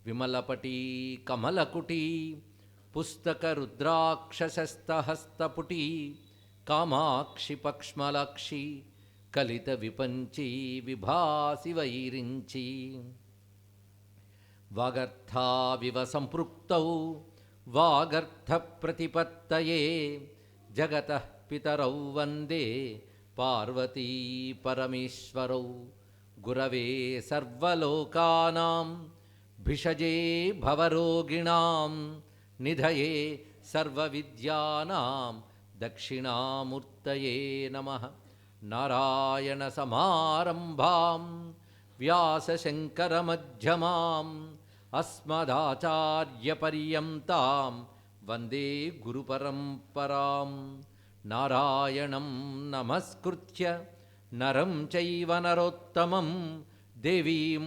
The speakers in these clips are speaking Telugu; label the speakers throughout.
Speaker 1: విమలపటీ కమలకుటీ పుస్తకరుద్రాక్షశస్తహస్తపుటీ కామాక్షి పక్ష్మలాక్షి కలిత విపంచీ విభాసి వైరించి వాగర్థావివ సంపృక్తౌ వాగర్థ ప్రతిపత్తయే జగతః పితరౌ వందే పార్వతీ పరమేశ్వరౌ గురవే సర్వలోకానాం భిషజే భవరోగిణాం నిధయే సర్వవిద్యానాం దక్షిణామూర్తయే నమః. నారాయణ సమారంభాం వ్యాసశంకరమధ్యమాం అస్మదాచార్యపర్యంతాం వందే గురుపరంపరాం. నారాయణం నమస్కృత్య నరం చైవ నరోత్తమం దేవీం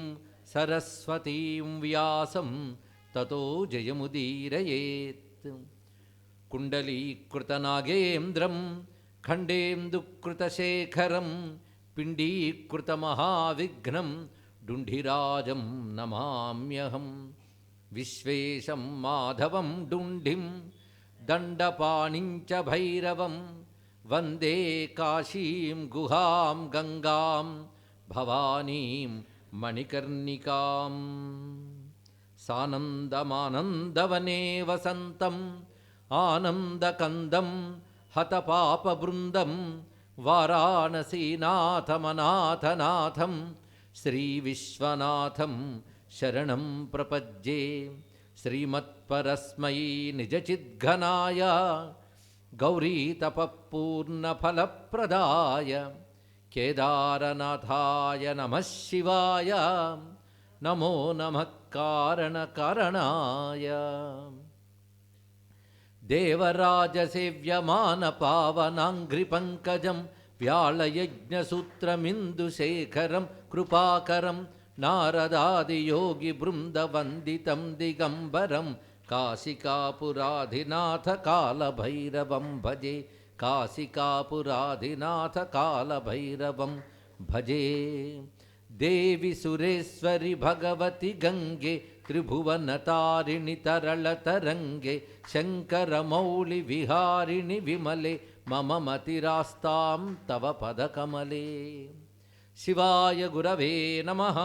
Speaker 1: సరస్వతీం వ్యాసం తతో జయముదీరయేత్. కుండలీకృతనాగేంద్రం ఖండేందుకృతశేఖరం పిండీకృతమహావిఘ్నం డుంఢిరాజం నమామ్యహం. విశ్వేశం మాధవం డుంఢిం దండపాణించ భైరవం వందే కాశీం గుహాం గంగాం భవానీం మణికర్ణికాం. సానందమానందవనే వసంతం ఆనందకందం హతపాపబృందం వారాణసీనాథమనాథనాథం శ్రీవిశ్వనాథం శరణం ప్రపజ్యే. శ్రీమత్పరస్మై నిజచిద్ఘనాయ గౌరీతపఃపూర్ణఫలప్రదాయ కేదారనాథాయ నమః శివాయ. నమో నమః కారణకారణాయ. దేవరాజసేవ్యమానపావనాంఘ్రిపంకజం వ్యాళయజ్ఞసూత్రమిందుశేఖరం కృపాకరం నారదాదియోగిబృందవందితం దిగంబరం కాశికాపురాధినాథ కాలభైరవం భజే. కాశికాపురాధినాథ కాలభైరవం భజే. దేవి సురేశ్వరి భగవతి గంగే త్రిభువనతారిణి తరళతరంగే శంకరమౌళి విహారిణి విమలే మమ మతిరాస్తాం తవ పదకమలే. శివాయ గురవే నమః.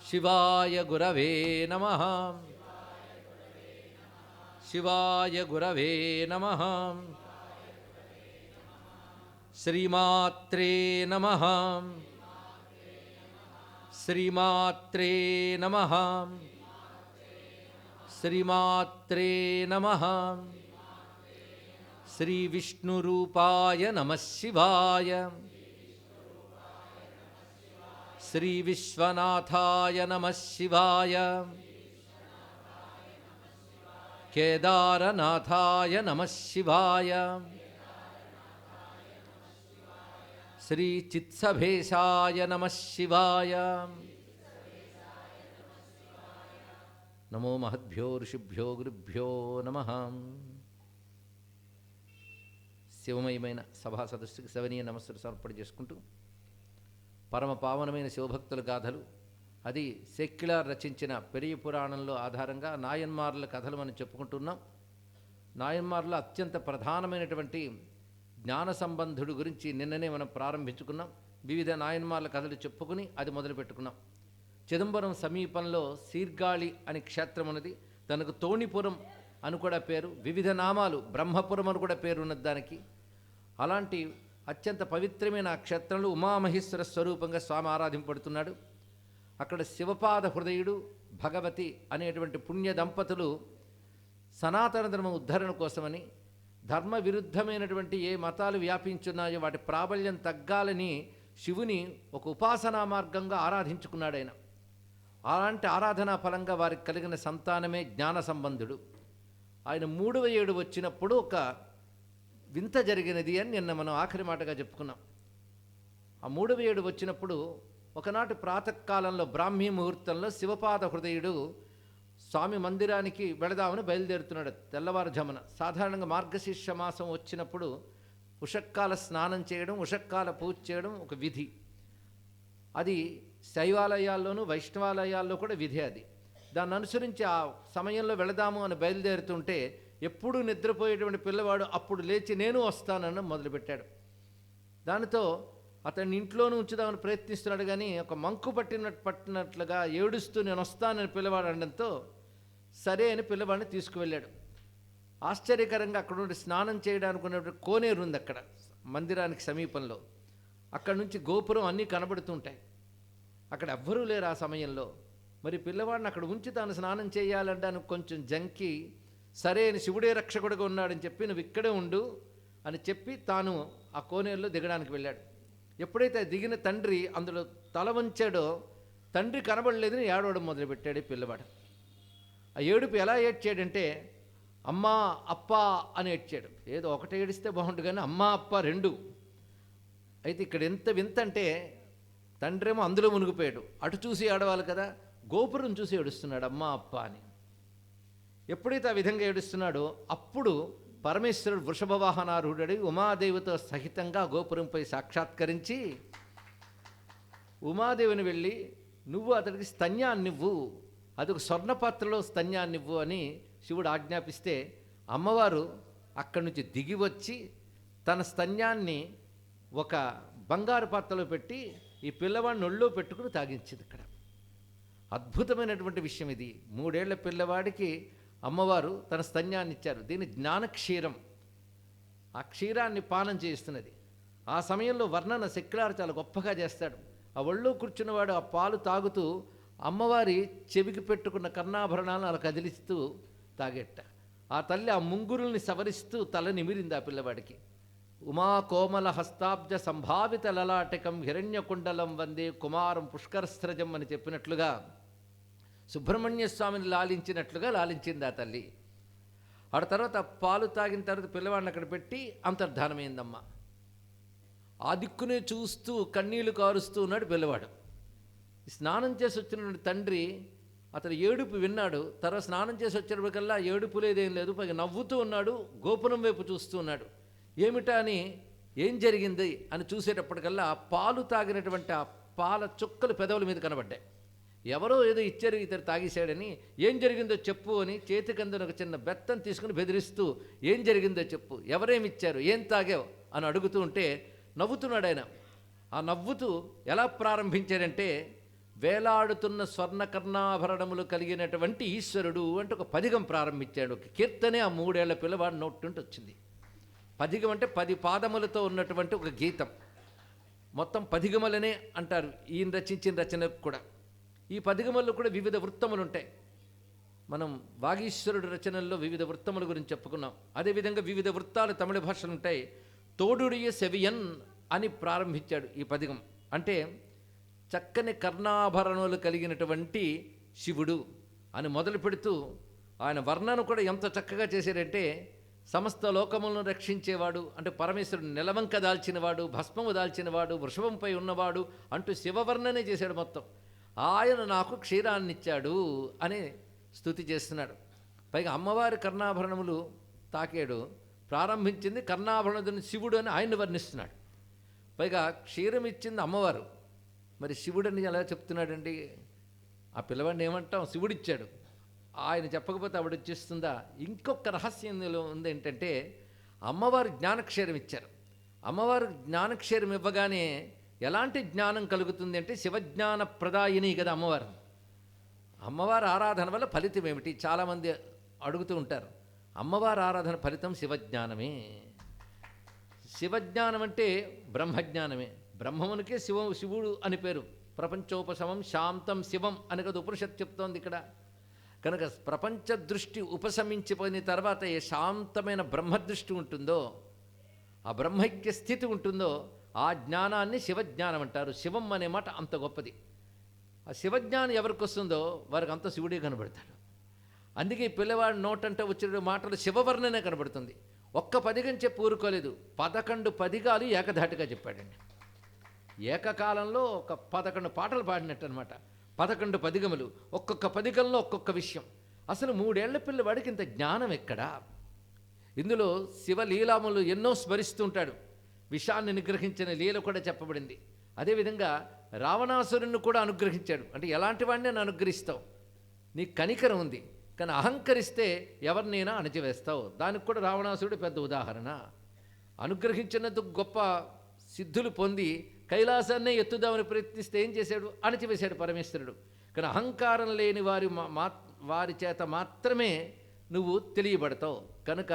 Speaker 1: శివాయ గురవే నమః. శివాయ గురవే నమః. శ్రీమాత్రే నమః. శ్రీమాత్రే నమః. శ్రీమాత్రే నమః. శ్రీ విష్ణురూపాయ నమః శివాయ. శ్రీ విశ్వనాథాయ నమః శివాయ. కేదారనాథాయ నమః శివాయ. శ్రీ చిత్సభేశాయ నమః శివాయ. నమో మహద్భ్యో ఋషిభ్యో గురుభ్యో నమః. శివమయమైన సభా సదస్సుకి శవనీయ నమస్సులు సమర్పణ చేసుకుంటూ పరమ పావనమైన శివభక్తుల గాథలు, అది సెక్యులర్ రచించిన పెరియ పురాణంలో ఆధారంగా నాయన్మార్ల కథలు మనం చెప్పుకుంటున్నాం. నాయన్మార్ల అత్యంత ప్రధానమైనటువంటి జ్ఞాన సంబంధుడు గురించి నిన్ననే మనం ప్రారంభించుకున్నాం. వివిధ నాయన్మార్ల కథలు చెప్పుకుని అది మొదలుపెట్టుకున్నాం. చిదంబరం సమీపంలో సీర్గాళి అని క్షేత్రం ఉన్నది. తనకు తోణిపురం అని కూడా పేరు, వివిధ నామాలు, బ్రహ్మపురం అని కూడా పేరు ఉన్నది దానికి. అలాంటి అత్యంత పవిత్రమైన ఆ క్షేత్రంలో ఉమామహేశ్వర స్వరూపంగా స్వామి ఆరాధింపబడుతున్నాడు. అక్కడ శివపాద హృదయుడు, భగవతి అనేటువంటి పుణ్య దంపతులు సనాతన ధర్మ ఉద్ధరణ కోసమని, ధర్మ విరుద్ధమైనటువంటి ఏ మతాలు వ్యాపించున్నాయో వాటి ప్రాబల్యం తగ్గాలని శివుని ఒక ఉపాసనా మార్గంగా ఆరాధించుకున్నాడు ఆయన. అలాంటి ఆరాధనా ఫలంగా వారికి కలిగిన సంతానమే జ్ఞాన సంబంధుడు. ఆయన 3వ ఏడు వచ్చినప్పుడు ఒక వింత జరిగినది అని నిన్న మనం ఆఖరి మాటగా చెప్పుకున్నాం. ఆ 3వ ఏడు వచ్చినప్పుడు ఒకనాటి ప్రాతకాలంలో బ్రాహ్మీ ముహూర్తంలో శివపాద హృదయుడు స్వామి మందిరానికి వెళదామని బయలుదేరుతున్నాడు తెల్లవారుజామున. సాధారణంగా మార్గశీర్ష మాసం వచ్చినప్పుడు ఉషక్కాల స్నానం చేయడం, ఉషక్కాల పూజ చేయడం ఒక విధి. అది శైవాలయాల్లోనూ వైష్ణవాలయాల్లో కూడా విధి అది. దాన్ని అనుసరించి ఆ సమయంలో వెళదాము అని బయలుదేరుతుంటే ఎప్పుడూ నిద్రపోయేటువంటి పిల్లవాడు అప్పుడు లేచి నేను వస్తానని మొదలుపెట్టాడు. దానితో అతన్ని ఇంట్లోనూ ఉంచుదామని ప్రయత్నిస్తున్నాడు, కానీ ఒక మంకు పట్టినట్లుగా ఏడుస్తూ నేను వస్తానని పిల్లవాడు అనడంతో సరే అని పిల్లవాడిని తీసుకువెళ్ళాడు. ఆశ్చర్యకరంగా అక్కడ నుండి స్నానం చేయడానికి ఉన్నటువంటి కోనేరు ఉంది అక్కడ మందిరానికి సమీపంలో. అక్కడ నుంచి గోపురం అన్నీ కనబడుతుంటాయి. అక్కడ ఎవ్వరూ లేరు ఆ సమయంలో. మరి పిల్లవాడిని అక్కడ ఉంచి తాను స్నానం చేయాలంటానికి కొంచెం జంకి సరే అని శివుడే రక్షకుడుగా ఉన్నాడని చెప్పి నువ్వు ఇక్కడే ఉండు అని చెప్పి తాను ఆ కోనేరులో దిగడానికి వెళ్ళాడు. ఎప్పుడైతే దిగిన తండ్రి అందులో తల వంచాడో తండ్రి కనబడలేదని ఏడవడం మొదలుపెట్టాడు పిల్లవాడు. ఆ ఏడుపు ఎలా ఏడ్చాడంటే అమ్మా అప్ప అని ఏడ్చాడు. ఏదో ఒకటి ఏడిస్తే బాగుంటుంది కానీ అమ్మా అప్ప రెండు. అయితే ఇక్కడ ఎంత వింత అంటే తండ్రి ఏమో అందులో మునిగిపోయాడు, అటు చూసి ఏడవాలి కదా, గోపురం చూసి ఏడుస్తున్నాడు అమ్మా అప్ప అని. ఎప్పుడైతే ఆ విధంగా ఏడుస్తున్నాడో అప్పుడు పరమేశ్వరుడు వృషభవాహనారూఢుడై ఉమాదేవితో సహితంగా గోపురంపై సాక్షాత్కరించి ఉమాదేవిని వెళ్ళి నువ్వు అతడికి స్తన్యాన్నివ్వు, అదొక స్వర్ణపాత్రలో స్తన్యాన్నివ్వు అని శివుడు ఆజ్ఞాపిస్తే అమ్మవారు అక్కడి నుంచి దిగి వచ్చి తన స్తన్యాన్ని ఒక బంగారు పాత్రలో పెట్టి ఈ పిల్లవాడిని ఒళ్ళో పెట్టుకుని తాగించింది. ఇక్కడ అద్భుతమైనటువంటి విషయం ఇది. 3 ఏళ్ల పిల్లవాడికి అమ్మవారు తన స్తన్యాన్ని ఇచ్చారు. దీన్ని జ్ఞానక్షీరం, ఆ క్షీరాన్ని పానం చేస్తున్నది. ఆ సమయంలో వర్ణన శక్రారు చాలా గొప్పగా చేస్తాడు. ఆ ఒళ్ళో కూర్చున్నవాడు ఆ పాలు తాగుతూ అమ్మవారి చెవికి పెట్టుకున్న కర్ణాభరణాలను అలా కదిలిస్తూ తాగెట్ట. ఆ తల్లి ఆ ముంగురుల్ని సవరిస్తూ తల నిమిరింది ఆ పిల్లవాడికి. ఉమా కోమల హస్తాబ్జ సంభావిత లలాటకం హిరణ్యకుండలం వందే కుమారం పుష్కరస్త్రజం అని చెప్పినట్లుగా సుబ్రహ్మణ్య స్వామిని లాలించినట్లుగా లాలించింది ఆ తల్లి. ఆ తర్వాత పాలు తాగిన తర్వాత పిల్లవాడిని అక్కడ పెట్టి అంతర్ధానమైందమ్మ. ఆ దిక్కునే చూస్తూ కన్నీళ్లు కారుస్తూ ఉన్నాడు పిల్లవాడు. స్నానం చేసి వచ్చిన తండ్రి అతను ఏడుపు విన్నాడు. తర్వాత స్నానం చేసి వచ్చేటప్పటికల్లా ఏడుపు లేదేం లేదు, పైగా నవ్వుతూ ఉన్నాడు, గోపురం వైపు చూస్తూ ఉన్నాడు. ఏమిటా అని ఏం జరిగింది అని చూసేటప్పటికల్లా పాలు తాగినటువంటి ఆ పాల చుక్కలు పెదవుల మీద కనబడ్డాయి. ఎవరో ఏదో ఇచ్చారు ఇతరు తాగేశాడని, ఏం జరిగిందో చెప్పు అని చేతికందున ఒక చిన్న బెత్తం తీసుకుని బెదిరిస్తూ ఏం జరిగిందో చెప్పు, ఎవరేమి ఇచ్చారు, ఏం తాగావు అని అడుగుతూ ఉంటే నవ్వుతున్నాడు ఆయన. ఆ నవ్వుతూ ఎలా ప్రారంభించారంటే వేలాడుతున్న స్వర్ణకర్ణాభరణములు కలిగినటువంటి ఈశ్వరుడు అంటే ఒక పదిగం ప్రారంభించాడు. ఒక కీర్తనే ఆ 3 ఏళ్ల పిల్లవాడు నోటి వచ్చింది. పదిగం అంటే 10 పాదములతో ఉన్నటువంటి ఒక గీతం. మొత్తం పదిగములనే అంటారు ఈయన రచించిన రచనకు కూడా. ఈ పదిగముల్లో కూడా వివిధ వృత్తములు ఉంటాయి. మనం వాగీశ్వరుడు రచనల్లో వివిధ వృత్తముల గురించి చెప్పుకున్నాం. అదేవిధంగా వివిధ వృత్తాలు తమిళ భాషలు ఉంటాయి. తోడుడియ సెవియన్ అని ప్రారంభించాడు ఈ పదిగం. అంటే చక్కని కర్ణాభరణులు కలిగినటువంటి శివుడు అని మొదలు పెడుతూ ఆయన వర్ణన కూడా ఎంత చక్కగా చేశారంటే సమస్త లోకములను రక్షించేవాడు అంటే పరమేశ్వరుడు నెలవంక దాల్చినవాడు, భస్మము దాల్చినవాడు, వృషభంపై ఉన్నవాడు అంటూ శివవర్ణనే చేశాడు మొత్తం. ఆయన నాకు క్షీరాన్నిచ్చాడు అని స్తుతి చేస్తున్నాడు. పైగా అమ్మవారి కర్ణాభరణములు తాకాడు, ప్రారంభించింది కర్ణాభరణుని శివుడు అని ఆయన్ని వర్ణిస్తున్నాడు. పైగా క్షీరం ఇచ్చింది అమ్మవారు, మరి శివుడని ఎలా చెప్తున్నాడండి? ఆ పిల్లవాడిని ఏమంటాం, శివుడిచ్చాడు, ఆయన చెప్పకపోతే ఆవిడ వచ్చేస్తుందా? ఇంకొక రహస్యం ఇందులో ఉంది ఏంటంటే అమ్మవారు జ్ఞానక్షీరం ఇచ్చారు. అమ్మవారు జ్ఞానక్షీరం ఇవ్వగానే ఎలాంటి జ్ఞానం కలుగుతుంది అంటే శివజ్ఞాన ప్రదాయిని కదా అమ్మవారు. అమ్మవారి ఆరాధన వల్ల ఫలితం ఏమిటి చాలామంది అడుగుతూ ఉంటారు. అమ్మవారి ఆరాధన ఫలితం శివజ్ఞానమే. శివజ్ఞానం అంటే బ్రహ్మజ్ఞానమే. బ్రహ్మమునికే శివుడు అని పేరు. ప్రపంచోపశమం శాంతం శివం అని కదా ఉపనిషత్తు చెప్తోంది ఇక్కడ. కనుక ప్రపంచ దృష్టి ఉపశమించిపోయిన తర్వాత ఏ శాంతమైన బ్రహ్మదృష్టి ఉంటుందో, ఆ బ్రహ్మైక్య స్థితి ఉంటుందో ఆ జ్ఞానాన్ని శివజ్ఞానం అంటారు. శివం అనే మాట అంత గొప్పది. ఆ శివజ్ఞానం ఎవరికి వస్తుందో వారికి అంత శివుడే కనబడతాడు. అందుకే ఈ పిల్లవాడి నోటంటే వచ్చిన మాటలు శివవర్ణనే కనబడుతుంది. ఒక్క పదిగం చెప్పి ఊరుకోలేదు, 11 పదిగాలు ఏకధాటిగా చెప్పాడండి. ఏకకాలంలో ఒక 11 పాటలు పాడినట్టు అనమాట. 11 పదిగములు, ఒక్కొక్క పదిగంలో ఒక్కొక్క విషయం. అసలు 3 ఏళ్ల పిల్లవాడికి ఇంత జ్ఞానం ఎక్కడా? ఇందులో శివలీలాములు ఎన్నో స్మరిస్తూ ఉంటాడు. విషాన్ని నిగ్రహించిన లీల కూడా చెప్పబడింది. అదేవిధంగా రావణాసురుణ్ణి కూడా అనుగ్రహించాడు. అంటే ఎలాంటి వాడిని నన్ను అనుగ్రహిస్తావు, నీకు కనికరం ఉంది, కానీ అహంకరిస్తే ఎవరినైనా అణచివేస్తావు. దానికి కూడా రావణాసురుడు పెద్ద ఉదాహరణ. అనుగ్రహించినందుకు గొప్ప సిద్ధులు పొంది కైలాసాన్నే ఎత్తుదామని ప్రయత్నిస్తే ఏం చేశాడు? అణచివేశాడు పరమేశ్వరుడు. కానీ అహంకారం లేని వారి చేత మాత్రమే నువ్వు తెలియబడతావు. కనుక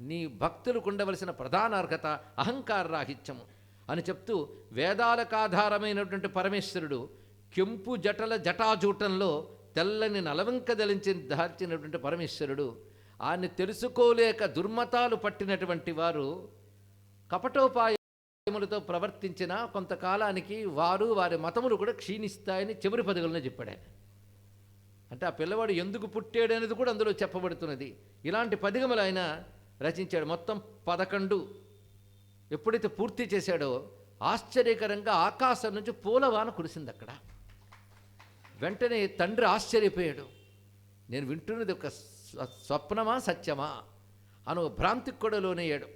Speaker 1: నీ భక్తులకు ఉండవలసిన ప్రధాన అర్హత అహంకార రాహిత్యము అని చెప్తూ, వేదాలకు ఆధారమైనటువంటి పరమేశ్వరుడు కెంపు జటల జటాజూటంలో తెల్లని నలవంక దాల్చినటువంటి పరమేశ్వరుడు. ఆయన్ని తెలుసుకోలేక దుర్మతాలు పట్టినటువంటి వారు కపటోపాయములతో ప్రవర్తించిన కొంతకాలానికి వారి మతములు కూడా క్షీణిస్తాయని చివరి పదవులను చెప్పాడు ఆయన. అంటే ఆ పిల్లవాడు ఎందుకు పుట్టాడు అనేది కూడా అందులో చెప్పబడుతున్నది. ఇలాంటి పదిగములు ఆయన రచించాడు. మొత్తం 11 ఎప్పుడైతే పూర్తి చేశాడో ఆశ్చర్యకరంగా ఆకాశం నుంచి పూలవాన కురిసింది అక్కడ. వెంటనే తండ్రి ఆశ్చర్యపోయాడు. నేను వింటున్నది ఒక స్వప్నమా సత్యమా అను భ్రాంతికి కూడా లోనయ్యాడు.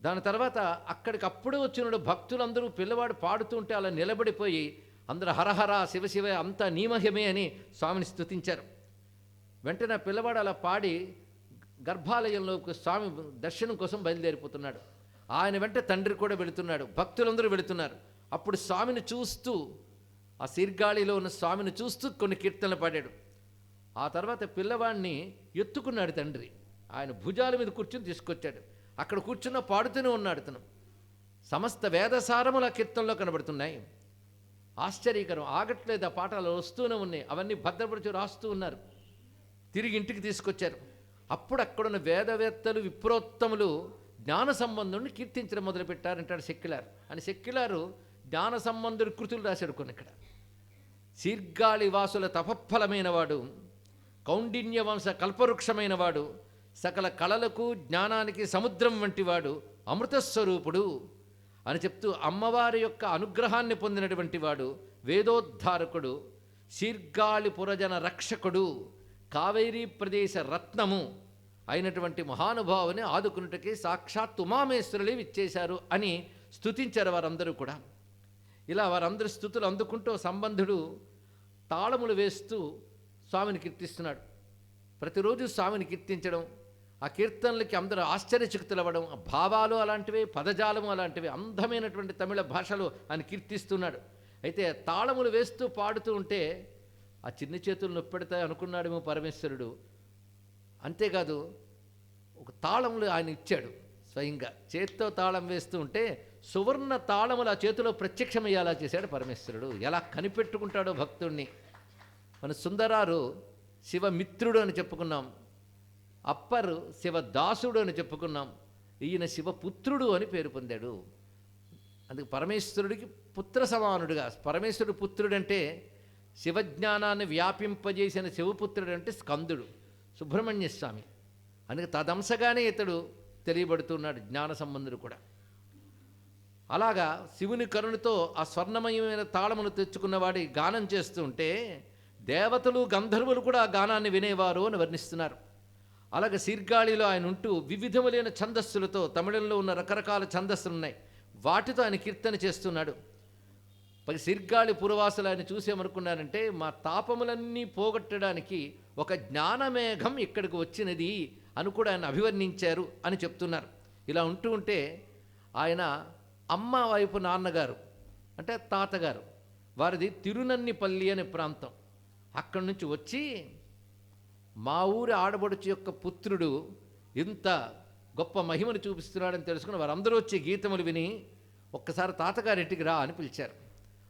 Speaker 1: దాని తర్వాత అక్కడికప్పుడు వచ్చిన భక్తులందరూ పిల్లవాడు పాడుతుంటే అలా నిలబడిపోయి అందరూ హరహర శివశివ అంతా నీమహిమే అని స్వామిని స్తుతించారు. వెంటనే పిల్లవాడు అలా పాడి గర్భాలయంలోకి స్వామి దర్శనం కోసం బయలుదేరిపోతున్నాడు. ఆయన వెంట తండ్రి కూడా వెళుతున్నాడు, భక్తులందరూ వెళుతున్నారు. అప్పుడు స్వామిని చూస్తూ, ఆ శీర్గాళిలో ఉన్న స్వామిని చూస్తూ కొన్ని కీర్తనలు పాడాడు. ఆ తర్వాత పిల్లవాడిని ఎత్తుకున్నాడు తండ్రి. ఆయన భుజాల మీద కూర్చుని తీసుకొచ్చాడు. అక్కడ కూర్చున్న పాడుతూనే ఉన్నాడు తను. సమస్త వేదసారముల కీర్తనలో కనబడుతున్నాయి. ఆశ్చర్యకరం, ఆగట్లేదు. ఆ పాఠాలు వస్తూనే ఉన్నాయి. అవన్నీ భద్రపరిచి రాస్తూ ఉన్నారు. తిరిగి ఇంటికి తీసుకొచ్చారు. అప్పుడు అక్కడున్న వేదవేత్తలు విప్రోత్తములు జ్ఞాన సంబంధుడిని కీర్తించడం మొదలుపెట్టారంటాడు సెక్యులార్. అని సెక్యులారు జ్ఞాన సంబంధుడి కృతులు రాశాడు కొన్ని. ఇక్కడ శీర్గాళి వాసుల తపఫలమైన వాడు, కౌండిన్య వంశ కల్పవృక్షమైన వాడు, సకల కళలకు జ్ఞానానికి సముద్రం వంటివాడు, అమృతస్వరూపుడు అని చెప్తూ అమ్మవారి యొక్క అనుగ్రహాన్ని పొందినటువంటి వాడు, వేదోద్ధారకుడు, శీర్గాళి పురజన రక్షకుడు, కావేరీ ప్రదేశ రత్నము అయినటువంటి మహానుభావుని ఆదుకున్నట్టుకి సాక్షాత్ ఉమామేశ్వరులే ఇచ్చేశారు అని స్తుతించారు వారందరూ కూడా. ఇలా వారందరూ స్తుతులు అందుకుంటూ సంబంధుడు తాళములు వేస్తూ స్వామిని కీర్తిస్తున్నాడు. ప్రతిరోజు స్వామిని కీర్తించడం, ఆ కీర్తనలకి అందరూ ఆశ్చర్యచకితులు అవ్వడం, భావాలు అలాంటివి, పదజాలము అలాంటివి, అందమైనటువంటి తమిళ భాషలో ఆయన కీర్తిస్తున్నాడు. అయితే తాళములు వేస్తూ పాడుతూ ఉంటే ఆ చిన్న చేతులు నొప్పెడతాయి అనుకున్నాడేమో పరమేశ్వరుడు. అంతేకాదు ఒక తాళములు ఆయన ఇచ్చాడు స్వయంగా. చేత్తో తాళం వేస్తూ ఉంటే సువర్ణ తాళములు ఆ చేతిలో ప్రత్యక్షమయ్యేలా చేశాడు పరమేశ్వరుడు. ఎలా కనిపెట్టుకుంటాడో భక్తుణ్ణి. మన సుందరారు శివమిత్రుడు అని చెప్పుకున్నాం, అప్పరు శివదాసుడు అని చెప్పుకున్నాం, ఈయన శివపుత్రుడు అని పేరు పొందాడు. అందుకు పరమేశ్వరుడికి పుత్ర సమానుడుగా, పరమేశ్వరుడు పుత్రుడంటే శివజ్ఞానాన్ని వ్యాపింపజేసిన శివపుత్రుడు అంటే స్కందుడు సుబ్రహ్మణ్య స్వామి. అందుకే తదంశగానే ఇతడు తెలియబడుతున్నాడు జ్ఞాన సంబంధుడు కూడా. అలాగా శివుని కరుణతో ఆ స్వర్ణమయమైన తాళమును తెచ్చుకున్నవాడి గానం చేస్తూ ఉంటే దేవతలు గంధర్వులు కూడా ఆ గానాన్ని వినేవారు అని వర్ణిస్తున్నారు. అలాగే శీర్గాళిలో ఆయన ఉంటూ వివిధములైన ఛందస్సులతో, తమిళంలో ఉన్న రకరకాల ఛందస్సులు ఉన్నాయి, వాటితో ఆయన కీర్తన చేస్తున్నాడు. శీర్గాళి పురవాసులు ఆయన చూసేమనుకున్నారంటే మా తాపములన్నీ పోగొట్టడానికి ఒక జ్ఞానమేఘం ఇక్కడికి వచ్చినది అని కూడా ఆయన అభివర్ణించారు అని చెప్తున్నారు. ఇలా ఉంటూ ఉంటే ఆయన అమ్మ వైపు నాన్నగారు అంటే తాతగారు వారిది తిరునన్నిపల్లి అనే ప్రాంతం. అక్కడి నుంచి వచ్చి మా ఊరి ఆడబడుచు యొక్క పుత్రుడు ఇంత గొప్ప మహిమను చూపిస్తున్నాడని తెలుసుకుని వారందరూ వచ్చి గీతములు విని ఒక్కసారి తాతగారింటికి రా అని పిలిచారు.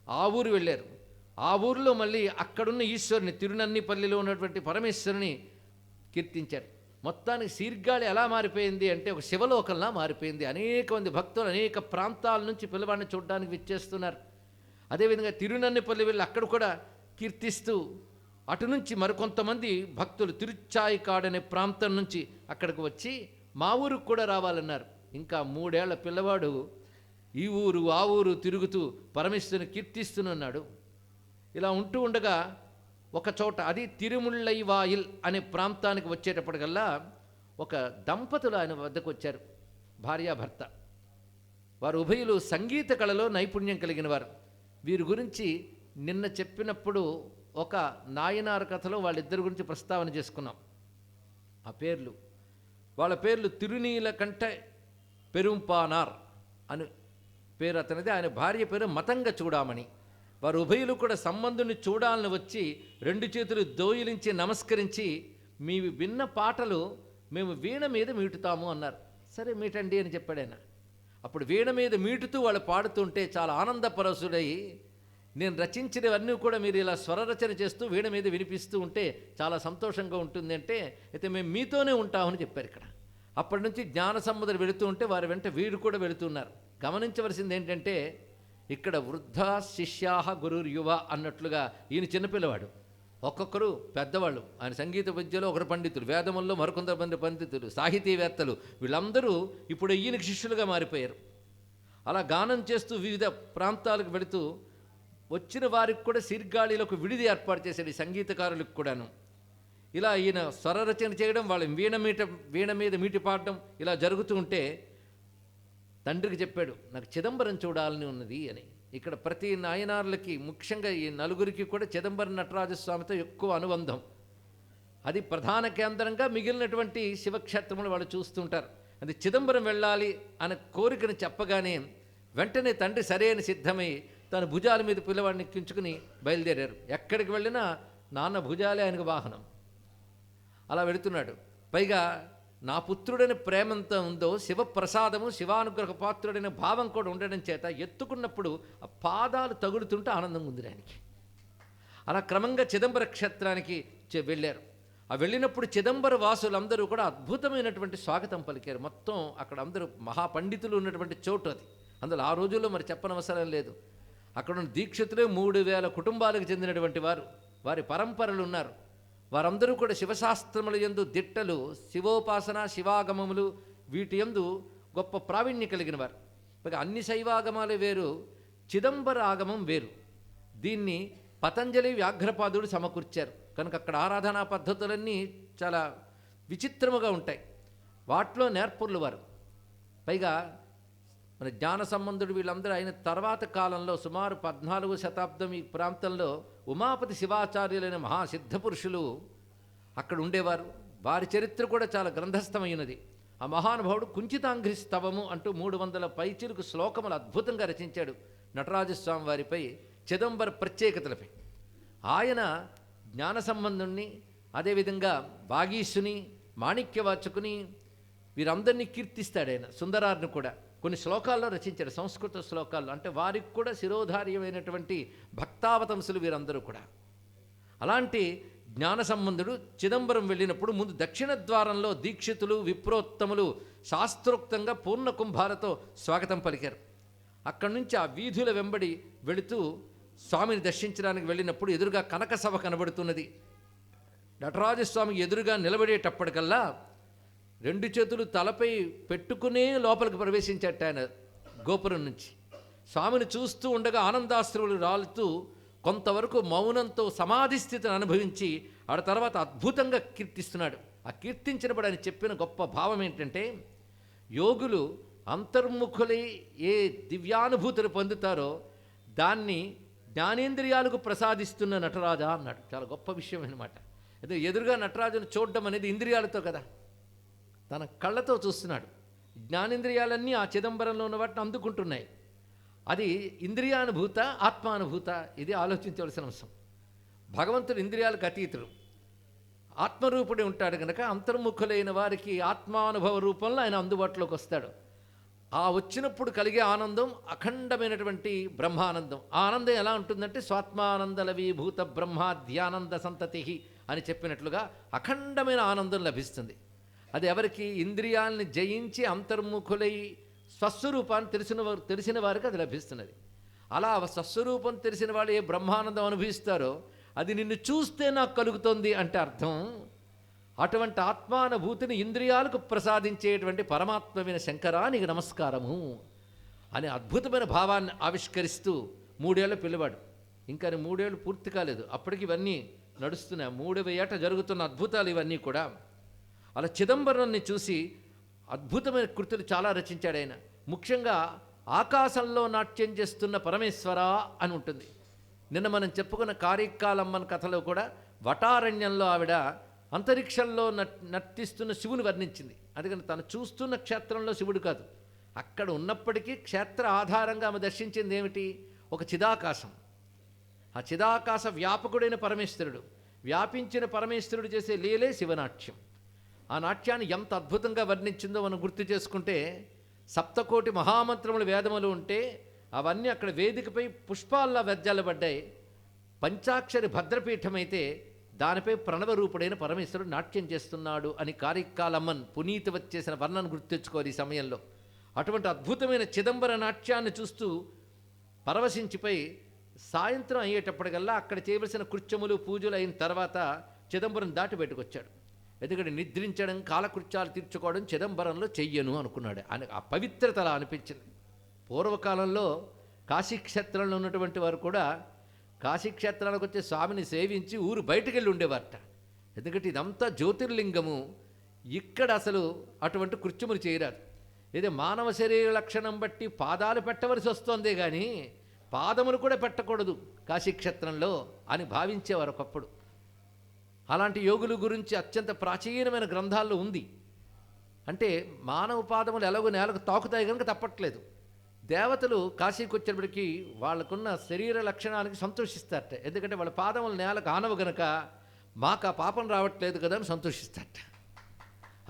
Speaker 1: ఆ ఊరు వెళ్ళారు. ఆ ఊరిలో మళ్ళీ అక్కడున్న ఈశ్వరుని, తిరునన్నిపల్లిలో ఉన్నటువంటి పరమేశ్వరుని కీర్తించారు. మొత్తానికి శీర్గాళి ఎలా మారిపోయింది అంటే ఒక శివలోకంలా మారిపోయింది. అనేక మంది భక్తులు అనేక ప్రాంతాల నుంచి పిల్లవాడిని చూడడానికి విచ్చేస్తున్నారు. అదేవిధంగా తిరునన్నిపల్లి వెళ్ళి అక్కడ కూడా కీర్తిస్తూ అటు నుంచి మరికొంతమంది భక్తులు తిరుచాయికాడు అనే ప్రాంతం నుంచి అక్కడికి వచ్చి మా ఊరికి కూడా రావాలన్నారు. ఇంకా 3 ఏళ్ల పిల్లవాడు ఈ ఊరు ఆ ఊరు తిరుగుతూ పరమేశ్వరుని కీర్తిస్తున్నాడు. ఇలా ఉంటూ ఉండగా ఒక చోట, అది తిరుముళ్ళైవాయిల్ అనే ప్రాంతానికి వచ్చేటప్పటికల్లా ఒక దంపతులు ఆయన వద్దకు వచ్చారు, భార్యాభర్త. వారు ఉభయులు సంగీత కళలో నైపుణ్యం కలిగిన వారు. వీరి గురించి నిన్న చెప్పినప్పుడు ఒక నాయనార్ కథలో వాళ్ళిద్దరి గురించి ప్రస్తావన చేసుకున్నాం. ఆ పేర్లు, వాళ్ళ పేర్లు తిరునీలకంఠ పెరుంపానార్ అని పేరు అతనిది. ఆయన భార్య పేరు మతంగ చూడామణి. వారు ఉభయులు కూడా సంబంధుని చూడాలని వచ్చి 2 చేతులు దోయిలించి నమస్కరించి, మీ విన్న పాటలు మేము వీణ మీద మీటుతాము అన్నారు. సరే మీటండి అని చెప్పాడు ఆయన. అప్పుడు వీణ మీద మీటుతూ వాళ్ళు పాడుతుంటే చాలా ఆనందపరసుడై, నేను రచించినవన్నీ కూడా మీరు ఇలా స్వరరచన చేస్తూ వీణ మీద వినిపిస్తూ ఉంటే చాలా సంతోషంగా ఉంటుంది అంటే, అయితే మేము మీతోనే ఉంటామని చెప్పారు ఇక్కడ. అప్పటి నుంచి జ్ఞాన సంపదలు వెళుతూ ఉంటే వారి వెంట వీరు కూడా వెళుతున్నారు. గమనించవలసింది ఏంటంటే, ఇక్కడ వృద్ధ శిష్యాహ గురుర్యువ అన్నట్లుగా ఈయన చిన్నపిల్లవాడు, ఒక్కొక్కరు పెద్దవాళ్ళు. ఆయన సంగీత విద్యలో ఒకరు పండితులు, వేదముల్లో మరికొంతమంది పండితులు, సాహితీవేత్తలు, వీళ్ళందరూ ఇప్పుడు ఈయనకి శిష్యులుగా మారిపోయారు. అలా గానం చేస్తూ వివిధ ప్రాంతాలకు వెళుతూ వచ్చిన వారికి కూడా శీర్గాళిలకు విడిది ఏర్పాటు చేశాడు, ఈ సంగీతకారులకు కూడాను. ఇలా ఈయన స్వరరచన చేయడం, వాళ్ళ వీణ మీద మీటి పాడడం ఇలా జరుగుతూ ఉంటే తండ్రికి చెప్పాడు, నాకు చిదంబరం చూడాలని ఉన్నది అని. ఇక్కడ ప్రతి నాయనార్లకి, ముఖ్యంగా ఈ నలుగురికి కూడా చిదంబరం నటరాజస్వామితో ఎక్కువ అనుబంధం. అది ప్రధాన కేంద్రంగా మిగిలినటువంటి శివక్షేత్రములు వాళ్ళు చూస్తుంటారు. అది చిదంబరం వెళ్ళాలి అనే కోరికను చెప్పగానే వెంటనే తండ్రి సరైన సిద్ధమై తన భుజాల మీద పిల్లవాడిని ఎక్కించుకుని బయలుదేరారు. ఎక్కడికి వెళ్ళినా నాన్న భుజాలే ఆయనకు వాహనం. అలా వెళుతున్నాడు. పైగా నా పుత్రుడని ప్రేమంతో ఉందో శివప్రసాదము, శివానుగ్రహ పాత్రుడైన భావం కూడా ఉండడం చేత ఎత్తుకున్నప్పుడు ఆ పాదాలు తగులుతుంటే ఆనందంగా ఉంది ఆయనకి. అలా క్రమంగా చిదంబర క్షేత్రానికి వెళ్ళారు. ఆ వెళ్ళినప్పుడు చిదంబర వాసులందరూ కూడా అద్భుతమైనటువంటి స్వాగతం పలికారు. మొత్తం అక్కడ అందరూ మహాపండితులు ఉన్నటువంటి చోటు అది. అందులో ఆ రోజుల్లో మరి చెప్పనవసరం లేదు. అక్కడ ఉన్న దీక్షితులే 3000 కుటుంబాలకు చెందినటువంటి వారు, వారి పరంపరలు ఉన్నారు. వారందరూ కూడా శివశాస్త్రముల యందు దిట్టలు, శివోపాసన, శివాగమములు వీటి యందు గొప్ప ప్రావీణ్యం కలిగిన వారు. అన్ని శైవాగమాలు వేరు, చిదంబర ఆగమం వేరు. దీన్ని పతంజలి వ్యాఘ్రపాదుడు సమకూర్చారు. కనుక అక్కడ ఆరాధనా పద్ధతులన్నీ చాలా విచిత్రముగా ఉంటాయి. వాటిలో నేర్పరులు వారు. పైగా మన జ్ఞాన సంబంధుడు వీళ్ళందరూ అయిన తర్వాత కాలంలో సుమారు 14వ శతాబ్దం ఈ ప్రాంతంలో ఉమాపతి శివాచార్యులైన మహాసిద్ధ పురుషులు అక్కడ ఉండేవారు. వారి చరిత్ర కూడా చాలా గ్రంథస్థమైనది. ఆ మహానుభావుడు కుంచితాంఘ్రి స్తవము అంటూ 300 పైచిలుకు శ్లోకములు అద్భుతంగా రచించాడు నటరాజస్వామి వారిపై, చిదంబర ప్రత్యేకతలపై. ఆయన జ్ఞాన సంబంధుణ్ణి, అదేవిధంగా వాగీశుని, మాణిక్యవాచకుని వీరందరినీ కీర్తిస్తాడు ఆయన. సుందరార్ని కూడా కొన్ని శ్లోకాల్లో రచించారు, సంస్కృత శ్లోకాల్లో. అంటే వారికి కూడా శిరోధార్యమైనటువంటి భక్తావతంసులు వీరందరూ కూడా. అలాంటి జ్ఞాన సంబంధుడు చిదంబరం వెళ్ళినప్పుడు ముందు దక్షిణ ద్వారంలో దీక్షితులు, విప్రోత్తములు శాస్త్రోక్తంగా పూర్ణ కుంభాలతో స్వాగతం పలికారు. అక్కడి నుంచి ఆ వీధుల వెంబడి వెళుతూ స్వామిని దర్శించడానికి వెళ్ళినప్పుడు ఎదురుగా కనక సభ కనబడుతున్నది. నటరాజస్వామి ఎదురుగా నిలబడేటప్పటికల్లా 2 చేతులు తలపై పెట్టుకునే లోపలికి ప్రవేశించట ఆయన గోపురం నుంచి. స్వామిని చూస్తూ ఉండగా ఆనందాశ్రువులు రాలుతూ కొంతవరకు మౌనంతో సమాధి స్థితిని అనుభవించి ఆ తర్వాత అద్భుతంగా కీర్తిస్తున్నాడు. ఆ కీర్తించినప్పుడు ఆయన చెప్పిన గొప్ప భావం ఏంటంటే, యోగులు అంతర్ముఖులై ఏ దివ్యానుభూతులు పొందుతారో దాన్ని జ్ఞానేంద్రియాలకు ప్రసాదిస్తున్న నటరాజా అన్నాడు. చాలా గొప్ప విషయం అన్నమాట. అదే ఎదురుగా నటరాజును చూడడం అనేది ఇంద్రియాలతో కదా, తన కళ్ళతో చూస్తున్నాడు. జ్ఞానేంద్రియాలన్నీ ఆ చిదంబరంలో ఉన్న వాటిని అందుకుంటున్నాయి. అది ఇంద్రియానుభూత, ఆత్మానుభూత, ఇది ఆలోచించవలసిన అంశం. భగవంతుడు ఇంద్రియాలకు అతీతుడు, ఆత్మరూపుడే ఉంటాడు కనుక అంతర్ముఖులైన వారికి ఆత్మానుభవ రూపంలో ఆయన అందుబాటులోకి వస్తాడు. ఆ వచ్చినప్పుడు కలిగే ఆనందం అఖండమైనటువంటి బ్రహ్మానందం. ఆ ఆనందం ఎలా ఉంటుందంటే, స్వాత్మానందలవీభూత బ్రహ్మాద్యానంద సంతతి అని చెప్పినట్లుగా అఖండమైన ఆనందం లభిస్తుంది. అది ఎవరికి? ఇంద్రియాలని జయించి అంతర్ముఖులై స్వస్వరూపాన్ని తెలిసిన వారికి అది లభిస్తున్నది. అలా స్వస్వరూపం తెలిసిన వాళ్ళు ఏ బ్రహ్మానందం అనుభవిస్తారో అది నిన్ను చూస్తే నాకు కలుగుతుంది అంటే అర్థం, అటువంటి ఆత్మానుభూతిని ఇంద్రియాలకు ప్రసాదించేటువంటి పరమాత్మమైన శంకరా నీకు నమస్కారము అనే అద్భుతమైన భావాన్ని ఆవిష్కరిస్తూ 3 ఏళ్ల పిల్లవాడు, ఇంకా 3 ఏళ్ళు పూర్తి కాలేదు, అప్పటికి ఇవన్నీ నడుస్తున్నాయి. 3వ ఏట జరుగుతున్న అద్భుతాలు ఇవన్నీ కూడా. అలా చిదంబరాన్ని చూసి అద్భుతమైన కృతులు చాలా రచించాడు ఆయన. ముఖ్యంగా ఆకాశంలో నాట్యం చేస్తున్న పరమేశ్వర అని ఉంటుంది. నిన్న మనం చెప్పుకున్న కారిక్కాలమ్మన్ కథలో కూడా వటారణ్యంలో ఆవిడ అంతరిక్షంలో నర్తిస్తున్న శివుని వర్ణించింది. అందుకని తను చూస్తున్న క్షేత్రంలో శివుడు కాదు, అక్కడ ఉన్నప్పటికీ క్షేత్ర ఆధారంగా ఆమె దర్శించింది ఏమిటి? ఒక చిదాకాశం. ఆ చిదాకాశ వ్యాపకుడైన పరమేశ్వరుడు, వ్యాపించిన పరమేశ్వరుడు చేసే లీలే శివనాట్యం. ఆ నాట్యాన్ని ఎంత అద్భుతంగా వర్ణించిందో మనం గుర్తు చేసుకుంటే, సప్తకోటి మహామంత్రములు వేదములు ఉంటే అవన్నీ అక్కడ వేదికపై పుష్పాల్లా వెజ్జాలబడ్డాయి. పంచాక్షరి భద్రపీఠమైతే దానిపై ప్రణవరూపుడైన పరమేశ్వరుడు నాట్యం చేస్తున్నాడు అని కారిక్కాలమ్మన్ పునీతవత్ చేసిన వర్ణను గుర్తు తెచ్చుకోవాలి ఈ సమయంలో. అటువంటి అద్భుతమైన చిదంబర నాట్యాన్ని చూస్తూ పరవశించిపోయి సాయంత్రం అయ్యేటప్పటికల్లా అక్కడ చేయవలసిన కృత్యములు పూజలు అయిన తర్వాత చిదంబరం దాటి బయటకు ఎందుకంటే నిద్రించడం, కాలకృత్యాలు తీర్చుకోవడం చిదంబరంలో చెయ్యను అనుకున్నాడు. ఆ పవిత్రత అలా అనిపించింది. పూర్వకాలంలో కాశీక్షేత్రంలో ఉన్నటువంటి వారు కూడా కాశీక్షేత్రానికి వచ్చే స్వామిని సేవించి ఊరు బయటికి వెళ్ళి ఉండేవారట. ఎందుకంటే ఇదంతా జ్యోతిర్లింగము, ఇక్కడ అసలు అటువంటి కృత్యములు చేయరాదు. ఏదో మానవ శరీర లక్షణం బట్టి పాదాలు పెట్టవలసి వస్తోందే కానీ పాదములు కూడా పెట్టకూడదు కాశీక్షేత్రంలో అని భావించేవారు ఒకప్పుడు. అలాంటి యోగుల గురించి అత్యంత ప్రాచీనమైన గ్రంథాల్లో ఉంది. అంటే మానవ పాదములు ఎలాగో నేలకు తాకుతాయి కనుక తప్పట్లేదు. దేవతలు కాశీకి వచ్చేప్పటికీ వాళ్ళకున్న శరీర లక్షణానికి సంతోషిస్తారట. ఎందుకంటే వాళ్ళ పాదములు నేలకు ఆనవు గనక మాకు ఆ పాపం రావట్లేదు కదా అని సంతోషిస్తారట.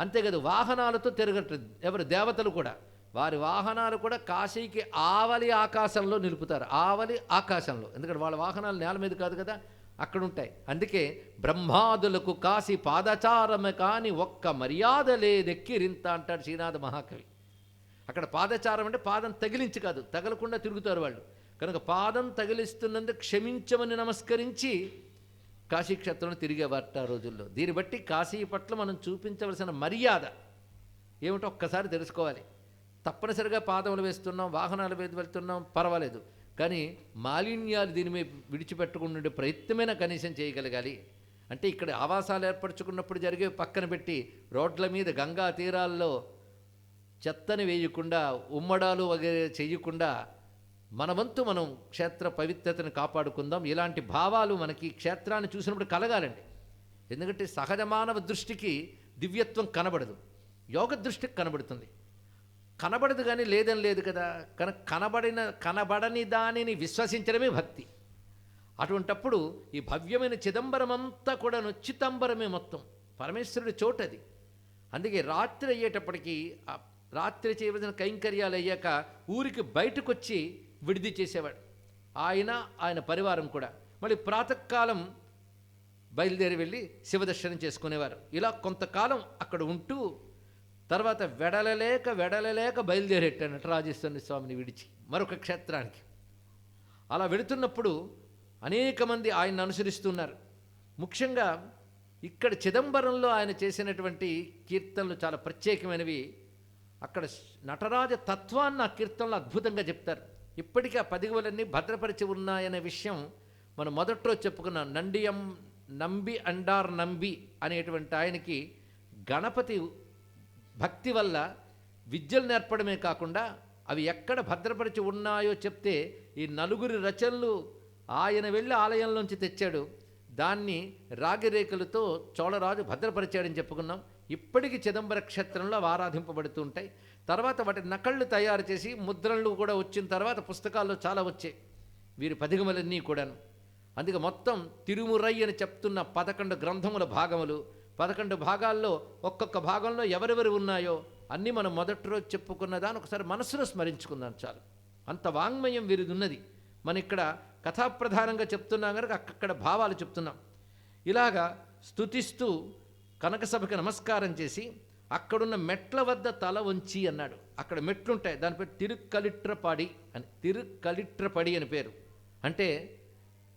Speaker 1: అంతేకాదు వాహనాలతో తిరగట్లేదు ఎవరు దేవతలు కూడా. వారి వాహనాలు కూడా కాశీకి ఆవలి ఆకాశంలో నిలుపుతారు. ఆవలి ఆకాశంలో, ఎందుకంటే వాళ్ళ వాహనాలు నేల మీద కాదు కదా, అక్కడ ఉంటాయి. అందుకే బ్రహ్మాదులకు కాశీ పాదచారమే కాని ఒక్క మర్యాద లేదెక్కిరింత అంటాడు శ్రీనాథ మహాకవి. అక్కడ పాదచారం అంటే పాదం తగిలించి కాదు, తగలకుండా తిరుగుతారు వాళ్ళు. కనుక పాదం తగిలిస్తున్నందుకు క్షమించమని నమస్కరించి కాశీక్షేత్రంలో తిరిగేవారట ఆ రోజుల్లో. దీన్ని బట్టి కాశీ పట్ల మనం చూపించవలసిన మర్యాద ఏమిటో ఒక్కసారి తెలుసుకోవాలి. తప్పనిసరిగా పాదములు వేస్తున్నాం, వాహనాల మీద వెళ్తున్నాం, పర్వాలేదు. కానీ మాలిన్యాలు దీని మీద విడిచిపెట్టుకుంటుండే ప్రయత్నమైనా కనీసం చేయగలగాలి. అంటే ఇక్కడ ఆవాసాలు ఏర్పరచుకున్నప్పుడు జరిగే పక్కన పెట్టి రోడ్ల మీద గంగా తీరాల్లో చెత్తని వేయకుండా, ఉమ్మడాలు వగైరే చేయకుండా మన వంతు మనం క్షేత్ర పవిత్రతను కాపాడుకుందాం. ఇలాంటి భావాలు మనకి క్షేత్రాన్ని చూసినప్పుడు కలగాలండి. ఎందుకంటే సహజ మానవ దృష్టికి దివ్యత్వం కనబడదు, యోగ దృష్టికి కనబడుతుంది. కనబడదు కానీ లేదని లేదు కదా. కనబడని దానిని విశ్వసించడమే భక్తి. అటువంటప్పుడు ఈ భవ్యమైన చిదంబరం అంతా కూడా చిదంబరమే మొత్తం పరమేశ్వరుడి చోటది. అందుకే రాత్రి అయ్యేటప్పటికీ రాత్రి చేయవలసిన కైంకర్యాలు అయ్యాక ఊరికి బయటకు వచ్చి విడిది చేసేవాడు ఆయన పరివారం కూడా. మళ్ళీ ప్రాతకాలం బయలుదేరి వెళ్ళి శివదర్శనం చేసుకునేవారు. ఇలా కొంతకాలం అక్కడ ఉంటూ తర్వాత వెడలలేక బయలుదేరేట నటరాజేశ్వర స్వామిని విడిచి మరొక క్షేత్రానికి. అలా వెళుతున్నప్పుడు అనేక మంది ఆయన్ని అనుసరిస్తున్నారు. ముఖ్యంగా ఇక్కడ చిదంబరంలో ఆయన చేసినటువంటి కీర్తనలు చాలా ప్రత్యేకమైనవి. అక్కడ నటరాజ తత్వాన్ని ఆ కీర్తనలు అద్భుతంగా చెప్తారు. ఇప్పటికీ ఆ పదిగవలన్నీ భద్రపరిచి ఉన్నాయనే విషయం మనం మొదట్లో చెప్పుకున్నాం. నంబి అండార్ నంబి అనేటువంటి ఆయనకి గణపతి భక్తి వల్ల విద్యలు నేర్పడమే కాకుండా అవి ఎక్కడ భద్రపరిచి ఉన్నాయో చెప్తే ఈ నలుగురి రచనలు ఆయన వెళ్ళి ఆలయంలోంచి తెచ్చాడు. దాన్ని రాగిరేఖలతో చోళరాజు భద్రపరిచాడని చెప్పుకున్నాం. ఇప్పటికీ చిదంబర క్షేత్రంలో అవి ఆరాధింపబడుతూ ఉంటాయి. తర్వాత వాటి నకళ్ళు తయారు చేసి ముద్రలు కూడా వచ్చిన తర్వాత పుస్తకాల్లో చాలా వచ్చాయి వీరి పదిగములన్నీ కూడాను. అందుకే మొత్తం తిరుమురై అని చెప్తున్న 11 గ్రంథముల భాగములు, 11 భాగాల్లో ఒక్కొక్క భాగంలో ఎవరెవరు ఉన్నాయో అన్నీ మనం మొదటి రోజు చెప్పుకున్న దాన్ని ఒకసారి మనసులో స్మరించుకుందాం చాలు. అంత వాంగ్మయం వీరిది ఉన్నది. మన ఇక్కడ కథాప్రధానంగా చెప్తున్నాం కనుక అక్కడ భావాలు చెప్తున్నాం. ఇలాగా స్తుతిస్తూ కనకసభకి నమస్కారం చేసి అక్కడున్న మెట్ల వద్ద తల వంచి అన్నాడు. అక్కడ మెట్లుంటాయి, దాని పేరు తిరుక్కలిట్రపడి అని పేరు. అంటే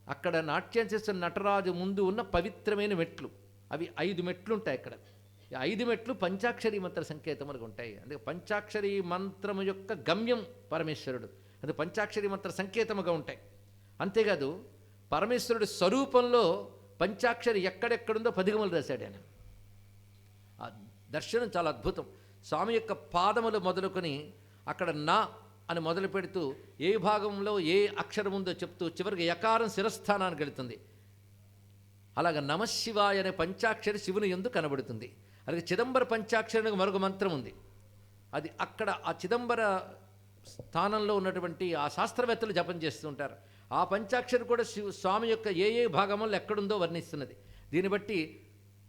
Speaker 1: అక్కడ నాట్యం చేస్తున్న నటరాజు ముందు ఉన్న పవిత్రమైన మెట్లు. అవి 5 మెట్లుంటాయి అక్కడ. ఈ 5 మెట్లు పంచాక్షరీ మంత్ర సంకేతములుగా ఉంటాయి. అందుకే పంచాక్షరీ మంత్రము యొక్క గమ్యం పరమేశ్వరుడు, అది పంచాక్షరీ మంత్ర సంకేతముగా ఉంటాయి. అంతేకాదు పరమేశ్వరుడు స్వరూపంలో పంచాక్షరి ఎక్కడెక్కడుందో 10 గములు రాశాడు ఆయన. ఆ దర్శనం చాలా అద్భుతం. స్వామి యొక్క పాదములు మొదలుకొని అక్కడ నా అని మొదలు పెడుతూ ఏ భాగంలో ఏ అక్షరం ఉందో చెప్తూ చివరికి యకారం శిరస్థానానికి వెళుతుంది. అలాగ నమశివాయ అనే పంచాక్షరి శివుని యందు కనబడుతుంది. అలాగే చిదంబర పంచాక్షరికి మరొక మంత్రం ఉంది. అది అక్కడ ఆ చిదంబర స్థానంలో ఉన్నటువంటి ఆ శాస్త్రవేత్తలు జపం చేస్తుంటారు. ఆ పంచాక్షరి కూడా స్వామి యొక్క ఏ ఏ భాగంలో ఎక్కడుందో వర్ణిస్తున్నది. దీన్ని బట్టి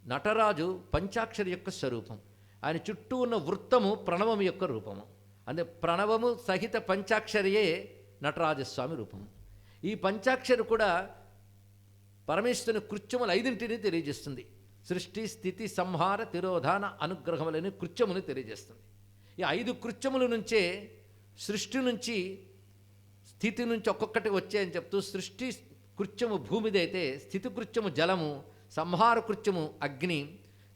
Speaker 1: నటరాజు పంచాక్షరి యొక్క స్వరూపం, ఆయన చుట్టూ ఉన్న వృత్తము ప్రణవం యొక్క రూపము. అంటే ప్రణవము సహిత పంచాక్షరియే నటరాజస్వామి రూపము. ఈ పంచాక్షరి కూడా పరమేశ్వరుని కృత్యములు 5 తెలియజేస్తుంది. సృష్టి, స్థితి, సంహార, తిరోధాన, అనుగ్రహములని కృత్యములు తెలియజేస్తుంది. ఈ 5 కృత్యముల నుంచే సృష్టి నుంచి స్థితి నుంచి ఒక్కొక్కటి వచ్చాయని చెప్తూ, సృష్టి కృత్యము భూమిదైతే స్థితి కృత్యము జలము, సంహార కృత్యము అగ్ని,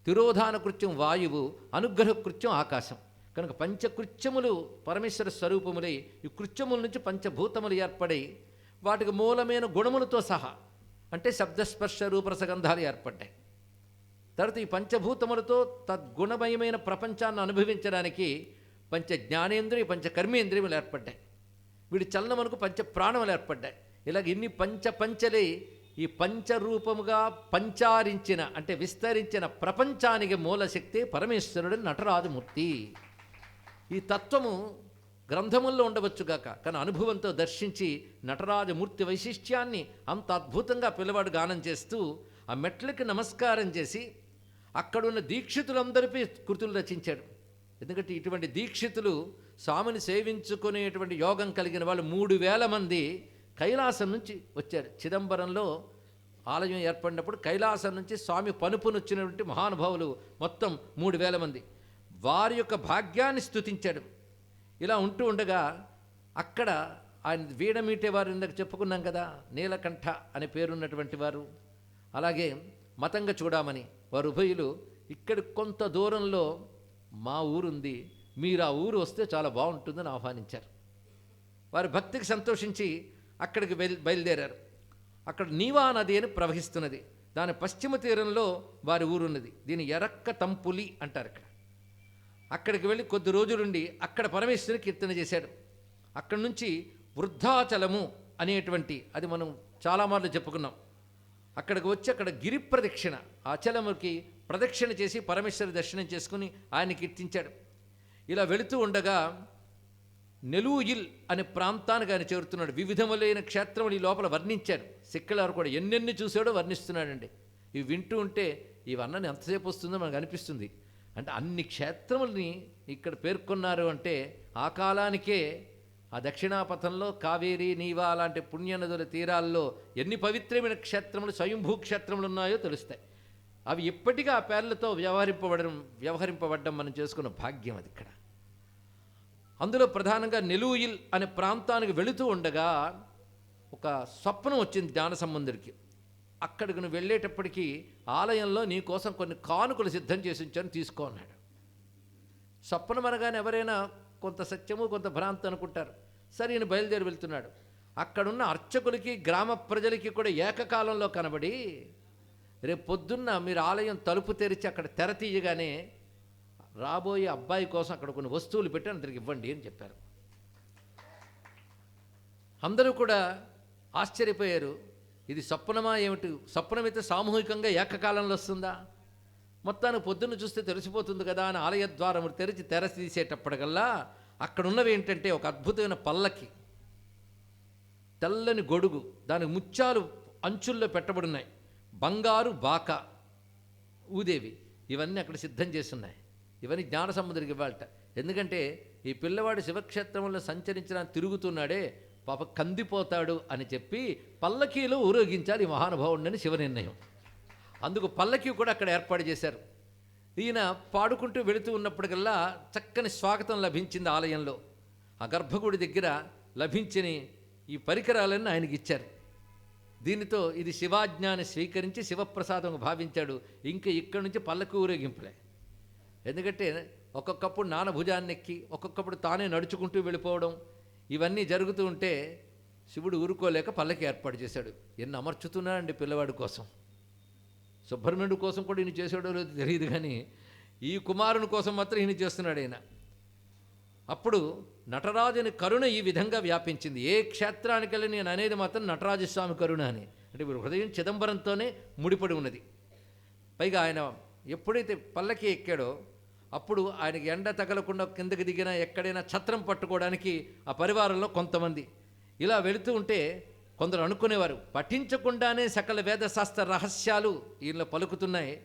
Speaker 1: తిరోధాన కృత్యం వాయువు, అనుగ్రహ కృత్యం ఆకాశం. కనుక పంచకృత్యములు పరమేశ్వర స్వరూపములై ఈ కృత్యముల నుంచి పంచభూతములు ఏర్పడి వాటికి మూలమైన గుణములతో సహా అంటే శబ్దస్పర్శ రూపరసగంధాలు ఏర్పడ్డాయి. తర్వాత ఈ పంచభూతములతో తద్గుణమయమైన ప్రపంచాన్ని అనుభవించడానికి పంచ జ్ఞానేంద్రియ పంచ కర్మేంద్రియములు ఏర్పడ్డాయి. వీడి చలనమునకు పంచ ప్రాణములు ఏర్పడ్డాయి. ఇలాగ ఇన్ని పంచలే ఈ పంచరూపముగా పంచారించిన అంటే విస్తరించిన ప్రపంచానికి మూలశక్తి పరమేశ్వరుడు నటరాజమూర్తి. ఈ తత్వము గ్రంథముల్లో ఉండవచ్చుగాక, కానీ అనుభవంతో దర్శించి నటరాజమూర్తి వైశిష్ట్యాన్ని అంత అద్భుతంగా పిల్లవాడు గానం చేస్తూ ఆ మెట్లకి నమస్కారం చేసి అక్కడున్న దీక్షితులందరిపై కృతులు రచించాడు. ఎందుకంటే ఇటువంటి దీక్షితులు స్వామిని సేవించుకునేటువంటి యోగం కలిగిన వాళ్ళు 3000 మంది కైలాసం నుంచి వచ్చారు. చిదంబరంలో ఆలయం ఏర్పడినప్పుడు కైలాసం నుంచి స్వామి పనుపునొచ్చినటువంటి మహానుభావులు మొత్తం 3000 మంది. వారి యొక్క భాగ్యాన్ని స్తుతించాడు. ఇలా ఉంటూ ఉండగా అక్కడ ఆయన వీడమీటే వారు ఇందాక చెప్పుకున్నాం కదా, నీలకంఠ అనే పేరున్నటువంటి వారు, అలాగే మతంగ చూడమని వారు ఉభయులు ఇక్కడ కొంత దూరంలో మా ఊరుంది, మీరు ఆ ఊరు వస్తే చాలా బాగుంటుందని ఆహ్వానించారు. వారి భక్తికి సంతోషించి అక్కడికి బయలుదేరారు. అక్కడ నీవా నది అని ప్రవహిస్తున్నది. దాని పశ్చిమ తీరంలో వారి ఊరున్నది. దీని ఎరక్క తంపులి అంటారు. అక్కడికి వెళ్ళి కొద్ది రోజులుండి అక్కడ పరమేశ్వరుని కీర్తన చేశాడు. అక్కడి నుంచి వృద్ధాచలము అనేటువంటి అది మనం చాలా మార్లు చెప్పుకున్నాం. అక్కడికి వచ్చి అక్కడ గిరి ప్రదక్షిణ అచలముకి ప్రదక్షిణ చేసి పరమేశ్వరి దర్శనం చేసుకుని ఆయన కీర్తించాడు. ఇలా వెళుతూ ఉండగా నెలూయిల్ అనే ప్రాంతానికి ఆయన చేరుతున్నాడు. వివిధములైన క్షేత్రములు ఈ లోపల వర్ణించాడు. సిక్కలారు కూడా ఎన్నెన్ని చూశాడో వర్ణిస్తున్నాడండి. ఇవి వింటూ ఉంటే ఇవన్నీ ఎంతసేపు వస్తుందో మనకు అనిపిస్తుంది. అంటే అన్ని క్షేత్రముల్ని ఇక్కడ పేర్కొన్నారు అంటే ఆ కాలానికే ఆ దక్షిణాపథంలో కావేరీ, నీవా లాంటి పుణ్యనదుల తీరాల్లో ఎన్ని పవిత్రమైన క్షేత్రములు, స్వయంభూ క్షేత్రములు ఉన్నాయో తెలుస్తాయి. అవి ఇప్పటికీ ఆ పేర్లతో వ్యవహరింపబడ్డం మనం చేసుకున్న భాగ్యం అది. ఇక్కడ అందులో ప్రధానంగా నెలూయిల్ అనే ప్రాంతానికి వెళుతూ ఉండగా ఒక స్వప్నం వచ్చింది జ్ఞానసంబంధుడికి. అక్కడికి నువ్వు వెళ్ళేటప్పటికీ ఆలయంలో నీ కోసం కొన్ని కానుకలు సిద్ధం చేసి ఉంచాను, తీసుకో అన్నాడు. స్వప్నం అనగానే ఎవరైనా కొంత సత్యము కొంత భ్రాంతి అనుకుంటారు. సరే ఈయన బయలుదేరి వెళ్తున్నాడు. అక్కడున్న అర్చకులకి గ్రామ ప్రజలకి కూడా ఏకకాలంలో కనబడి, రేపు పొద్దున్న మీరు ఆలయం తలుపు తెరిచి అక్కడ తెర తీయగానే రాబోయే అబ్బాయి కోసం అక్కడ కొన్ని వస్తువులు పెట్టి అందరికి ఇవ్వండి అని చెప్పారు. అందరూ కూడా ఆశ్చర్యపోయారు. ఇది స్వప్నమా ఏమిటి? స్వప్నమైతే సామూహికంగా ఏకకాలంలో వస్తుందా? మొత్తాన్ని పొద్దున్న చూస్తే తెలిసిపోతుంది కదా అని ఆలయ ద్వారములు తెరిచి తెర తీసేటప్పటికల్లా అక్కడ ఉన్నవి ఏంటంటే ఒక అద్భుతమైన పల్లకి, తెల్లని గొడుగు, దానికి ముత్యాలు అంచుల్లో పెట్టబడున్నాయి, బంగారు బాక ఊదేవి, ఇవన్నీ అక్కడ సిద్ధం చేస్తున్నాయి. ఇవన్నీ జ్ఞానసముద్రికి ఇవ్వాలట. ఎందుకంటే ఈ పిల్లవాడు శివక్షేత్రంలో సంచరించడానికి తిరుగుతున్నాడే, పాప కందిపోతాడు అని చెప్పి పల్లకీలో ఊరేగించాలి ఈ మహానుభావుడిని శివ నిర్ణయం. అందుకు పల్లకీ కూడా అక్కడ ఏర్పాటు చేశారు. ఈయన పాడుకుంటూ వెళుతూ ఉన్నప్పటికల్లా చక్కని స్వాగతం లభించింది ఆలయంలో. ఆ గర్భగుడి దగ్గర లభించిన ఈ పరికరాలన్నీ ఆయనకి ఇచ్చారు. దీనితో ఇది శివాజ్ఞాన్ని స్వీకరించి శివప్రసాదం భావించాడు. ఇంకా ఇక్కడి నుంచి పల్లకి ఊరేగింపులే. ఎందుకంటే ఒక్కొక్కప్పుడు నానభుజాన్ని ఎక్కి ఒక్కొక్కప్పుడు తానే నడుచుకుంటూ వెళ్ళిపోవడం ఇవన్నీ జరుగుతూ ఉంటే శివుడు ఊరుకోలేక పల్లకి ఏర్పాటు చేశాడు. ఎన్ని అమర్చుతున్నాడండి పిల్లవాడి కోసం. సుబ్రహ్మణ్యుడి కోసం కూడా ఈయన చేసాడో లేదో తెలియదు, కానీ ఈ కుమారుని కోసం మాత్రం ఈయన చేస్తున్నాడు. ఆయన అప్పుడు నటరాజుని కరుణ ఈ విధంగా వ్యాపించింది. ఏ క్షేత్రానికి వెళ్ళి నేను అనేది మాత్రం నటరాజస్వామి కరుణ అని. అంటే ఇప్పుడు హృదయం చిదంబరంతోనే ముడిపడి ఉన్నది. పైగా ఆయన ఎప్పుడైతే పల్లకి ఎక్కాడో అప్పుడు ఆయనకి ఎండ తగలకుండా కిందకి దిగినా ఎక్కడైనా ఛత్రం పట్టుకోవడానికి ఆ పరివారంలో కొంతమంది ఇలా వెళుతూ ఉంటే కొందరు అనుకునేవారు, పఠించకుండానే సకల వేదశాస్త్ర రహస్యాలు ఈయనలో పలుకుతున్నాయి,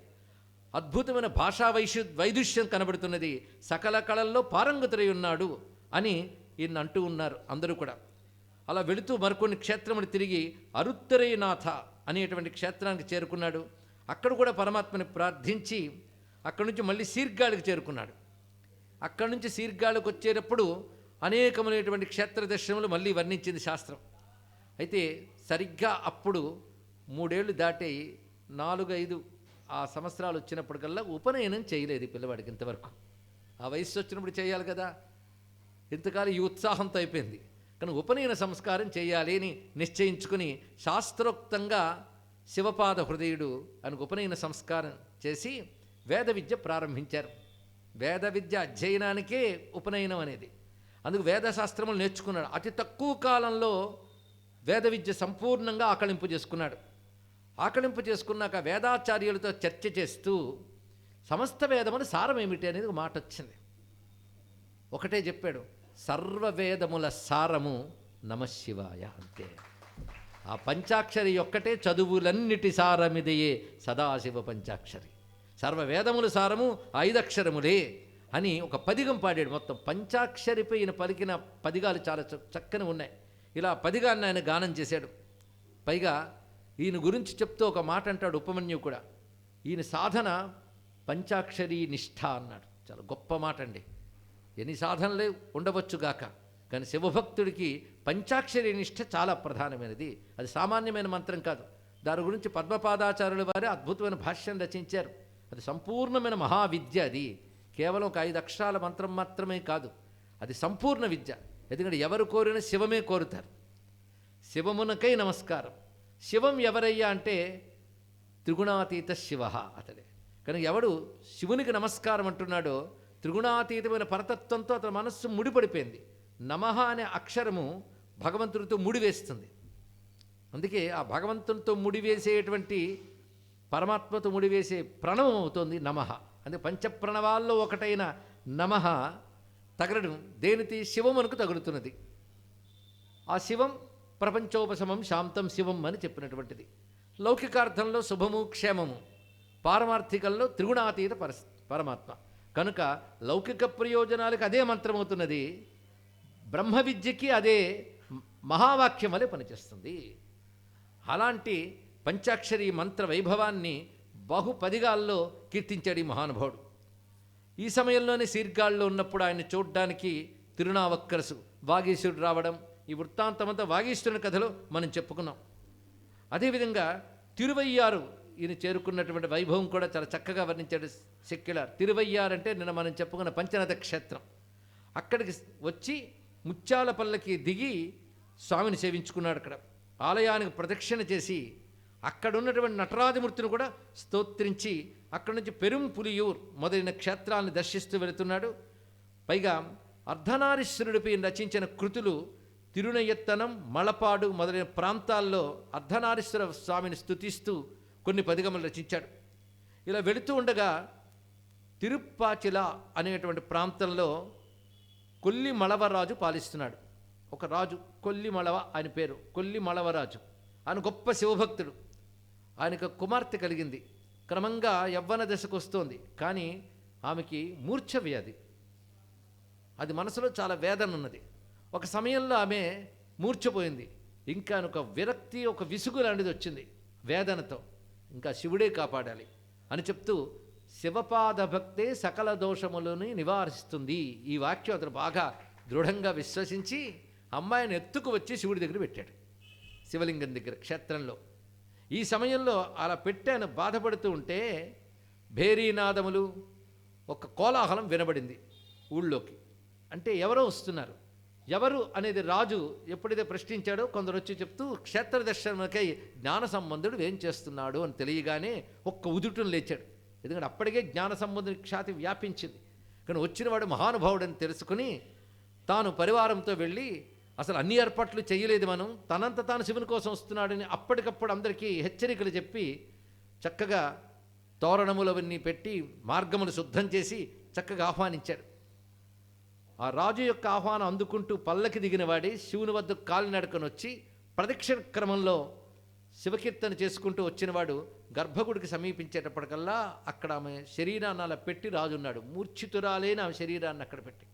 Speaker 1: అద్భుతమైన భాషా వైదుష్యం కనబడుతున్నది, సకల కళల్లో పారంగతుడై ఉన్నాడు అని ఈయన అంటూ ఉన్నారు అందరూ కూడా. అలా వెళుతూ మరికొన్ని క్షేత్రములు తిరిగి అరుత్తరేనాథ అనేటువంటి క్షేత్రానికి చేరుకున్నాడు. అక్కడ కూడా పరమాత్మని ప్రార్థించి అక్కడి నుంచి మళ్ళీ శీర్గాళికి చేరుకున్నాడు. అక్కడి నుంచి శీర్గాళికి వచ్చేటప్పుడు అనేకమైనటువంటి క్షేత్ర దర్శనములు మళ్ళీ వర్ణించింది శాస్త్రం. అయితే సరిగ్గా అప్పుడు 3 ఏళ్ళు దాటి 4-5 ఆ సంవత్సరాలు వచ్చినప్పటికల్లా ఉపనయనం చేయలేదు ఈ పిల్లవాడికి ఇంతవరకు. ఆ వయస్సు వచ్చినప్పుడు చేయాలి కదా, ఇంతకాలం ఈ ఉత్సాహంతో అయిపోయింది. కానీ ఉపనయన సంస్కారం చేయాలి అని నిశ్చయించుకుని శాస్త్రోక్తంగా శివపాద హృదయుడు ఆయనకు ఉపనయన సంస్కారం చేసి వేద విద్య ప్రారంభించారు. వేద విద్య అధ్యయనానికే ఉపనయనం అనేది. అందుకు వేదశాస్త్రములు నేర్చుకున్నాడు. అతి తక్కువ కాలంలో వేద విద్య సంపూర్ణంగా ఆకళింపు చేసుకున్నాడు. ఆకళింపు చేసుకున్నాక వేదాచార్యులతో చర్చ చేస్తూ సమస్త వేదముల సారం ఏమిటి అనేది ఒక మాట వచ్చింది. ఒకటే చెప్పాడు, సర్వవేదముల సారము నమశివాయ అంతే. ఆ పంచాక్షరి ఒక్కటే చదువులన్నిటి సారమిదయే సదాశివ పంచాక్షరి. సర్వవేదముల సారము 5 అక్షరములే అని ఒక పదిగం పాడాడు. మొత్తం పంచాక్షరిపై ఈయన పలికిన పదిగాలు చాలా చక్కని ఉన్నాయి. ఇలా పదిగాన్ని ఆయన గానం చేశాడు. పైగా ఈయన గురించి చెప్తూ ఒక మాట అంటాడు ఉపమన్యువు కూడా, ఈయన సాధన పంచాక్షరీ నిష్ఠ అన్నాడు. చాలా గొప్ప మాట అండి. ఎన్ని సాధనలే ఉండవచ్చుగాక, కానీ శివభక్తుడికి పంచాక్షరీ నిష్ఠ చాలా ప్రధానమైనది. అది సామాన్యమైన మంత్రం కాదు. దాని గురించి పద్మపాదాచార్యుల వారే అద్భుతమైన భాష్యం రచించారు. అది సంపూర్ణమైన మహావిద్య. అది కేవలం ఒక 5 అక్షరాల మంత్రం మాత్రమే కాదు, అది సంపూర్ణ విద్య. ఎందుకంటే ఎవరు కోరిన శివమే కోరుతారు. శివమునకై నమస్కారం. శివం ఎవరయ్యా అంటే త్రిగుణాతీత శివ అతడే. కనుక ఎవడు శివునికి నమస్కారం అంటున్నాడో త్రిగుణాతీతమైన పరతత్వంతో అతని మనస్సు ముడిపడిపోయింది. నమః అనే అక్షరము భగవంతుడితో ముడివేస్తుంది. అందుకే ఆ భగవంతునితో ముడివేసేటువంటి పరమాత్మతో ముడివేసే ప్రణవం అవుతుంది నమః. అందుకే పంచప్రణవాల్లో ఒకటైన నమః తగలడం దేనితి శివమునకు తగులుతున్నది. ఆ శివం ప్రపంచోపశమం శాంతం శివం అని చెప్పినటువంటిది. లౌకికార్థంలో శుభము క్షేమము, పారమార్థికంలో త్రిగుణాతీత పరమాత్మ. కనుక లౌకిక ప్రయోజనాలకు అదే మంత్రమవుతున్నది, బ్రహ్మ విద్యకి అదే మహావాక్యం వలె పనిచేస్తుంది. అలాంటి పంచాక్షరి మంత్ర వైభవాన్ని బహుపదిగాల్లో కీర్తించాడు ఈ మహానుభావుడు. ఈ సమయంలోనే శీర్గాళ్ళలో ఉన్నప్పుడు ఆయన చూడ్డానికి తిరునావక్కరసు వాగీశ్వరుడు రావడం, ఈ వృత్తాంతమంతా వాగీశ్వరుని కథలో మనం చెప్పుకున్నాం. అదేవిధంగా తిరువయ్యారు ఈయన చేరుకున్నటువంటి వైభవం కూడా చాలా చక్కగా వర్ణించాడు సెక్యులర్. తిరువయ్యారు అంటే నిన్న మనం చెప్పుకున్న పంచనద క్షేత్రం. అక్కడికి వచ్చి ముత్యాల పల్లకి దిగి స్వామిని సేవించుకున్నాడు. అక్కడ ఆలయానికి ప్రదక్షిణ చేసి అక్కడ ఉన్నటువంటి నటరాజమూర్తిని కూడా స్తోత్రించి అక్కడి నుంచి పెరుంపులియూర్ మొదలైన క్షేత్రాలను దర్శిస్తూ వెళుతున్నాడు. పైగా అర్ధనారీశ్వరుడిపై రచించిన కృతులు తిరునయత్తనం, మళపాడు మొదలైన ప్రాంతాల్లో అర్ధనారీశ్వర స్వామిని స్తుతిస్తూ కొన్ని పదిగములు రచించాడు. ఇలా వెళుతూ ఉండగా తిరుప్పాచిల అనేటువంటి ప్రాంతంలో కొల్లి మళవరాజు పాలిస్తున్నాడు. ఒక రాజు కొల్లి మళవ ఆయన పేరు, కొల్లి మళవరాజు. ఆయన గొప్ప శివభక్తుడు. ఆయనకు కుమార్తె కలిగింది. క్రమంగా యవ్వన దశకు వస్తోంది. కానీ ఆమెకి మూర్ఛ వ్యాధి. అది మనసులో చాలా వేదన ఉన్నది. ఒక సమయంలో ఆమె మూర్ఛపోయింది. ఇంకా ఒక విరక్తి, ఒక విసుగు లాంటిది వచ్చింది వేదనతో. ఇంకా శివుడే కాపాడాలి అని చెప్తూ శివపాద భక్తే సకల దోషములని నివారిస్తుంది. ఈ వాక్యం అతను బాగా దృఢంగా విశ్వసించి అమ్మాయిని ఎత్తుకు వచ్చి శివుడి దగ్గర పెట్టాడు, శివలింగం దగ్గర క్షేత్రంలో. ఈ సమయంలో అలా పెట్టాను బాధపడుతూ ఉంటే భేరీనాదములు, ఒక కోలాహలం వినబడింది ఊళ్ళోకి. అంటే ఎవరో వస్తున్నారు. ఎవరు అనేది రాజు ఎప్పుడైతే ప్రశ్నించాడో కొందరు వచ్చి చెప్తూ క్షేత్ర దర్శనకై జ్ఞాన సంబంధుడు ఏం చేస్తున్నాడు అని తెలియగానే ఒక్క ఉదుటం లేచాడు. ఎందుకంటే అప్పటికే జ్ఞాన సంబంధుడి ఖ్యాతి వ్యాపించింది. కానీ వచ్చినవాడు మహానుభావుడని తెలుసుకుని తాను పరివారంతో వెళ్ళి అసలు అన్ని ఏర్పాట్లు చేయలేదు, మనం తనంత తాను శివుని కోసం వస్తున్నాడని అప్పటికప్పుడు అందరికీ హెచ్చరికలు చెప్పి చక్కగా తోరణములవన్నీ పెట్టి మార్గములు శుద్ధం చేసి చక్కగా ఆహ్వానించాడు. ఆ రాజు యొక్క ఆహ్వానం అందుకుంటూ పల్లకి దిగిన వాడి శివుని వద్ద కాలినడకను వచ్చి ప్రదక్షిణ క్రమంలో శివకీర్తన చేసుకుంటూ వచ్చినవాడు గర్భగుడికి సమీపించేటప్పటికల్లా అక్కడ ఆమె శరీరాన్ని అలా పెట్టి రాజున్నాడు. మూర్ఛితురాలేని ఆమె శరీరాన్ని అక్కడ పెట్టి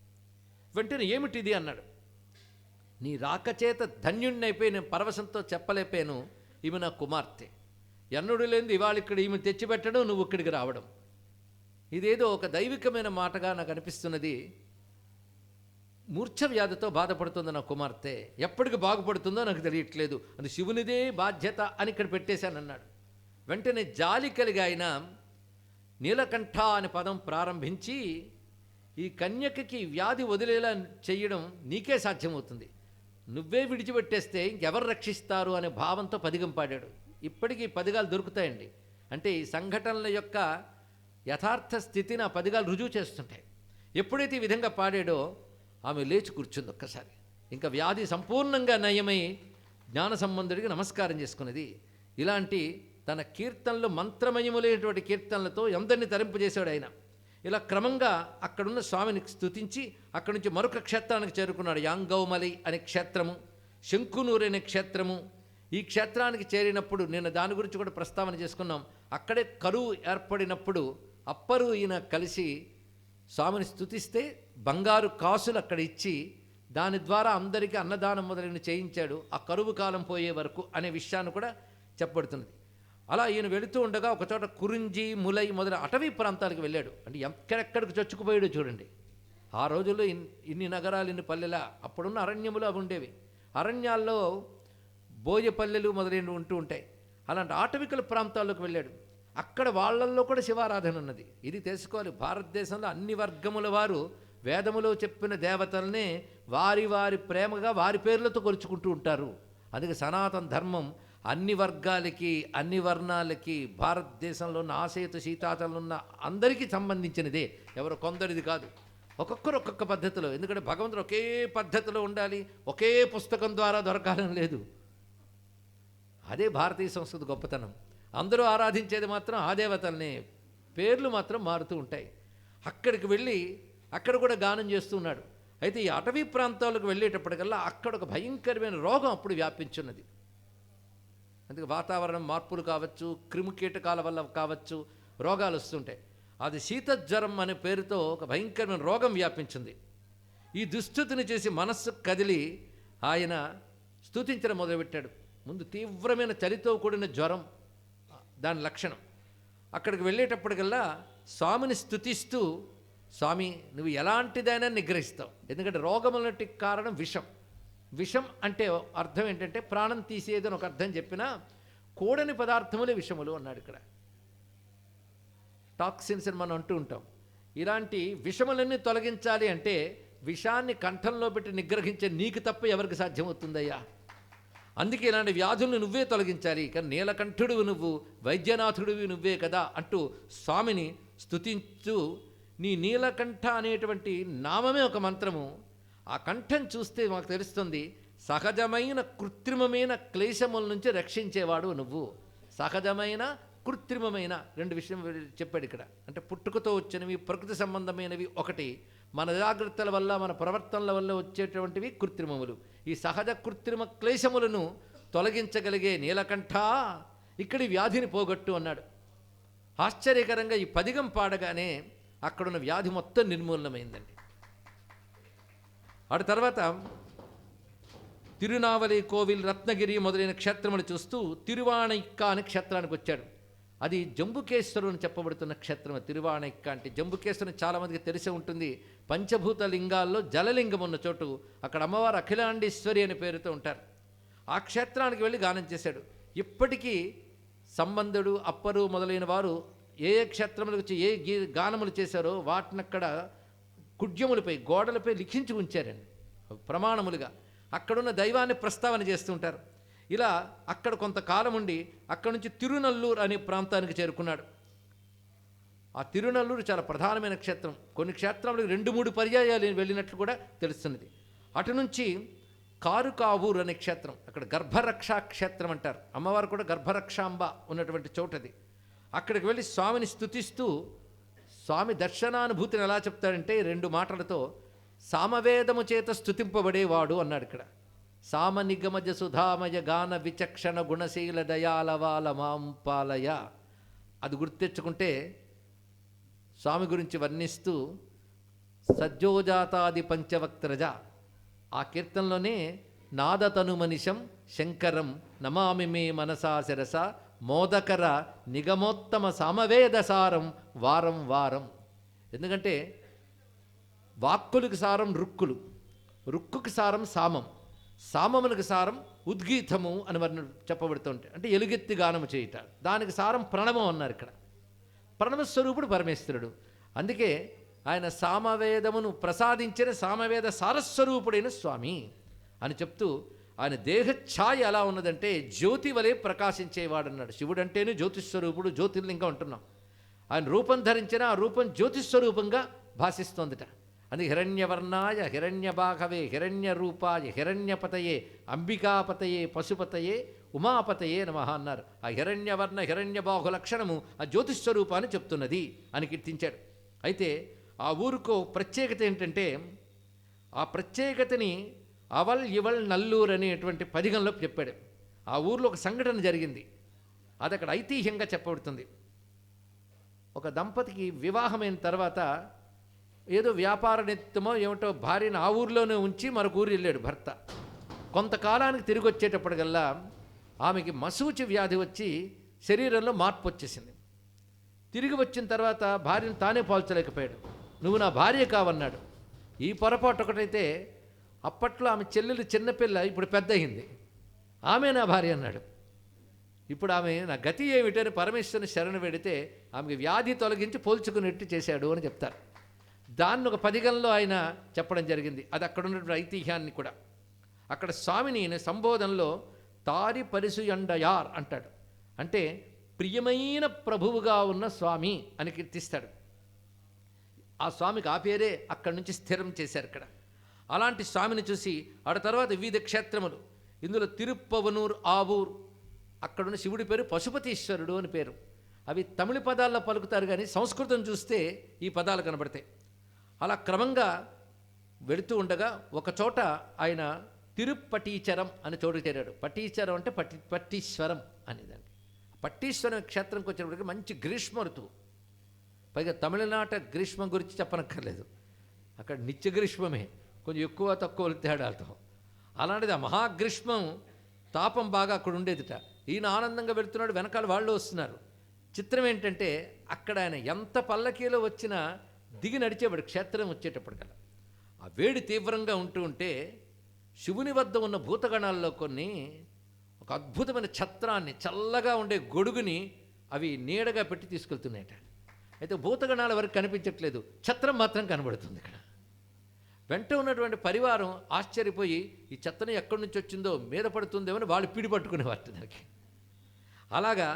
Speaker 1: వెంటనే ఏమిటిది అన్నాడు. నీ రాకచేత ధన్యుణ్ణైపోయి నేను పరవశంతో చెప్పలేపాను, ఈమె నా కుమార్తె, ఎన్నుడు లేనిది ఇవాళ ఇక్కడ ఈమె తెచ్చిపెట్టడం, నువ్వు ఇక్కడికి రావడం, ఇదేదో ఒక దైవికమైన మాటగా నాకు అనిపిస్తున్నది. మూర్ఛ వ్యాధితో బాధపడుతుంది నా కుమార్తె, ఎప్పటికి బాగుపడుతుందో నాకు తెలియట్లేదు, అది శివునిదే బాధ్యత అని ఇక్కడ పెట్టేశానన్నాడు. వెంటనే జాలి కలిగి ఆయన నీలకంఠ అనే పదం ప్రారంభించి ఈ కన్యకకి వ్యాధి వదిలేలా చేయడం నీకే సాధ్యమవుతుంది, నువ్వే విడిచిపెట్టేస్తే ఇంకెవరు రక్షిస్తారు అనే భావంతో పదిగం పాడాడు. ఇప్పటికీ పదిగాలు దొరుకుతాయండి. అంటే ఈ సంఘటనల యొక్క యథార్థ స్థితిని ఆ పదిగాలు రుజువు చేస్తుంటాయి. ఎప్పుడైతే ఈ విధంగా పాడాడో ఆమె లేచి కూర్చుంది ఒక్కసారి. ఇంకా వ్యాధి సంపూర్ణంగా నయమై జ్ఞాన సంబంధుడికి నమస్కారం చేసుకున్నది. ఇలాంటి తన కీర్తనలు మంత్రమయములైనటువంటి కీర్తనలతో ఎందరిని తరింపజేశాడు ఆయన. ఇలా క్రమంగా అక్కడున్న స్వామిని స్తుతించి అక్కడి నుంచి మరొక క్షేత్రానికి చేరుకున్నాడు. యాంగౌమలై అనే క్షేత్రము, శంకునూరు అనే క్షేత్రము. ఈ క్షేత్రానికి చేరినప్పుడు నేను దాని గురించి కూడా ప్రస్తావన చేసుకున్నాం. అక్కడే కరువు ఏర్పడినప్పుడు అప్పరు ఈయన కలిసి స్వామిని స్తుతిస్తే బంగారు కాసులు అక్కడ ఇచ్చి దాని ద్వారా అందరికీ అన్నదానం మొదలైన చేయించాడు, ఆ కరువు కాలం పోయే వరకు అనే విషయాన్ని కూడా చెప్పబడుతున్నది. అలా ఈయన వెళుతూ ఉండగా ఒకచోట కురింజి, ములై మొదలైన అటవీ ప్రాంతాలకు వెళ్ళాడు. అంటే ఎక్కడెక్కడికి చొచ్చుకుపోయాడో చూడండి. ఆ రోజుల్లో ఇన్ని నగరాలు, ఇన్ని పల్లెలా, అప్పుడున్న అరణ్యములు అవి ఉండేవి. అరణ్యాల్లో బోయపల్లెలు మొదలైనవి ఉంటూ ఉంటాయి. అలాంటి ఆటవికల ప్రాంతాల్లోకి వెళ్ళాడు. అక్కడ వాళ్ళల్లో కూడా శివారాధన ఉన్నది. ఇది తెలుసుకోవాలి. భారతదేశంలో అన్ని వర్గముల వారు వేదములో చెప్పిన దేవతలనే వారి వారి ప్రేమగా వారి పేర్లతో కొలుచుకుంటూ ఉంటారు. అందుకే సనాతన ధర్మం అన్ని వర్గాలకి, అన్ని వర్ణాలకి, భారతదేశంలో ఉన్న ఆసేతు సీతాతలు ఉన్న అందరికీ సంబంధించినదే, ఎవరు కొందరిది కాదు. ఒక్కొక్కరు ఒక్కొక్క పద్ధతిలో. ఎందుకంటే భగవంతుడు ఒకే పద్ధతిలో ఉండాలి, ఒకే పుస్తకం ద్వారా దొరకాలని లేదు. అదే భారతీయ సంస్కృతి గొప్పతనం. అందరూ ఆరాధించేది మాత్రం ఆ దేవతలనే, పేర్లు మాత్రం మారుతూ ఉంటాయి. అక్కడికి వెళ్ళి అక్కడ కూడా గానం చేస్తూ ఉన్నాడు. అయితే ఈ అటవీ ప్రాంతాలకు వెళ్ళేటప్పటికల్లా అక్కడ ఒక భయంకరమైన రోగం అప్పుడు వ్యాపించున్నది. అందుకే వాతావరణం మార్పులు కావచ్చు, క్రిమికీటకాల వల్ల కావచ్చు, రోగాలు వస్తుంటాయి. అది శీతజ్వరం అనే పేరుతో ఒక భయంకరమైన రోగం వ్యాపించింది. ఈ దుస్థితిని చేసి మనస్సు కదిలి ఆయన స్తుతించడం మొదలుపెట్టాడు. ముందు తీవ్రమైన చలితో కూడిన జ్వరం దాని లక్షణం. అక్కడికి వెళ్ళేటప్పటికల్లా స్వామిని స్తుతిస్తూ, స్వామి నువ్వు ఎలాంటిదైనా నిగ్రహిస్తావు, ఎందుకంటే రోగములకి కారణం విషం. విషం అంటే అర్థం ఏంటంటే ప్రాణం తీసేదని ఒక అర్థం చెప్పినా, కూడని పదార్థములే విషములు అన్నాడు. ఇక్కడ టాక్సిన్స్ అని మనం అంటూ ఉంటాం. ఇలాంటి విషములన్నీ తొలగించాలి అంటే విషాన్ని కంఠంలో పెట్టి నిగ్రహించే నీకు తప్ప ఎవరికి సాధ్యమవుతుందయ్యా? అందుకే ఇలాంటి వ్యాధులను నువ్వే తొలగించాలి. కానీ నీలకంఠుడివి నువ్వు, వైద్యనాథుడివి నువ్వే కదా అంటూ స్వామిని స్తుతించు. నీ నీలకంఠ అనేటువంటి నామమే ఒక మంత్రము. ఆ కంఠం చూస్తే మాకు తెలుస్తుంది, సహజమైన కృత్రిమమైన క్లేశముల నుంచి రక్షించేవాడు నువ్వు. సహజమైన కృత్రిమమైన రెండు విషయం చెప్పాడు ఇక్కడ. అంటే పుట్టుకతో వచ్చినవి, ప్రకృతి సంబంధమైనవి ఒకటి, మన జాగ్రత్తల వల్ల మన ప్రవర్తనల వల్ల వచ్చేటువంటివి కృత్రిమములు. ఈ సహజ కృత్రిమ క్లేశములను తొలగించగలిగే నీలకంఠ ఇక్కడి వ్యాధిని పోగొట్టు అన్నాడు. ఆశ్చర్యకరంగా ఈ పదిగం పాడగానే అక్కడున్న వ్యాధి మొత్తం నిర్మూలనమైందండి. ఆ తర్వాత తిరునావలి, కోవిల్, రత్నగిరి మొదలైన క్షేత్రములు చూస్తూ తిరువాణైక్క అనే క్షేత్రానికి వచ్చాడు. అది జంబుకేశ్వరుని చెప్పబడుతున్న క్షేత్రం. తిరువాణైక్క అంటే జంబుకేశ్వరుని చాలామందికి తెలిసి ఉంటుంది. పంచభూత లింగాల్లో జలలింగం ఉన్న చోటు. అక్కడ అమ్మవారు అఖిలాండేశ్వరి అనే పేరుతో ఉంటారు. ఆ క్షేత్రానికి వెళ్ళి గానం చేశాడు. ఇప్పటికీ సంబంధుడు, అప్పరు మొదలైన వారు ఏ ఏ క్షేత్రములకు వచ్చి ఏ గానములు చేశారో వాటినక్కడ కుడ్యములపై, గోడలపై లిఖించి ఉంచారండి ప్రమాణములుగా. అక్కడున్న దైవాన్ని ప్రస్తావన చేస్తుంటారు. ఇలా అక్కడ కొంతకాలం ఉండి అక్కడి నుంచి తిరునల్లూరు అనే ప్రాంతానికి చేరుకున్నాడు. ఆ తిరునల్లూరు చాలా ప్రధానమైన క్షేత్రం. కొన్ని క్షేత్రములకు 2-3 పర్యాయాలు వెళ్ళినట్లు కూడా తెలుస్తున్నది. అటు నుంచి కారుకావూరు అనే క్షేత్రం, అక్కడ గర్భరక్షా క్షేత్రం అంటారు, అమ్మవారు కూడా గర్భరక్షాంబ ఉన్నటువంటి చోటది. అక్కడికి వెళ్ళి స్వామిని స్తుతిస్తూ స్వామి దర్శనానుభూతిని ఎలా చెప్తాడంటే 2 మాటలతో, సామవేదము చేత స్తుతింపబడేవాడు అన్నాడు ఇక్కడ. సామ నిగమజ సుధామయ గాన విచక్షణ గుణశీల దయాలవాల మాంపాలయ. అది గుర్తెచ్చుకుంటే స్వామి గురించి వర్ణిస్తూ సజ్జోజాతాది పంచవక్త్రజ, ఆ కీర్తనలోనే నాదతనుమనిషం శంకరం నమామి మే మనసా శిరస మోదకర నిగమోత్తమ సామవేదసారం వారం వారం. ఎందుకంటే వాక్కులకు సారం రుక్కులు, రుక్కుకి సారం సామం, సామములకు సారం ఉద్గీతము అని వర్ణ చెప్పబడుతుంటే, అంటే ఎలుగెత్తి గానము చేయుట, దానికి సారం ప్రణవం అన్నారు ఇక్కడ. ప్రణవస్వరూపుడు పరమేశ్వరుడు. అందుకే ఆయన సామవేదమును ప్రసాదించిన సామవేద సారస్వరూపుడైన స్వామి అని చెప్తూ, ఆయన దేహఛాయ ఎలా ఉన్నదంటే జ్యోతి వలె ప్రకాశించేవాడన్నాడు. శివుడు అంటేనే జ్యోతిస్వరూపుడు, జ్యోతిర్లింగం అంటున్నాం. ఆయన రూపం ధరించిన ఆ రూపం జ్యోతిస్వరూపంగా భాషిస్తోందిట. అందుకే హిరణ్యవర్ణాయ హిరణ్యబాహవే హిరణ్య రూపాయ హిరణ్యపతయే అంబికాపతయే పశుపతయే ఉమాపతయే నమః అన్నారు. ఆ హిరణ్యవర్ణ హిరణ్యబాహు లక్షణము ఆ జ్యోతిస్వరూపాన్ని చెప్తున్నది అని కీర్తించాడు. అయితే ఆ ఊరుకో ప్రత్యేకత ఏంటంటే, ఆ ప్రత్యేకతని అవల్ ఇవల్ నల్లూరు అనేటువంటి పదిగంలో చెప్పాడు. ఆ ఊర్లో ఒక సంఘటన జరిగింది, అది అక్కడ ఐతిహ్యంగా చెప్పబడుతుంది. ఒక దంపతికి వివాహమైన తర్వాత ఏదో వ్యాపార నిమిత్తమో ఏమిటో భార్యను ఆ ఊరిలోనే ఉంచి మరొక ఊరు వెళ్ళాడు భర్త. కొంతకాలానికి తిరిగి వచ్చేటప్పటికల్లా ఆమెకి మసూచి వ్యాధి వచ్చి శరీరంలో మార్పు వచ్చేసింది. తిరిగి వచ్చిన తర్వాత భార్యను తానే పోల్చలేకపోయాడు. నువ్వు నా భార్య కావన్నాడు. ఈ పొరపాటు ఒకటైతే, అప్పట్లో ఆమె చెల్లెలు చిన్నపిల్ల, ఇప్పుడు పెద్ద అయింది, ఆమె నా భార్య అన్నాడు. ఇప్పుడు ఆమె నా గతి ఏమిటని పరమేశ్వరుని శరణ పెడితే ఆమెకి వ్యాధి తొలగించి పోల్చుకునేట్టు చేశాడు అని చెప్తారు. దాన్ని ఒక పదిగంలో ఆయన చెప్పడం జరిగింది. అది అక్కడ ఉన్నటువంటి ఐతిహ్యాన్ని కూడా. అక్కడ స్వామిని సంబోధనలో తారి పరిసుయండయార్ అంటాడు, అంటే ప్రియమైన ప్రభువుగా ఉన్న స్వామి అని కీర్తిస్తాడు. ఆ స్వామికి ఆ పేరే అక్కడి నుంచి స్థిరం చేశారు ఇక్కడ. అలాంటి స్వామిని చూసి ఆడ తర్వాత వివిధ క్షేత్రములు, ఇందులో తిరుప్పవనూరు ఆవూరు, అక్కడున్న శివుడి పేరు పశుపతీశ్వరుడు అని పేరు. అవి తమిళ పదాల్లో పలుకుతారు, కానీ సంస్కృతం చూస్తే ఈ పదాలు కనబడతాయి. అలా క్రమంగా వెళుతూ ఉండగా ఒక చోట ఆయన తిరుప్పటీచరం అనే చోటు చేరాడు. పటీచరం అంటే పట్టీశ్వరం అనేదాన్ని. పట్టీశ్వరం క్షేత్రంకి వచ్చినప్పటికీ మంచి గ్రీష్మ ఋతువు, పైగా తమిళనాట గ్రీష్మం గురించి చెప్పనక్కర్లేదు, అక్కడ నిత్య గ్రీష్మమే, కొంచెం ఎక్కువ తక్కువ తేడాలతో. అలాంటిది ఆ మహాగ్రీష్మం తాపం బాగా అక్కడ ఉండేదిట. ఈయన ఆనందంగా వెళుతున్నాడు, వెనకాల వాళ్ళు వస్తున్నారు. చిత్రం ఏంటంటే అక్కడ ఆయన ఎంత పల్లకీలో వచ్చినా దిగి నడిచేవాడు క్షేత్రం వచ్చేటప్పటికల్లా. ఆ వేడి తీవ్రంగా ఉంటూ ఉంటే శివుని వద్ద ఉన్న భూతగణాల్లో కొన్ని ఒక అద్భుతమైన ఛత్రాన్ని, చల్లగా ఉండే గొడుగుని అవి నీడగా పెట్టి తీసుకెళ్తున్నాయట. అయితే భూతగణాల వరకు కనిపించట్లేదు, ఛత్రం మాత్రం కనబడుతుంది ఇక్కడ. వెంట ఉన్నటువంటి పరివారం ఆశ్చర్యపోయి ఈ ఛత్రం ఎక్కడి నుంచి వచ్చిందో మీద పడుతుందేమని వాళ్ళు పిడిపట్టుకునేవారు దానికి. అలాగా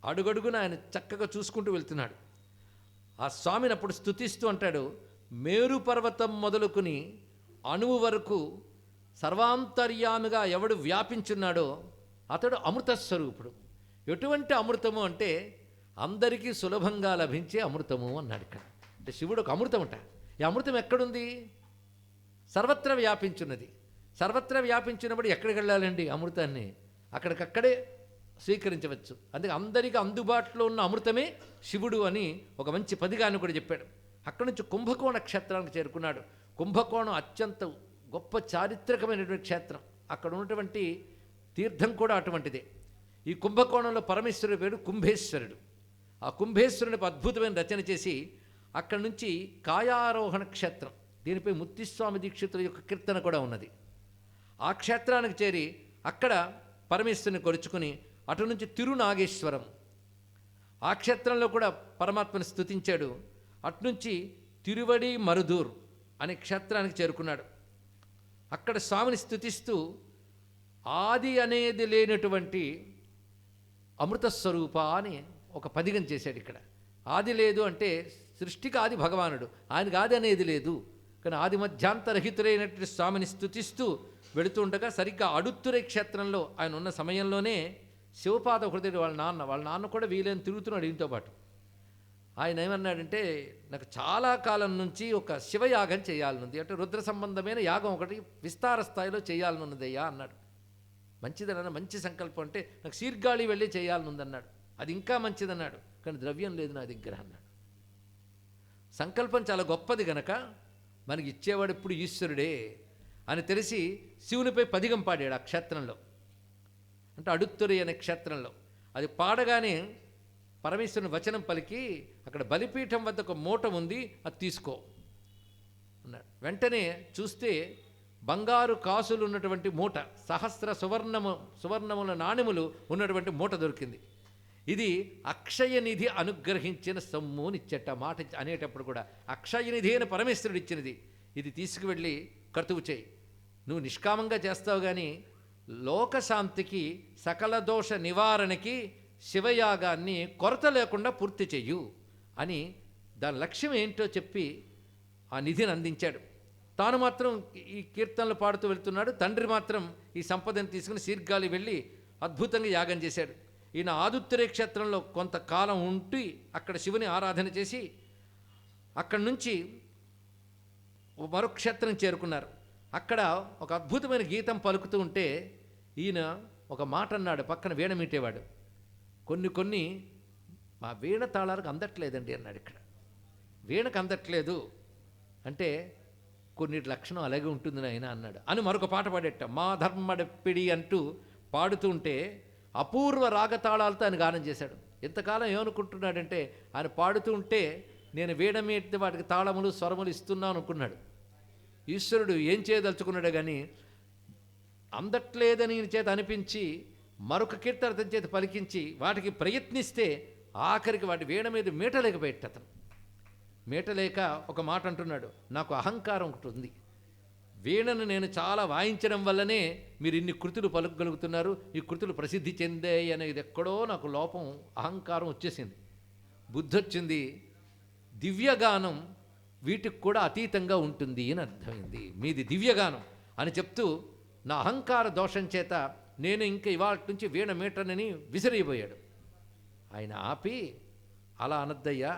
Speaker 1: అడుగడుగున ఆయన చక్కగా చూసుకుంటూ వెళ్తున్నాడు. ఆ స్వామిని అప్పుడు స్తుతిస్తూ అంటాడు, మేరు పర్వతం మొదలుకుని అణువు వరకు సర్వాంతర్యామిగా ఎవడు వ్యాపించున్నాడో అతడు అమృతస్వరూపుడు. ఎటువంటి అమృతము అంటే అందరికీ సులభంగా లభించే అమృతము అన్నాడు ఇక్కడ. అంటే శివుడు ఒక అమృతం అంట. ఈ అమృతం ఎక్కడుంది? సర్వత్ర వ్యాపించున్నది. సర్వత్ర వ్యాపించినప్పుడు ఎక్కడికి వెళ్ళాలండి? అమృతాన్ని అక్కడికక్కడే స్వీకరించవచ్చు. అందుకే అందరికీ అందుబాటులో ఉన్న అమృతమే శివుడు అని ఒక మంచి పదిగాన్ని కూడా చెప్పాడు. అక్కడి నుంచి కుంభకోణ క్షేత్రానికి చేరుకున్నాడు. కుంభకోణం అత్యంత గొప్ప చారిత్రకమైనటువంటి క్షేత్రం. అక్కడ ఉన్నటువంటి తీర్థం కూడా అటువంటిదే. ఈ కుంభకోణంలో పరమేశ్వరుడి పేరు కుంభేశ్వరుడు. ఆ కుంభేశ్వరుని అద్భుతమైన రచన చేసి అక్కడి నుంచి కాయారోహణ క్షేత్రం, దీనిపై ముత్తిస్వామి దీక్షితుల యొక్క కీర్తన కూడా ఉన్నది. ఆ క్షేత్రానికి చేరి అక్కడ పరమేశ్వరుని కొలుచుకుని అటు నుంచి తిరునాగేశ్వరం, ఆ క్షేత్రంలో కూడా పరమాత్మని స్తుతించాడు. అటునుంచి తిరువడి మరుదూర్ అనే క్షేత్రానికి చేరుకున్నాడు. అక్కడ స్వామిని స్తుతిస్తూ ఆది అనేది లేనటువంటి అమృతస్వరూప అని ఒక పదిగం చేశాడు ఇక్కడ. ఆది లేదు అంటే సృష్టికి ఆది భగవానుడు, ఆయనకు ఆది అనేది లేదు కానీ ఆది మధ్యాంతరహితులైనటువంటి స్వామిని స్తుతిస్తూ వెళుతూ ఉండగా సరిగ్గా అడుత్తురై క్షేత్రంలో ఆయన ఉన్న సమయంలోనే శివపాద హృదయుడు వాళ్ళ నాన్న కూడా వీలైన తిరుగుతున్నాడు ఈయనతో పాటు. ఆయన ఏమన్నాడంటే, నాకు చాలా కాలం నుంచి ఒక శివయాగం చేయాలనుంది, అంటే రుద్ర సంబంధమైన యాగం ఒకటి విస్తార స్థాయిలో చేయాలనున్నదయ్యా అన్నాడు. మంచిదన్న మంచి సంకల్పం, అంటే నాకు శీర్గాళి వెళ్ళి చేయాలనుందన్నాడు. అది ఇంకా మంచిదన్నాడు, కానీ ద్రవ్యం లేదు నా దగ్గర అన్నాడు. సంకల్పం చాలా గొప్పది గనక మనకి ఇచ్చేవాడు ఇప్పుడు ఈశ్వరుడే అని తెలిసి శివునిపై పదిగం పాడాడు ఆ క్షేత్రంలో, అంటే అడుత్తురి అనే క్షేత్రంలో. అది పాడగానే పరమేశ్వరుని వచనం పలికి, అక్కడ బలిపీఠం వద్ద ఒక మూట ఉంది, అది తీసుకో అన్నాడు. వెంటనే చూస్తే బంగారు కాసులు ఉన్నటువంటి మూట, సహస్ర సువర్ణముల నాణెములు ఉన్నటువంటి మూట దొరికింది. ఇది అక్షయనిధి అనుగ్రహించిన సొమ్ము నిచ్చట మాట అనేటప్పుడు కూడా అక్షయనిధి అయిన పరమేశ్వరుడు ఇచ్చినది. ఇది తీసుకువెళ్ళి కర్తువు చేయి, నువ్వు నిష్కామంగా చేస్తావు కానీ లోకశాంతికి సకల దోష నివారణకి శివయాగాన్ని కొరత లేకుండా పూర్తి చెయ్యు అని దాని లక్ష్యం ఏంటో చెప్పి ఆ నిధిని అందించాడు. తాను మాత్రం ఈ కీర్తనలు పాడుతూ వెళ్తున్నాడు. తండ్రి మాత్రం ఈ సంపదను తీసుకుని శీర్గాలి వెళ్ళి అద్భుతంగా యాగం చేశాడు. ఈయన ఆదుత్తరే క్షేత్రంలో కొంతకాలం ఉండి అక్కడ శివుని ఆరాధన చేసి అక్కడి నుంచి మరొక క్షేత్రం చేరుకున్నారు. అక్కడ ఒక అద్భుతమైన గీతం పలుకుతూ ఉంటే ఈయన ఒక మాట అన్నాడు, పక్కన వీణ మీటేవాడు. కొన్ని మా వీణ తాళాలకు అందట్లేదండి అన్నాడు. ఇక్కడ వీణకు అందట్లేదు అంటే కొన్నిటి లక్షణం అలాగే ఉంటుంది నాయన అన్నాడు. అని మరొక పాట పాడేట, మా ధర్మడప్పిడి అంటూ పాడుతూ ఉంటే అపూర్వ రాగతాళాలతో ఆయన గానం చేశాడు. ఎంతకాలం ఏమనుకుంటున్నాడంటే, ఆయన పాడుతూ ఉంటే నేను వీణ మీద వాటికి తాళములు స్వరములు ఇస్తున్నాను అనుకున్నాడు. ఈశ్వరుడు ఏం చేయదలుచుకున్నాడు కానీ అందట్లేదని చేత అనిపించి మరొక కీర్తన అతని చేత పలికించి వాటికి ప్రయత్నిస్తే ఆఖరికి వాటి వీణ మీద మీటలేకపోయేట అతను. మీటలేక ఒక మాట అంటున్నాడు, నాకు అహంకారం ఒకటి ఉంది, వీణను నేను చాలా వాయించడం వల్లనే మీరు ఇన్ని కృతులు పలుకగలుగుతున్నారు, ఈ కృతులు ప్రసిద్ధి చెందాయి అనేది ఎక్కడో నాకు లోపం, అహంకారం వచ్చేసింది, బుద్ధి వచ్చింది, దివ్యగానం వీటికి కూడా అతీతంగా ఉంటుంది అని అర్థమైంది, మీది దివ్యగానం అని చెప్తూ నా అహంకార దోషం చేత నేను ఇంకా ఇవాళ నుంచి వీణ మీటనని విసిరిపోయాడు. ఆయన ఆపి, అలా అనద్దయ్యా,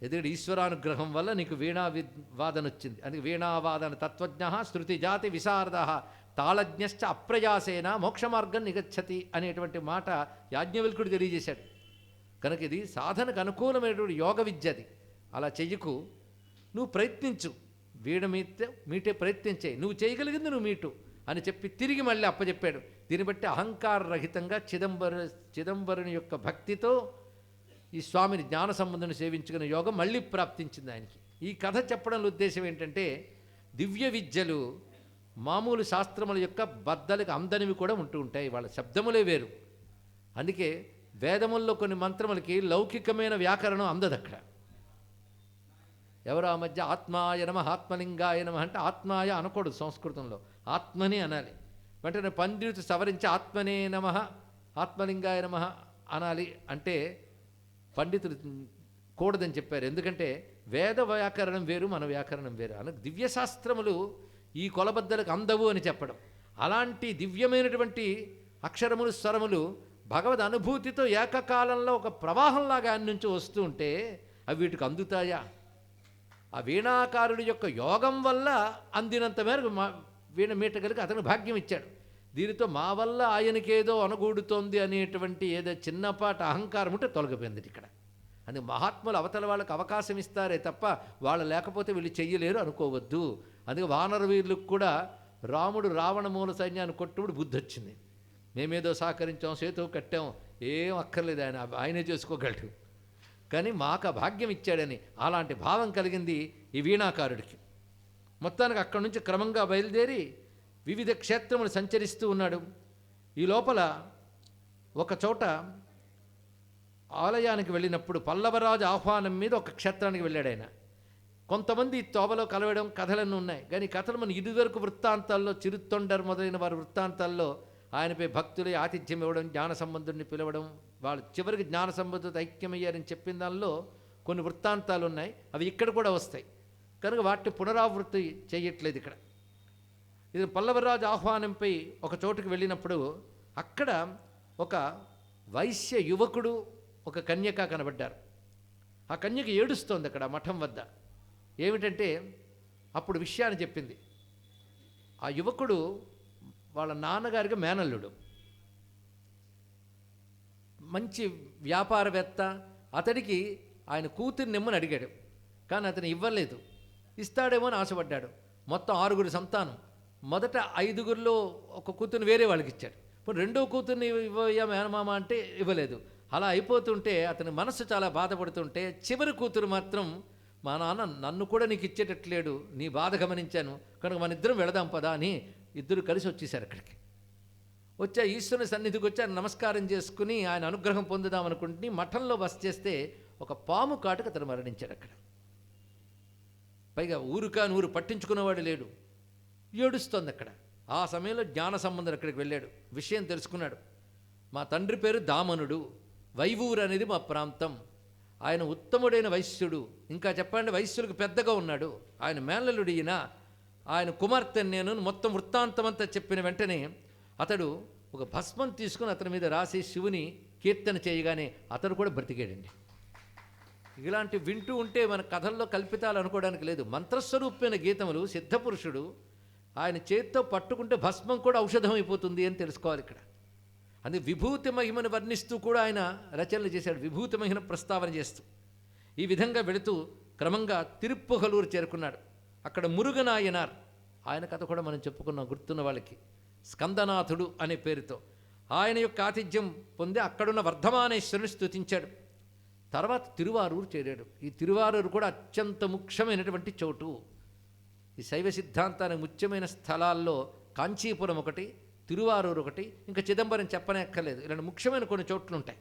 Speaker 1: ఎదుటి ఈశ్వరానుగ్రహం వల్ల నీకు వీణావాదన వచ్చింది, అందుకే వీణావాదన తత్వజ్ఞ శృతి జాతి విశారద తాళజ్ఞశ్చ అప్రయాసేన మోక్షమార్గం నిగచ్చతి అనేటువంటి మాట యాజ్ఞవల్కుడు తెలియజేశాడు. కనుక ఇది సాధనకు అనుకూలమైనటువంటి యోగ విద్య. అది అలా చెయ్యకు, నువ్వు ప్రయత్నించు, వీణ మీటే ప్రయత్నించే, నువ్వు చేయగలిగింది నువ్వు మీటు అని చెప్పి తిరిగి మళ్ళీ అప్పచెప్పాడు. దీన్ని బట్టి అహంకార రహితంగా చిదంబరుని యొక్క భక్తితో ఈ స్వామిని జ్ఞాన సంబంధం సేవించుకునే యోగం మళ్ళీ ప్రాప్తించింది ఆయనకి. ఈ కథ చెప్పడంలో ఉద్దేశం ఏంటంటే, దివ్య విద్యలు మామూలు శాస్త్రముల యొక్క బద్దలకు అందనివి కూడా ఉంటూ ఉంటాయి, వాళ్ళ శబ్దములే వేరు. అందుకే వేదముల్లో కొన్ని మంత్రములకి లౌకికమైన వ్యాకరణం అందదు. అక్కడ ఎవరు ఆ మధ్య ఆత్మాయ నమః ఆత్మలింగాయ నమః అంటే ఆత్మాయ అనకూడదు, సంస్కృతంలో ఆత్మని అనాలి. వెంటనే పండితుడు సవరించి ఆత్మనే నమః ఆత్మలింగాయ నమః అనాలి అంటే పండితులు కూడదని చెప్పారు. ఎందుకంటే వేద వ్యాకరణం వేరు, మన వ్యాకరణం వేరు. అన దివ్యశాస్త్రములు ఈ కొలబద్దలకు అందవు అని చెప్పడం, అలాంటి దివ్యమైనటువంటి అక్షరములు స్వరములు భగవద్ అనుభూతితో ఏకకాలంలో ఒక ప్రవాహంలాగా ఆయన నుంచి వస్తూ ఉంటే అవి వీటికి అందుతాయా? ఆ వీణాకారుడి యొక్క యోగం వల్ల అందినంత మేరకు వీణ మీటగలిగి అతను భాగ్యం ఇచ్చాడు. దీనితో మా వల్ల ఆయనకేదో అనుగూడుతోంది అనేటువంటి ఏదో చిన్నపాటి అహంకారం ఉంటే తొలగిపోయింది ఇక్కడ. అందుకే మహాత్ములు అవతల వాళ్ళకి అవకాశం ఇస్తారే తప్ప వాళ్ళు లేకపోతే వీళ్ళు చెయ్యలేరు అనుకోవద్దు. అందుకే వానర వీరులకు కూడా రాముడు రావణ మూల సైన్యాన్ని కొట్టుడు బుద్ధి వచ్చింది. మేమేదో సహకరించాం, సేతు కట్టాం, ఏం అక్కర్లేదు, ఆయనే చేసుకోగలడు, కానీ మాకు ఆ భాగ్యం ఇచ్చాడని అలాంటి భావం కలిగింది ఈ వీణాకారుడికి. మొత్తానికి అక్కడి నుంచి క్రమంగా బయలుదేరి వివిధ క్షేత్రములు సంచరిస్తూ ఉన్నాడు. ఈ లోపల ఒక చోట ఆలయానికి వెళ్ళినప్పుడు పల్లవరాజు ఆహ్వానం మీద ఒక క్షేత్రానికి వెళ్ళాడు ఆయన. కొంతమంది తోవలో కలవడం కథలన్నీ ఉన్నాయి, కానీ కథలు మన ఇదివరకు వృత్తాంతాల్లో చిరుతొండర్ మొదలైన వారి వృత్తాంతాల్లో ఆయనపై భక్తులే ఆతిథ్యం ఇవ్వడం, జ్ఞాన సంబంధుడిని పిలవడం, వాళ్ళు చివరికి జ్ఞాన సంబంధుడు ఐక్యమయ్యారని చెప్పిన దానిలో కొన్ని వృత్తాంతాలు ఉన్నాయి. అవి ఇక్కడ కూడా వస్తాయి. కనుక వాటిని పునరావృత్తి చేయట్లేదు ఇక్కడ. ఇది పల్లవరాజు ఆహ్వానంపై ఒక చోటుకు వెళ్ళినప్పుడు అక్కడ ఒక వైశ్య యువకుడు, ఒక కన్యక కనబడ్డారు. ఆ కన్యక ఏడుస్తోంది అక్కడ మఠం వద్ద. ఏమిటంటే అప్పుడు విషయాన్ని చెప్పింది. ఆ యువకుడు వాళ్ళ నాన్నగారికి మేనల్లుడు, మంచి వ్యాపారవేత్త. అతడికి ఆయన కూతుర్ని ఇమ్మని అడిగాడు, కానీ అతను ఇవ్వలేదు. ఇస్తాడేమో అని ఆశపడ్డాడు. మొత్తం 6 సంతానం. మొదట 5లో ఒక కూతుర్ని వేరే వాళ్ళకి ఇచ్చాడు. ఇప్పుడు రెండో కూతుర్ని ఇవ్వయ్యా మేనమామ అంటే ఇవ్వలేదు. అలా అయిపోతుంటే అతని మనసు చాలా బాధపడుతుంటే చివరి కూతురు మాత్రం, మా నాన్న నన్ను కూడా నీకు ఇచ్చేటట్లేడు, నీ బాధ గమనించాను, కనుక మన ఇద్దరం వెళదాం పదా అని ఇద్దరు కలిసి వచ్చేసారు అక్కడికి. వచ్చా ఈశ్వరుని సన్నిధికి వచ్చి ఆయన నమస్కారం చేసుకుని ఆయన అనుగ్రహం పొందుదాం అనుకుంటుని మఠంలో బస చేస్తే ఒక పాము కాటుకు అతను మరణించాడు అక్కడ. పైగా ఊరు పట్టించుకున్నవాడు లేడు, ఏడుస్తోంది అక్కడ. ఆ సమయంలో జ్ఞాన సంబంధుడు అక్కడికి వెళ్ళాడు, విషయం తెలుసుకున్నాడు. మా తండ్రి పేరు దామనుడు, వైవూరు అనేది మా ప్రాంతం, ఆయన ఉత్తముడైన వైశ్యుడు, ఇంకా చెప్పండి వైశ్యులకు పెద్దగా ఉన్నాడు, ఆయన మేనల్లుడు ఈయన, ఆయన కుమార్తె నేను మొత్తం వృత్తాంతమంతా చెప్పిన వెంటనే అతడు ఒక భస్మం తీసుకుని అతని మీద రాసి శివుని కీర్తన చేయగానే అతడు కూడా బ్రతికాడండి. ఇలాంటి వింటూ ఉంటే మన కథల్లో కల్పితాలు అనుకోవడానికి లేదు. మంత్రస్వరూపమైన గీతములు, సిద్ధపురుషుడు ఆయన చేత్తో పట్టుకుంటే భస్మం కూడా ఔషధం అయిపోతుంది అని తెలుసుకోవాలి ఇక్కడ. అందుకే విభూతి మహిమను వర్ణిస్తూ కూడా ఆయన రచనలు చేశాడు, విభూతి మహిమ ప్రస్తావన చేస్తూ. ఈ విధంగా వెళుతూ క్రమంగా తిరుప్పుగలూరు చేరుకున్నాడు. అక్కడ మురుగనాయనార్, ఆయన కథ కూడా మనం చెప్పుకున్నాం గుర్తున్న వాళ్ళకి, స్కందనాథుడు అనే పేరుతో. ఆయన యొక్క ఆతిథ్యం పొంది అక్కడున్న వర్ధమానేశ్వరుని స్తుతించాడు. తర్వాత తిరువారూరు చేరాడు. ఈ తిరువారూరు కూడా అత్యంత ముఖ్యమైనటువంటి చోటు. ఈ శైవ సిద్ధాంతానికి ముఖ్యమైన స్థలాల్లో కాంచీపురం ఒకటి, తిరువారూరు ఒకటి, ఇంకా చిదంబరం చెప్పనక్కర్లేదు. ఇలాంటి ముఖ్యమైన కొన్ని చోట్లు ఉంటాయి.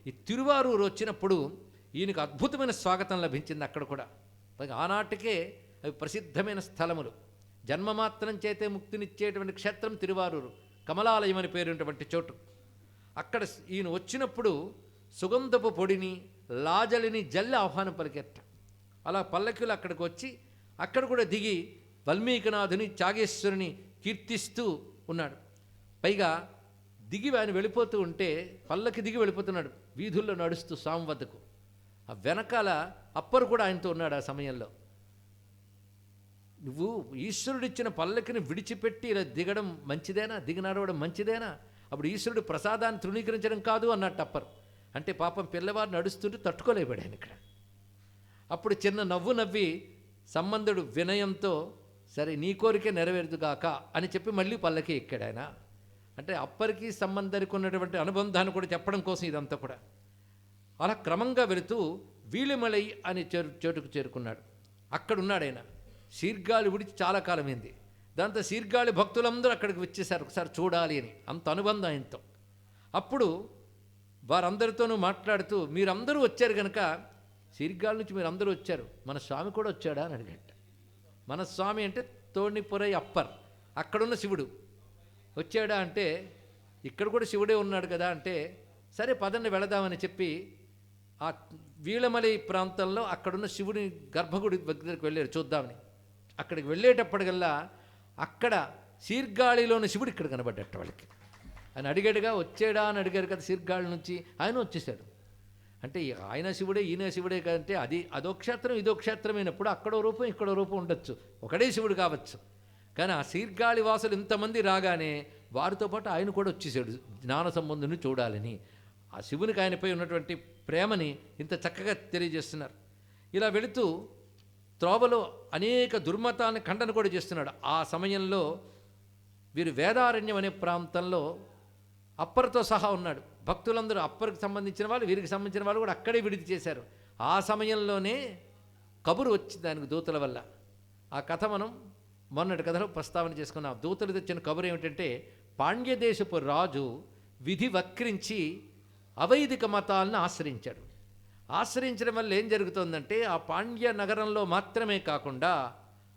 Speaker 1: ఈ తిరువారూరు వచ్చినప్పుడు ఈయనకు అద్భుతమైన స్వాగతం లభించింది అక్కడ కూడా. ఆనాటికే అవి ప్రసిద్ధమైన స్థలములు. జన్మమాత్రం చేతే ముక్తినిచ్చేటువంటి క్షేత్రం తిరువారూరు, కమలాలయం అని పేరున్నటువంటి చోటు. అక్కడ ఈయన వచ్చినప్పుడు సుగంధపు పొడిని, లాజలిని జల్లి ఆహ్వానం పలికెట్ట. అలా పల్లకిలు అక్కడికి వచ్చి అక్కడ కూడా దిగి వాల్మీకినాథుని, చాగేశ్వరుని కీర్తిస్తూ ఉన్నాడు. పైగా దిగి ఆయన వెళ్ళిపోతూ ఉంటే, పల్లకి దిగి వెళ్ళిపోతున్నాడు వీధుల్లో నడుస్తూ స్వామి వద్దకు. ఆ వెనకాల అప్పరు కూడా ఆయనతో ఉన్నాడు. ఆ సమయంలో నువ్వు ఈశ్వరుడిచ్చిన పల్లకిని విడిచిపెట్టి ఇలా దిగడం మంచిదేనా, దిగి నడవడం మంచిదేనా? అప్పుడు ఈశ్వరుడు ప్రసాదాన్ని తృణీకరించడం కాదు అన్నట్టు అప్పరు. అంటే పాపం పిల్లవారు నడుస్తుంటే తట్టుకోలేపాడు ఆయన ఇక్కడ. అప్పుడు చిన్న నవ్వు నవ్వి సంబంధుడు వినయంతో, సరే నీ కోరికే నెరవేరుదుగాక అని చెప్పి మళ్ళీ పల్లకి ఎక్కాడు ఆయన. అంటే అప్పరికి సంబంధానికి ఉన్నటువంటి అనుబంధాన్ని కూడా చెప్పడం కోసం ఇదంతా కూడా. అలా క్రమంగా వెళుతూ వీలిమలై అనే చోటుకు చేరుకున్నాడు. అక్కడున్నాడు ఆయన. శీర్గాళి విడిచి చాలా కాలమైంది. దాంతో శీర్గాళి భక్తులందరూ అక్కడికి వచ్చేసారు ఒకసారి చూడాలి అని, అంత అనుబంధం ఆయనతో. అప్పుడు వారందరితోనూ మాట్లాడుతూ, మీరందరూ వచ్చారు కనుక, శీర్గాళి నుంచి మీరు అందరూ వచ్చారు, మన స్వామి కూడా వచ్చాడా అని అడిగట. మన స్వామి అంటే తోణిపురై అప్పర్, అక్కడున్న శివుడు వచ్చాడా అంటే, ఇక్కడ కూడా శివుడే ఉన్నాడు కదా అంటే, సరే పదండి వెళదామని చెప్పి ఆ వీళమలై ప్రాంతంలో అక్కడున్న శివుడి గర్భగుడి దగ్గరికి వెళ్ళారు చూద్దామని. అక్కడికి వెళ్ళేటప్పటికల్లా అక్కడ శీర్గాళిలోని శివుడు ఇక్కడ కనబడ్డట్టు వాళ్ళకి. ఆయన అడిగాడుగా, వచ్చాడా అని అడిగారు కదా శీర్గాళి నుంచి, ఆయన వచ్చేసాడు. అంటే ఆయన శివుడే ఈయన శివుడే కంటే అదో క్షేత్రం ఇదో క్షేత్రమైనప్పుడు అక్కడో రూపం ఇక్కడో రూపం ఉండొచ్చు, ఒకడే శివుడు కావచ్చు. కానీ ఆ శీర్గాళి వాసులు ఇంతమంది రాగానే వారితో పాటు ఆయన కూడా వచ్చేసాడు జ్ఞాన సంబంధుని చూడాలని. ఆ శివునికి ఆయనపై ఉన్నటువంటి ప్రేమని ఇంత చక్కగా తెలియజేస్తున్నారు. ఇలా వెళుతూ త్రోవలో అనేక దుర్మతాన్ని ఖండన కూడా చేస్తున్నాడు. ఆ సమయంలో వీరు వేదారణ్యం అనే ప్రాంతంలో అప్పర్తో సహా ఉన్నాడు. భక్తులందరూ అప్పర్కి సంబంధించిన వాళ్ళు, వీరికి సంబంధించిన వాళ్ళు కూడా అక్కడే విడిది చేశారు. ఆ సమయంలోనే కబురు వచ్చింది ఆయనకు దూతల వల్ల. ఆ కథ మనం మొన్నటి కథలో ప్రస్తావన చేసుకున్నాం. దూతలు తెచ్చిన కబురు ఏమిటంటే, పాండ్యదేశపు రాజు విధి వక్రించి అవైదిక మతాలను ఆశ్రయించాడు. ఆశ్రయించడం వల్ల ఏం జరుగుతుందంటే, ఆ పాండ్య నగరంలో మాత్రమే కాకుండా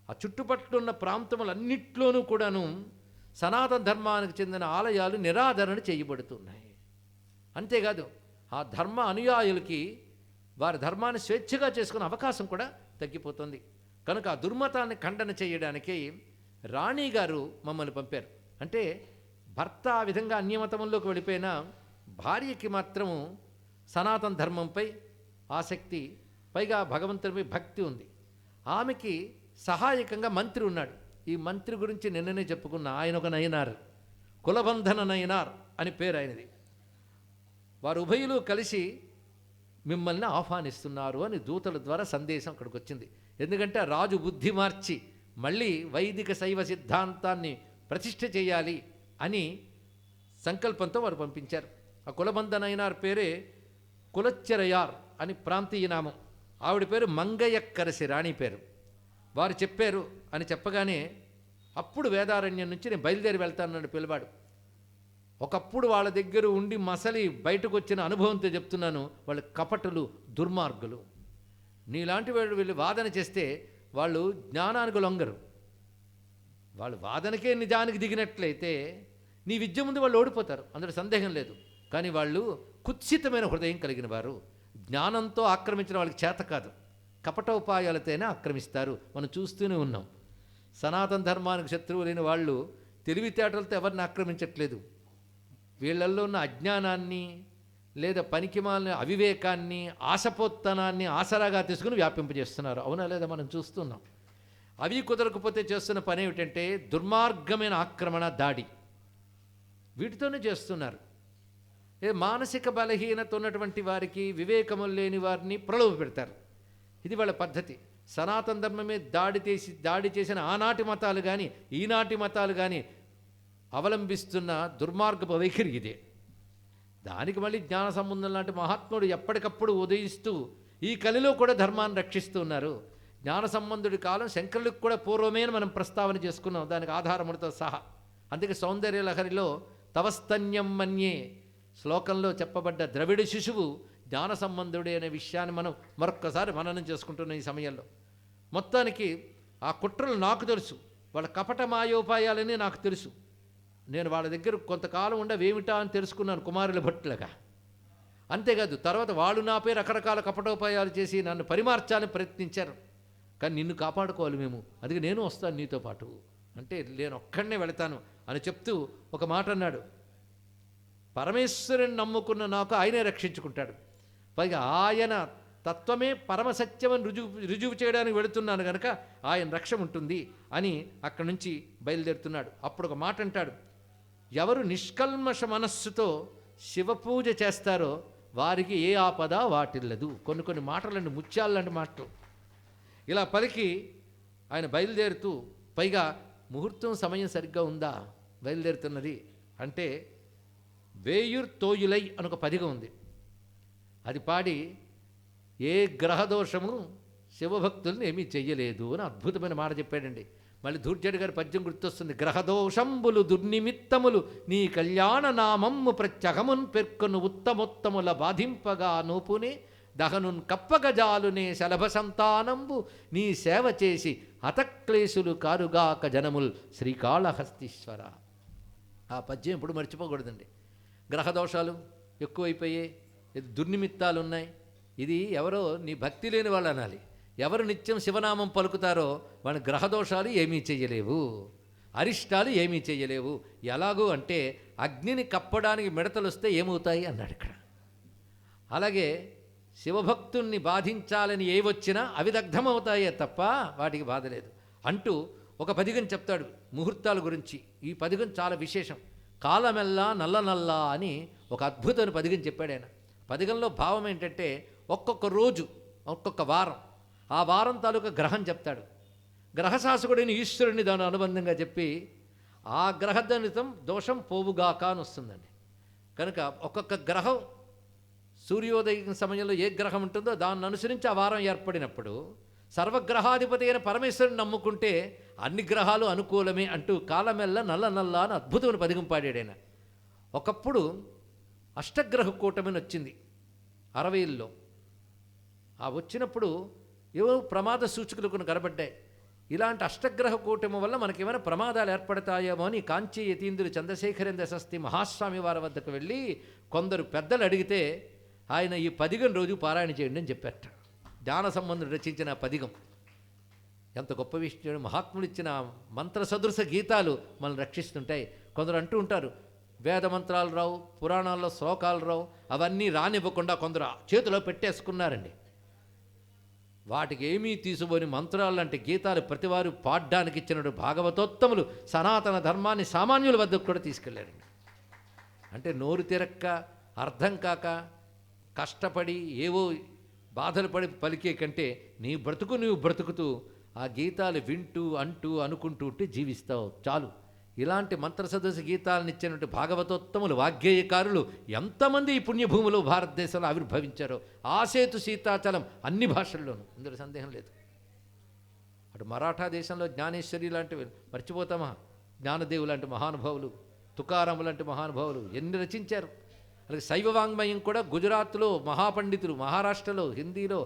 Speaker 1: ఆ చుట్టుపక్కల ఉన్న ప్రాంతములన్నిట్లోనూ కూడాను సనాతన ధర్మానికి చెందిన ఆలయాలు నిరాదరణ చేయబడుతున్నాయి. అంతేకాదు ఆ ధర్మ అనుయాయులకి వారి ధర్మాన్ని స్వేచ్ఛగా చేసుకునే అవకాశం కూడా తగ్గిపోతుంది. కనుక ఆ దుర్మతాన్ని ఖండన చేయడానికి రాణిగారు మమ్మల్ని పంపారు. అంటే భర్త ఆ విధంగా అన్యమతంలోకి వెళ్ళిపోయినా భార్యకి మాత్రము సనాతన ధర్మంపై ఆసక్తి, పైగా భగవంతుడిపై భక్తి ఉంది. ఆమెకి సహాయకంగా మంత్రి ఉన్నాడు. ఈ మంత్రి గురించి నిన్ననే చెప్పుకున్న ఆయన ఒక నయనార్, కులబంధన నయనార్ అని పేరు ఆయనది. వారు ఉభయులు కలిసి మిమ్మల్ని ఆహ్వానిస్తున్నారు అని దూతల ద్వారా సందేశం అక్కడికి వచ్చింది. ఎందుకంటే రాజు బుద్ధి మార్చి మళ్ళీ వైదిక శైవ సిద్ధాంతాన్ని ప్రతిష్ఠ చేయాలి అని సంకల్పంతో వారు పంపించారు. ఆ కులబంధనైనార్ పేరే కులచ్చరయార్ అని ప్రాంతీయ నామం. ఆవిడ పేరు మంగయ్యక్కరసి, రాణి పేరు. వారు చెప్పారు అని చెప్పగానే అప్పుడు వేదారణ్యం నుంచి నేను బయలుదేరి వెళ్తానని పిలివాడు. ఒకప్పుడు వాళ్ళ దగ్గర ఉండి మసలి బయటకు వచ్చిన అనుభవంతో చెప్తున్నాను, వాళ్ళు కపటులు, దుర్మార్గులు. నీలాంటి వాళ్ళు వీళ్ళు వాదన చేస్తే వాళ్ళు జ్ఞానానికి లొంగరు. వాళ్ళు వాదనకే నిజానికి దిగినట్లయితే నీ విద్య ముందు వాళ్ళు ఓడిపోతారు, అందులో సందేహం లేదు. కానీ వాళ్ళు కుత్సితమైన హృదయం కలిగిన వారు. జ్ఞానంతో ఆక్రమించిన వాళ్ళకి చేత కాదు, కపటోపాయాలతోనే ఆక్రమిస్తారు. మనం చూస్తూనే ఉన్నాం. సనాతన ధర్మానికి శత్రువు లేని వాళ్ళు తెలివితేటలతో ఎవరిని ఆక్రమించట్లేదు. వీళ్ళల్లో ఉన్న అజ్ఞానాన్ని లేదా పనికిమాలిన అవివేకాన్ని, ఆశపోత్తనాన్ని ఆసరాగా తీసుకుని వ్యాపింపజేస్తున్నారు. అవునా లేదా? మనం చూస్తున్నాం. అవి కుదరకపోతే చేస్తున్న పని ఏమిటంటే దుర్మార్గమైన ఆక్రమణ, దాడి. వీటితోనే చేస్తున్నారు. మానసిక బలహీనత ఉన్నటువంటి వారికి, వివేకము లేని వారిని ప్రలోభ పెడతారు. ఇది వాళ్ళ పద్ధతి. సనాతన ధర్మమే దాడి చేసిన ఆనాటి మతాలు కానీ ఈనాటి మతాలు కానీ అవలంబిస్తున్న దుర్మార్గపు వైఖరి ఇదే. దానికి మళ్ళీ జ్ఞాన సంబంధం లాంటి మహాత్ముడు ఎప్పటికప్పుడు ఉదయిస్తూ ఈ కలిలో కూడా ధర్మాన్ని రక్షిస్తూ ఉన్నారు. జ్ఞాన సంబంధుడి కాలం శంకరులకు కూడా పూర్వమే మనం ప్రస్తావన చేసుకున్నాం, దానికి ఆధారములతో సహా. అందుకే సౌందర్య లహరిలో తవస్తన్యం మన్యే శ్లోకంలో చెప్పబడ్డ ద్రవిడ శిశువు జ్ఞాన సంబంధుడే అనే విషయాన్ని మనం మరొక్కసారి మననం చేసుకుంటున్న ఈ సమయంలో. మొత్తానికి ఆ కుట్రలు నాకు తెలుసు, వాళ్ళ కపట మాయోపాయాలని నాకు తెలుసు. నేను వాళ్ళ దగ్గర కొంతకాలం ఉండవేమిటా అని తెలుసుకున్నాను, కుమారుల భట్టులుగా. అంతేకాదు తర్వాత వాళ్ళు నాపై రకరకాల కపటోపాయాలు చేసి నన్ను పరిమార్చాలని ప్రయత్నించారు. కానీ నిన్ను కాపాడుకోవాలి మేము, అందుకే నేను వస్తాను నీతో పాటు అంటే నేను ఒక్కడనే వెళతాను అని చెప్తూ ఒక మాట అన్నాడు. పరమేశ్వరుని నమ్ముకున్న నాకు ఆయనే రక్షించుకుంటాడు. పైగా ఆయన తత్వమే పరమసత్యమని రుజువు చేయడానికి వెళుతున్నాను కనుక ఆయన రక్ష ఉంటుంది అని అక్కడి నుంచి బయలుదేరుతున్నాడు. అప్పుడు ఒక మాట అంటాడు, ఎవరు నిష్కల్మష మనస్సుతో శివపూజ చేస్తారో వారికి ఏ ఆపద వాటిల్లదు. కొన్ని మాటలండి, ముత్యాలంటి మాటలు. ఇలా పలికి ఆయన బయలుదేరుతూ, పైగా ముహూర్తం సమయం సరిగ్గా ఉందా బయలుదేరుతున్నది అంటే, వేయుర్ తోయులై అని ఒక పదిగం ఉంది, అది పాడి ఏ గ్రహదోషము శివభక్తుల్ని ఏమీ చెయ్యలేదు అని అద్భుతమైన మాట చెప్పాడండి. మళ్ళీ ధూర్జడి గారి పద్యం గుర్తొస్తుంది. గ్రహదోషంబులు దుర్నిమిత్తములు నీ కళ్యాణ నామమ్ము ప్రత్యగమున్ పెర్కొను ఉత్తమోత్తముల బాధింపగా నోపునే దహనున్ కప్పగజాలునే శలభ సంతానంబు నీ సేవ చేసి హతక్లేశులు కారుగాక జనముల్ శ్రీకాళహస్తీశ్వర. ఆ పద్యం ఎప్పుడు మర్చిపోకూడదండి. గ్రహదోషాలు ఎక్కువైపోయాయి, దుర్నిమిత్తాలు ఉన్నాయి. ఇది ఎవరో నీ భక్తి లేని వాళ్ళు అనాలి. ఎవరు నిత్యం శివనామం పలుకుతారో వాళ్ళ గ్రహదోషాలు ఏమీ చెయ్యలేవు, అరిష్టాలు ఏమీ చెయ్యలేవు. ఎలాగూ అంటే అగ్నిని కప్పడానికి మిడతలు వస్తే ఏమవుతాయి అన్నాడు ఇక్కడ. అలాగే శివభక్తుణ్ణి బాధించాలని ఏ వచ్చినా అవి దగ్ధమవుతాయే తప్ప వాటికి బాధ లేదు అంటూ ఒక పదిగం చెప్తాడు ముహూర్తాల గురించి. ఈ పదిగం చాలా విశేషం. కాలమెల్లా నల్ల నల్ల అని ఒక అద్భుతమైన పదిగం చెప్పాడు ఆయన. పదిగంలో భావం ఏంటంటే ఒక్కొక్క రోజు, ఒక్కొక్క వారం, ఆ వారం తాలూకా గ్రహం చెప్తాడు. గ్రహశాసకుడైన ఈశ్వరుని దాని అనుబంధంగా చెప్పి ఆ గ్రహదనితం దోషం పోవుగాక అని వస్తుందండి. కనుక ఒక్కొక్క గ్రహం సూర్యోదయం సమయంలో ఏ గ్రహం ఉంటుందో దాన్ని అనుసరించి ఆ వారం ఏర్పడినప్పుడు సర్వగ్రహాధిపతి అయిన పరమేశ్వరుని నమ్ముకుంటే అన్ని గ్రహాలు అనుకూలమే అంటూ కాలమెల్ల నల్ల నల్ల అని అద్భుతమైన పదిగం పాడాడు ఆయన. ఒకప్పుడు అష్టగ్రహ కూటమిని వచ్చింది 60ల్లో. ఆ వచ్చినప్పుడు ఏవో ప్రమాద సూచకులు కొన్ని కనబడ్డాయి. ఇలాంటి అష్టగ్రహ కూటమి వల్ల మనకేమైనా ప్రమాదాలు ఏర్పడతాయేమో అని కాంచీ యతీంద్రుడు చంద్రశేఖరేంద్ర శాస్త్రి మహాస్వామి వారి వద్దకు వెళ్ళి కొందరు పెద్దలు అడిగితే ఆయన ఈ పదిగం రోజు పారాయణ చేయండి అని చెప్పారట. జ్ఞాన సంబంధుడు రచించిన పదిగం. ఎంత గొప్ప విషయం! మహాత్ములు ఇచ్చిన మంత్ర సదృశ గీతాలు మనల్ని రక్షిస్తుంటాయి. కొందరు అంటూ ఉంటారు, వేద మంత్రాలు రావు, పురాణాల్లో శ్లోకాలు రావు, అవన్నీ రానివ్వకుండా కొందరు చేతిలో పెట్టేసుకున్నారండి. వాటికి ఏమీ తీసుకొని మంత్రాలు అంటే గీతాలు ప్రతివారు పాడ్డానికి ఇచ్చినట్టు భాగవతోత్తములు సనాతన ధర్మాన్ని సామాన్యుల వద్దకు కూడా తీసుకెళ్ళారండి. అంటే నోరు తిరక్క, అర్థం కాక, కష్టపడి ఏవో బాధలు పడి పలికే కంటే నీ బ్రతుకు నీవు బ్రతుకుతూ ఆ గీతాలు వింటూ అంటూ అనుకుంటూ ఉంటే జీవిస్తావు చాలు. ఇలాంటి మంత్రసదస్సు గీతాలను ఇచ్చినట్టు భాగవతోత్తములు, వాగ్గేయకారులు ఎంతమంది ఈ పుణ్యభూములు భారతదేశంలో ఆవిర్భవించారో. ఆసేతు సీతాచలం అన్ని భాషల్లోనూ, ఇందులో సందేహం లేదు. అటు మరాఠా దేశంలో జ్ఞానేశ్వరి లాంటివి మర్చిపోతామా? జ్ఞానదేవు లాంటి మహానుభావులు, తుకారాము లాంటి మహానుభావులు ఎన్ని రచించారు. అలాగే శైవ వాంగ్మయం కూడా గుజరాత్లో మహాపండితులు, మహారాష్ట్రలో, హిందీలో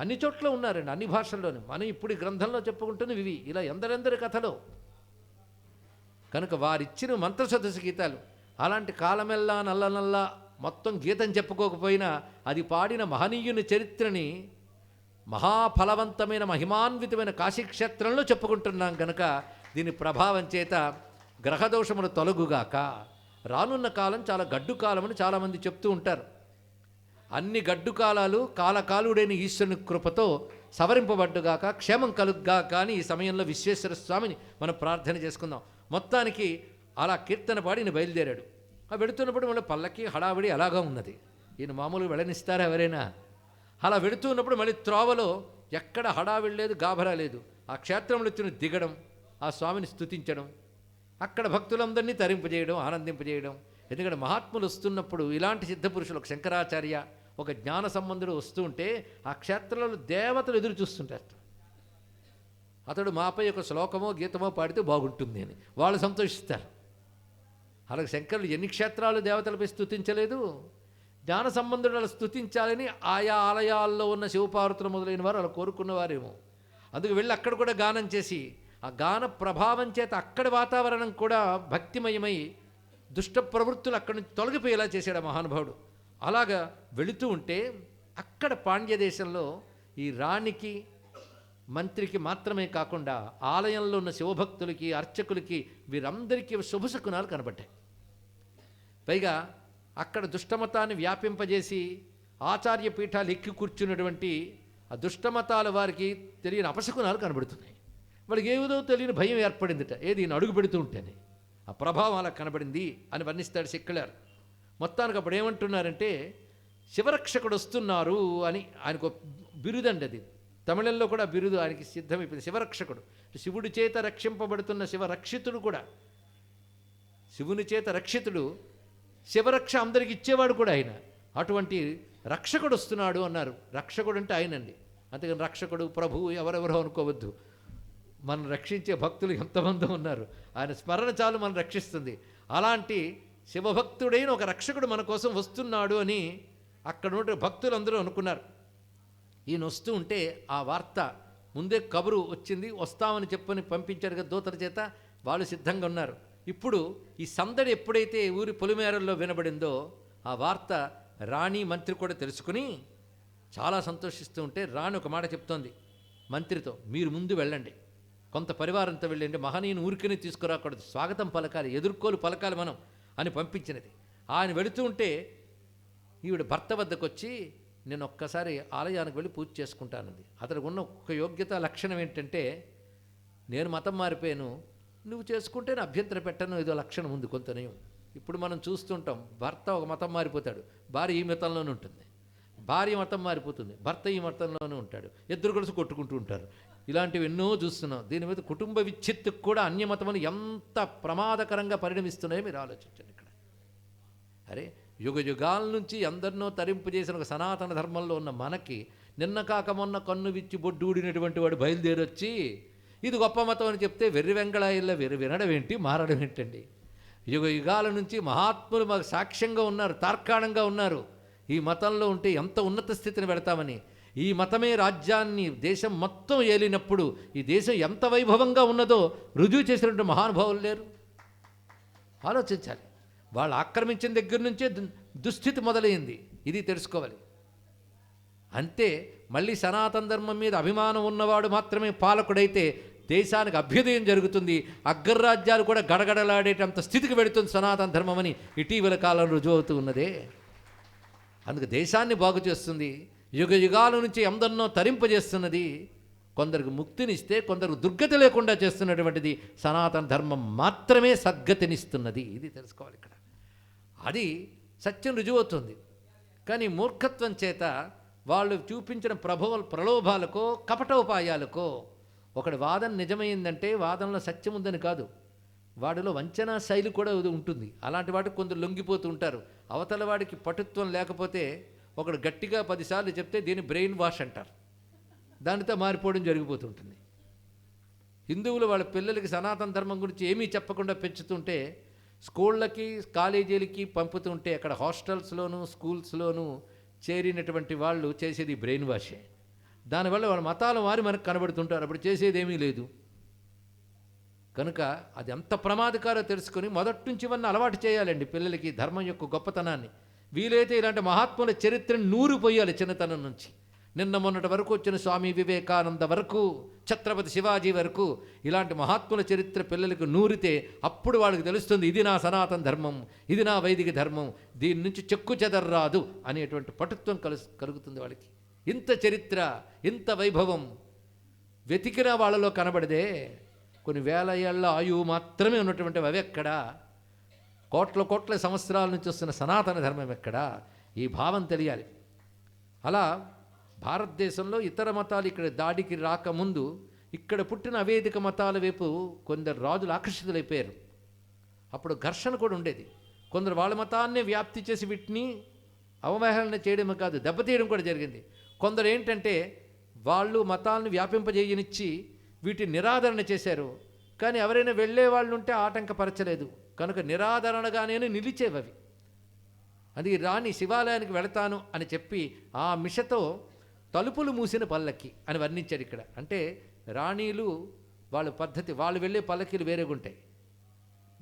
Speaker 1: అన్ని చోట్ల ఉన్నారండి, అన్ని భాషల్లోనూ. మనం ఇప్పుడు ఈ గ్రంథంలో చెప్పుకుంటున్నవి ఇవి, ఇలా ఎందరెందరి కథలో. కనుక వారిచ్చిన మంత్రసదస్సు గీతాలు అలాంటి కాలమెల్లా నల్లనల్లా మొత్తం గీతం చెప్పుకోకపోయినా అది పాడిన మహనీయుని చరిత్రని మహాఫలవంతమైన మహిమాన్వితమైన కాశీక్షేత్రంలో చెప్పుకుంటున్నాం. కనుక దీని ప్రభావం చేత గ్రహదోషములు తొలగుగాక. రానున్న కాలం చాలా గడ్డు కాలమని చాలామంది చెప్తూ ఉంటారు. అన్ని గడ్డు కాలాలు కాలకాలుడైన ఈశ్వరుని కృపతో సవరింపబడ్డుగాక, క్షేమం కలుగ్గాక అని ఈ సమయంలో విశ్వేశ్వర స్వామిని మనం ప్రార్థన చేసుకుందాం. మొత్తానికి అలా కీర్తన పాడి ఈయన బయలుదేరాడు. ఆ వెడుతున్నప్పుడు మళ్ళీ పల్లకి హడావిడి అలాగా ఉన్నది. ఈయన మామూలుగా వెళ్ళనిస్తారా ఎవరైనా? అలా వెడుతూ ఉన్నప్పుడు మళ్ళీ త్రోవలో ఎక్కడ హడావిడి లేదు, గాభరా లేదు. ఆ క్షేత్రంలో వచ్చిన దిగడం, ఆ స్వామిని స్తుతించడం, అక్కడ భక్తులందరినీ తరింపజేయడం, ఆనందింపజేయడం. ఎందుకంటే మహాత్ములు వస్తున్నప్పుడు ఇలాంటి సిద్ధపురుషులు, ఒక శంకరాచార్య, ఒక జ్ఞాన సంబంధుడు వస్తూ ఉంటే ఆ క్షేత్రంలో దేవతలు ఎదురు చూస్తుంటారు. అతడు మాపై ఒక శ్లోకమో గీతమో పాడితే బాగుంటుంది అని వాళ్ళు సంతోషిస్తారు. అలాగే శంకరులు ఎన్ని క్షేత్రాలు దేవతలపై స్తుతించలేదు. జ్ఞాన సంబంధుడు అలా స్తుతించాలని ఆయా ఆలయాల్లో ఉన్న శివపార్వతులు మొదలైన వారు అలా కోరుకున్నవారేమో. అందుకు వెళ్ళి అక్కడ కూడా గానం చేసి ఆ గాన ప్రభావం చేత అక్కడి వాతావరణం కూడా భక్తిమయమై దుష్ట ప్రవృత్తులు అక్కడి నుంచి తొలగిపోయేలా చేశాడు మహానుభావుడు. అలాగా వెళుతూ ఉంటే అక్కడ పాండ్య దేశంలో ఈ రాణికి, మంత్రికి మాత్రమే కాకుండా ఆలయంలో ఉన్న శివభక్తులకి, అర్చకులకి, వీరందరికీ శుభశకునాలు కనబడ్డాయి. పైగా అక్కడ దుష్టమతాన్ని వ్యాపింపజేసి ఆచార్య పీఠాలు ఎక్కి కూర్చున్నటువంటి ఆ దుష్టమతాల వారికి తెలియని అపశకునాలు కనబడుతున్నాయి. వాళ్ళకి ఏదో తెలియని భయం ఏర్పడిందిట, ఏది ఈయన అడుగు పెడుతూ ఉంటేనే ఆ ప్రభావం అలా కనబడింది అని వర్ణిస్తాడు సెక్యులర్. మొత్తానికి అప్పుడు ఏమంటున్నారంటే, శివరక్షకుడు వస్తున్నారు అని ఆయనకు బిరుదండి. అది తమిళంలో కూడా బిరుదు ఆయనకి సిద్ధమైపోయింది, శివరక్షకుడు. శివుడి చేత రక్షింపబడుతున్న శివరక్షితుడు కూడా, శివుని చేత రక్షితుడు, శివరక్ష అందరికి ఇచ్చేవాడు కూడా ఆయన. అటువంటి రక్షకుడు వస్తున్నాడు అన్నారు. రక్షకుడు అంటే ఆయనండి, అంతేగాని రక్షకుడు ప్రభు ఎవరెవరో అనుకోవద్దు. మనం రక్షించే భక్తులు ఎంతమంది ఉన్నారు, ఆయన స్మరణ చాలు మనం రక్షిస్తుంది. అలాంటి శివభక్తుడైన ఒక రక్షకుడు మన కోసం వస్తున్నాడు అని అక్కడ ఉండే భక్తులందరూ అనుకున్నారు. ఈయన వస్తూ ఉంటే ఆ వార్త ముందే కబురు వచ్చింది, వస్తామని చెప్పని పంపించారు కదా దూతల చేత. వాళ్ళు సిద్ధంగా ఉన్నారు. ఇప్పుడు ఈ సందడి ఎప్పుడైతే ఊరి పొలిమేరల్లో వినబడిందో ఆ వార్త రాణి, మంత్రి కూడా తెలుసుకుని చాలా సంతోషిస్తూ ఉంటే రాణి ఒక మాట చెప్తోంది మంత్రితో, మీరు ముందు వెళ్ళండి, కొంత పరివారంతో వెళ్ళండి, మహనీయుని ఊరికని తీసుకురాకూడదు, స్వాగతం పలకాలి, ఎదుర్కోలు పలకాలి మనం అని పంపించినది. ఆయన వెళుతూ ఉంటే ఈవిడ భర్త వద్దకు వచ్చి, నేను ఒక్కసారి ఆలయానికి వెళ్ళి పూజ చేసుకుంటానంది. అతనికి ఉన్న ఒక యోగ్యత లక్షణం ఏంటంటే, నేను మతం మారిపోయాను, నువ్వు చేసుకుంటే నేను అభ్యంతర పెట్టను, ఏదో లక్షణం ఉంది కొంతనేం. ఇప్పుడు మనం చూస్తుంటాం, భర్త ఒక మతం మారిపోతాడు, భార్య ఈ మతంలోనే ఉంటుంది, భార్య మతం మారిపోతుంది, భర్త ఈ మతంలోనే ఉంటాడు, ఇద్దరు కలిసి కొట్టుకుంటూ ఉంటారు. ఇలాంటివి ఎన్నో చూస్తున్నాం. దీని మీద కుటుంబ విచ్ఛిత్తుకు కూడా అన్యమతములు ఎంత ప్రమాదకరంగా పరిణమిస్తున్నాయో మీరు ఆలోచించండి. ఇక్కడ అరే యుగ యుగాల నుంచి అందరినో తరింపు చేసిన ఒక సనాతన ధర్మంలో ఉన్న మనకి నిన్న కాక మొన్న కన్ను విచ్చి బొడ్డూడినటువంటి వాడు బయలుదేరొచ్చి ఇది గొప్ప మతం అని చెప్తే వెర్రి వెంగళాయిల్లో వినడం ఏంటి, మారడం ఏంటండి? యుగ యుగాల నుంచి మహాత్ములు మాకు సాక్ష్యంగా ఉన్నారు, తార్కాణంగా ఉన్నారు. ఈ మతంలో ఉంటే ఎంత ఉన్నత స్థితిని పెడతామని. ఈ మతమే రాజ్యాన్ని, దేశం మొత్తం ఏలినప్పుడు ఈ దేశం ఎంత వైభవంగా ఉన్నదో రుజువు చేసినటువంటి మహానుభావులు లేరు. ఆలోచించాలి. వాళ్ళు ఆక్రమించిన దగ్గర నుంచే దుస్థితి మొదలైంది, ఇది తెలుసుకోవాలి. అంతే మళ్ళీ సనాతన ధర్మం మీద అభిమానం ఉన్నవాడు మాత్రమే పాలకుడైతే దేశానికి అభ్యుదయం జరుగుతుంది, అగ్రరాజ్యాలు కూడా గడగడలాడేటంత స్థితికి వెళుతుంది సనాతన ధర్మం అని ఇటీవల కాలంలో రుజువు అవుతూ ఉన్నదే. అందుకు దేశాన్ని బాగు చేస్తుంది, యుగ యుగాల నుంచి ఎందరినో తరింపజేస్తున్నది, కొందరికి ముక్తినిస్తే కొందరికి దుర్గతి లేకుండా చేస్తున్నటువంటిది సనాతన ధర్మం మాత్రమే సద్గతినిస్తున్నది. ఇది తెలుసుకోవాలి ఇక్కడ. అది సత్యం రుజువవుతుంది. కానీ మూర్ఖత్వం చేత వాళ్ళు చూపించిన ప్రలోభాలకో కపటోపాయాలకో ఒకటి వాదన నిజమైందంటే వాదనలో సత్యం ఉందని కాదు, వాడిలో వంచనా శైలి కూడా ఉంటుంది. అలాంటి వాటికి కొందరు లొంగిపోతూ ఉంటారు. అవతల వాడికి పటుత్వం లేకపోతే ఒకడు గట్టిగా 10 సార్లు చెప్తే దీన్ని బ్రెయిన్ వాష్ అంటారు, దానితో మారిపోవడం జరిగిపోతుంటుంది. హిందువులు వాళ్ళ పిల్లలకి సనాతన ధర్మం గురించి ఏమీ చెప్పకుండా పెంచుతుంటే, స్కూళ్ళకి కాలేజీలకి పంపుతుంటే అక్కడ హాస్టల్స్లోనూ స్కూల్స్లోనూ చేరినటువంటి వాళ్ళు చేసేది బ్రెయిన్ వాషే. దానివల్ల వాళ్ళ మతాలు మారి మనకు కనబడుతుంటారు, అప్పుడు చేసేది ఏమీ లేదు. కనుక అది ఎంత ప్రమాదకారో తెలుసుకొని మొదటి నుంచి ఇవన్నీ అలవాటు చేయాలండి పిల్లలకి ధర్మం యొక్క గొప్పతనాన్ని. వీలైతే ఇలాంటి మహాత్ముల చరిత్రను నూరు పోయాలి చిన్నతనం నుంచి. నిన్న మొన్నటి వరకు వచ్చిన స్వామి వివేకానంద వరకు, ఛత్రపతి శివాజీ వరకు ఇలాంటి మహాత్ముల చరిత్ర పిల్లలకు నూరితే అప్పుడు వాళ్ళకి తెలుస్తుంది ఇది నా సనాతన ధర్మం, ఇది నా వైదిక ధర్మం, దీని నుంచి చెక్కు చెదర్రాదు అనేటువంటి పటుత్వం కలుగుతుంది వాళ్ళకి. ఇంత చరిత్ర, ఇంత వైభవం వెతికిన వాళ్ళలో కనబడదే. కొన్ని వేల ఏళ్ల ఆయువు మాత్రమే ఉన్నటువంటి అవి ఎక్కడా? కోట్ల సంవత్సరాల నుంచి వస్తున్న సనాతన ధర్మం ఎక్కడా? ఈ భావం తెలియాలి. అలా భారతదేశంలో ఇతర మతాలు ఇక్కడ దాడికి రాకముందు ఇక్కడ పుట్టిన అవేదిక మతాల వైపు కొందరు రాజులు ఆకర్షితులైపోయారు. అప్పుడు ఘర్షణ కూడా ఉండేది. కొందరు వాళ్ళ మతాన్నే వ్యాప్తి చేసి వీటిని అవహేళన చేయడమే కాదు దెబ్బతీయడం కూడా జరిగింది. కొందరు ఏంటంటే వాళ్ళు మతాలను వ్యాపింపజేయనిచ్చి వీటిని నిరాదరణ చేశారు. కానీ ఎవరైనా వెళ్ళే వాళ్ళు ఉంటే ఆటంకపరచలేదు కనుక నిరాదరణగానే నిలిచేవవి. అది రాణి శివాలయానికి వెళతాను అని చెప్పి ఆ మిషతో తలుపులు మూసిన పల్లకి అని వర్ణించారు ఇక్కడ. అంటే రాణీలు వాళ్ళ పద్ధతి, వాళ్ళు వెళ్ళే పల్లకీలు వేరేగా ఉంటాయి.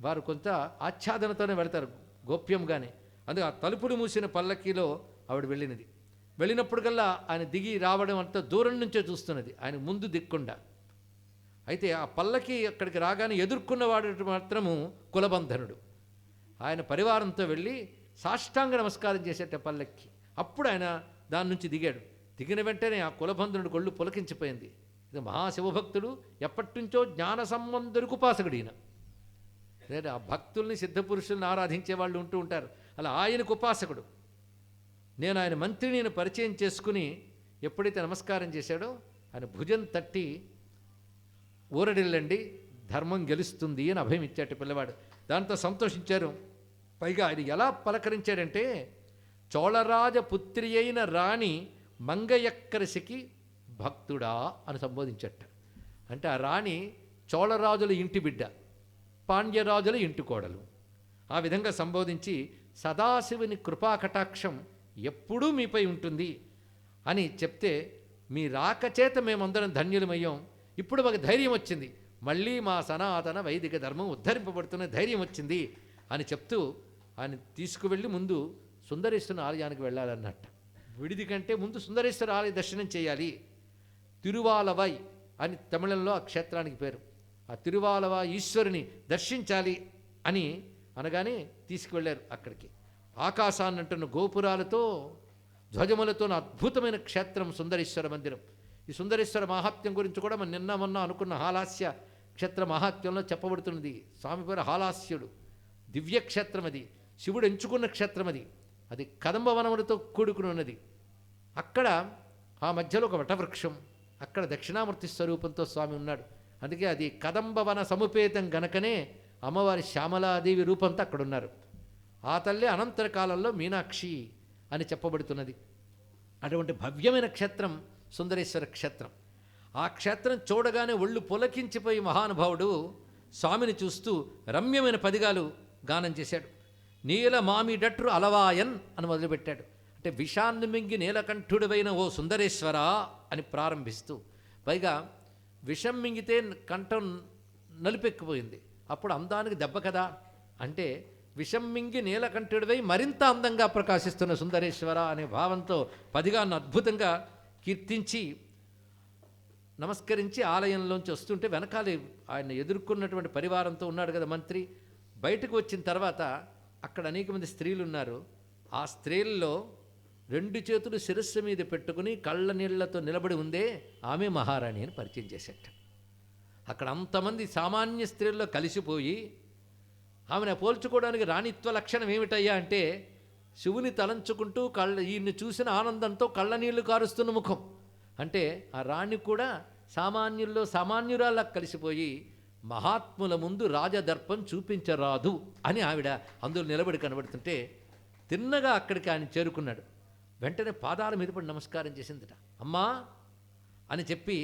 Speaker 1: వారు కొంత ఆచ్ఛాదనతోనే వెళతారు గోప్యంగానే. అందుకే ఆ తలుపులు మూసిన పల్లకీలో ఆవిడ వెళ్ళినది. వెళ్ళినప్పటికల్లా ఆయన దిగి రావడం అంత దూరం నుంచే చూస్తున్నది, ఆయన ముందు దిక్కుండా. అయితే ఆ పల్లకి అక్కడికి రాగానే ఎదుర్కొన్నవాడు మాత్రము కులబంధనుడు. ఆయన పరివారంతో వెళ్ళి సాష్టాంగ నమస్కారం చేసేట పల్లకి. అప్పుడు ఆయన దాని నుంచి దిగాడు. దిగిన వెంటనే ఆ కులబంధనుడు కొళ్ళు పులకించిపోయింది. ఇది మహాశివభక్తుడు, ఎప్పటి నుంచో జ్ఞాన సంబంధులకు ఉపాసకుడు ఈయన. లేదా ఆ భక్తుల్ని సిద్ధపురుషుల్ని ఆరాధించే వాళ్ళు ఉంటూ ఉంటారు, అలా ఆయనకు ఉపాసకుడు. నేను ఆయన మంత్రిని పరిచయం చేసుకుని ఎప్పుడైతే నమస్కారం చేశాడో ఆయన భుజం తట్టి ఊరడిల్లండి ధర్మం గెలుస్తుంది అని అభయం ఇచ్చాట పిల్లవాడు. దాంతో సంతోషించారు. పైగా ఆయన ఎలా పలకరించాడంటే చోళరాజ పుత్రి అయిన రాణి మంగయక్కరసికి భక్తుడా అని సంబోధించట. అంటే ఆ రాణి చోళరాజుల ఇంటి బిడ్డ, పాండ్యరాజుల ఇంటి కోడలు. ఆ విధంగా సంబోధించి సదాశివుని కృపాకటాక్షం ఎప్పుడూ మీపై ఉంటుంది అని చెప్తే మీ రాకచేత మేమందరం ధన్యులమయ్యాం, ఇప్పుడు మాకు ధైర్యం వచ్చింది, మళ్ళీ మా సనాతన వైదిక ధర్మం ఉద్ధరింపబడుతున్న ధైర్యం వచ్చింది అని చెప్తూ ఆయన తీసుకువెళ్ళి ముందు సుందరేశ్వరుని ఆలయానికి వెళ్ళాలన్నట్టు. విడిది కంటే ముందు సుందరేశ్వర ఆలయ దర్శనం చేయాలి. తిరువాలవై అని తమిళంలో ఆ క్షేత్రానికి పేరు. ఆ తిరువాలవా ఈశ్వరుని దర్శించాలి అని అనగానే తీసుకువెళ్ళారు అక్కడికి. ఆకాశాన్నంటున్న గోపురాలతో ధ్వజములతో అద్భుతమైన క్షేత్రం సుందరేశ్వర మందిరం. ఈ సుందరేశ్వర మహాత్మ్యం గురించి కూడా మనం నిన్న మొన్న అనుకున్న హాలాస్య క్షేత్ర మహాత్మ్యంలో చెప్పబడుతున్నది. స్వామి పేరు హాలాస్యుడు, దివ్యక్షేత్రం అది, శివుడు ఎంచుకున్న క్షేత్రం అది. అది కదంబవనములతో కూడుకుని ఉన్నది. అక్కడ ఆ మధ్యలో ఒక వటవృక్షం, అక్కడ దక్షిణామూర్తి స్వరూపంతో స్వామి ఉన్నాడు. అందుకే అది కదంబవన సముపేతం గనకనే అమ్మవారి శ్యామలాదేవి రూపంతో అక్కడ ఉన్నారు. ఆ తల్లి అనంతర కాలంలో మీనాక్షి అని చెప్పబడుతున్నది. అటువంటి భవ్యమైన క్షేత్రం సుందరేశ్వర క్షేత్రం. ఆ క్షేత్రం చూడగానే ఒళ్ళు పులకించిపోయి మహానుభావుడు స్వామిని చూస్తూ రమ్యమైన పదిగాలు గానం చేశాడు. నీల మామిడట్రు అలవాయన్ అని మొదలుపెట్టాడు. అంటే విషాన్ని మింగి నీలకంఠుడివైన ఓ సుందరేశ్వర అని ప్రారంభిస్తూ, పైగా విషం మింగితే కంఠం నలుపెక్కిపోయింది, అప్పుడు అందానికి దెబ్బ కదా అంటే విషం మింగి నీలకంఠుడివై మరింత అందంగా ప్రకాశిస్తున్న సుందరేశ్వర అనే భావంతో పదిగాన్ని అద్భుతంగా కీర్తించి నమస్కరించి ఆలయంలోంచి వస్తుంటే వెనకాలే ఆయన ఎదుర్కొన్నటువంటి పరివారంతో ఉన్నాడు కదా మంత్రి. బయటకు వచ్చిన తర్వాత అక్కడ అనేక మంది స్త్రీలు ఉన్నారు. ఆ స్త్రీల్లో 2 చేతులు శిరస్సు మీద పెట్టుకుని కళ్ళ నీళ్లతో నిలబడి ఉందే ఆమె మహారాణి అని పరిచయం చేసేట. అక్కడ అంతమంది సామాన్య స్త్రీల్లో కలిసిపోయి ఆమెను పోల్చుకోవడానికి రాణిత్వ లక్షణం ఏమిటయ్యా అంటే శివుని తలంచుకుంటూ ఈయన్ని చూసిన ఆనందంతో కళ్ళ నీళ్లు కారుస్తున్న ముఖం. అంటే ఆ రాణి కూడా సామాన్యుల్లో సామాన్యురాల్లా కలిసిపోయి మహాత్ముల ముందు రాజదర్పం చూపించరాదు అని ఆవిడ అందులో నిలబడి కనబడుతుంటే తిన్నగా అక్కడికి ఆయన చేరుకున్నాడు. వెంటనే పాదాల మీద పడి నమస్కారం చేసిందట. అమ్మా అని చెప్పి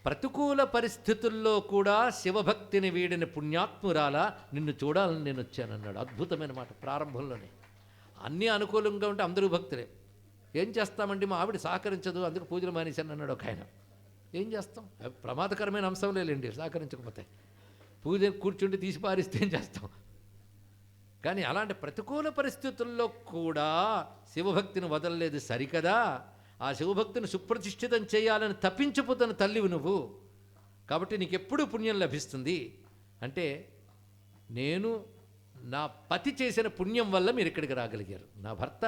Speaker 1: ప్రతికూల పరిస్థితుల్లో కూడా శివభక్తిని వీడిన పుణ్యాత్మురాలా నిన్ను చూడాలని నేను వచ్చానన్నాడు. అద్భుతమైన మాట. ప్రారంభంలోనే అన్నీ అనుకూలంగా ఉంటే అందరూ భక్తులే. ఏం చేస్తామండి, మా ఆవిడ సహకరించదు, అందుకు పూజలు మానేశాను అన్నాడు ఒక ఆయన. ఏం చేస్తాం, ప్రమాదకరమైన అంశం లేదండి సహకరించకపోతే. పూజ కూర్చుండి తీసి పారిస్తే ఏం చేస్తాం. కానీ అలాంటి ప్రతికూల పరిస్థితుల్లో కూడా శివభక్తిని వదలలేదు సరికదా. ఆ శివభక్తిని సుప్రతిష్ఠితం చేయాలని తప్పించిపోతున్న తల్లివి నువ్వు, కాబట్టి నీకెప్పుడూ పుణ్యం లభిస్తుంది అంటే నేను నా పతి చేసిన పుణ్యం వల్ల మీరు ఇక్కడికి రాగలిగారు. నా భర్త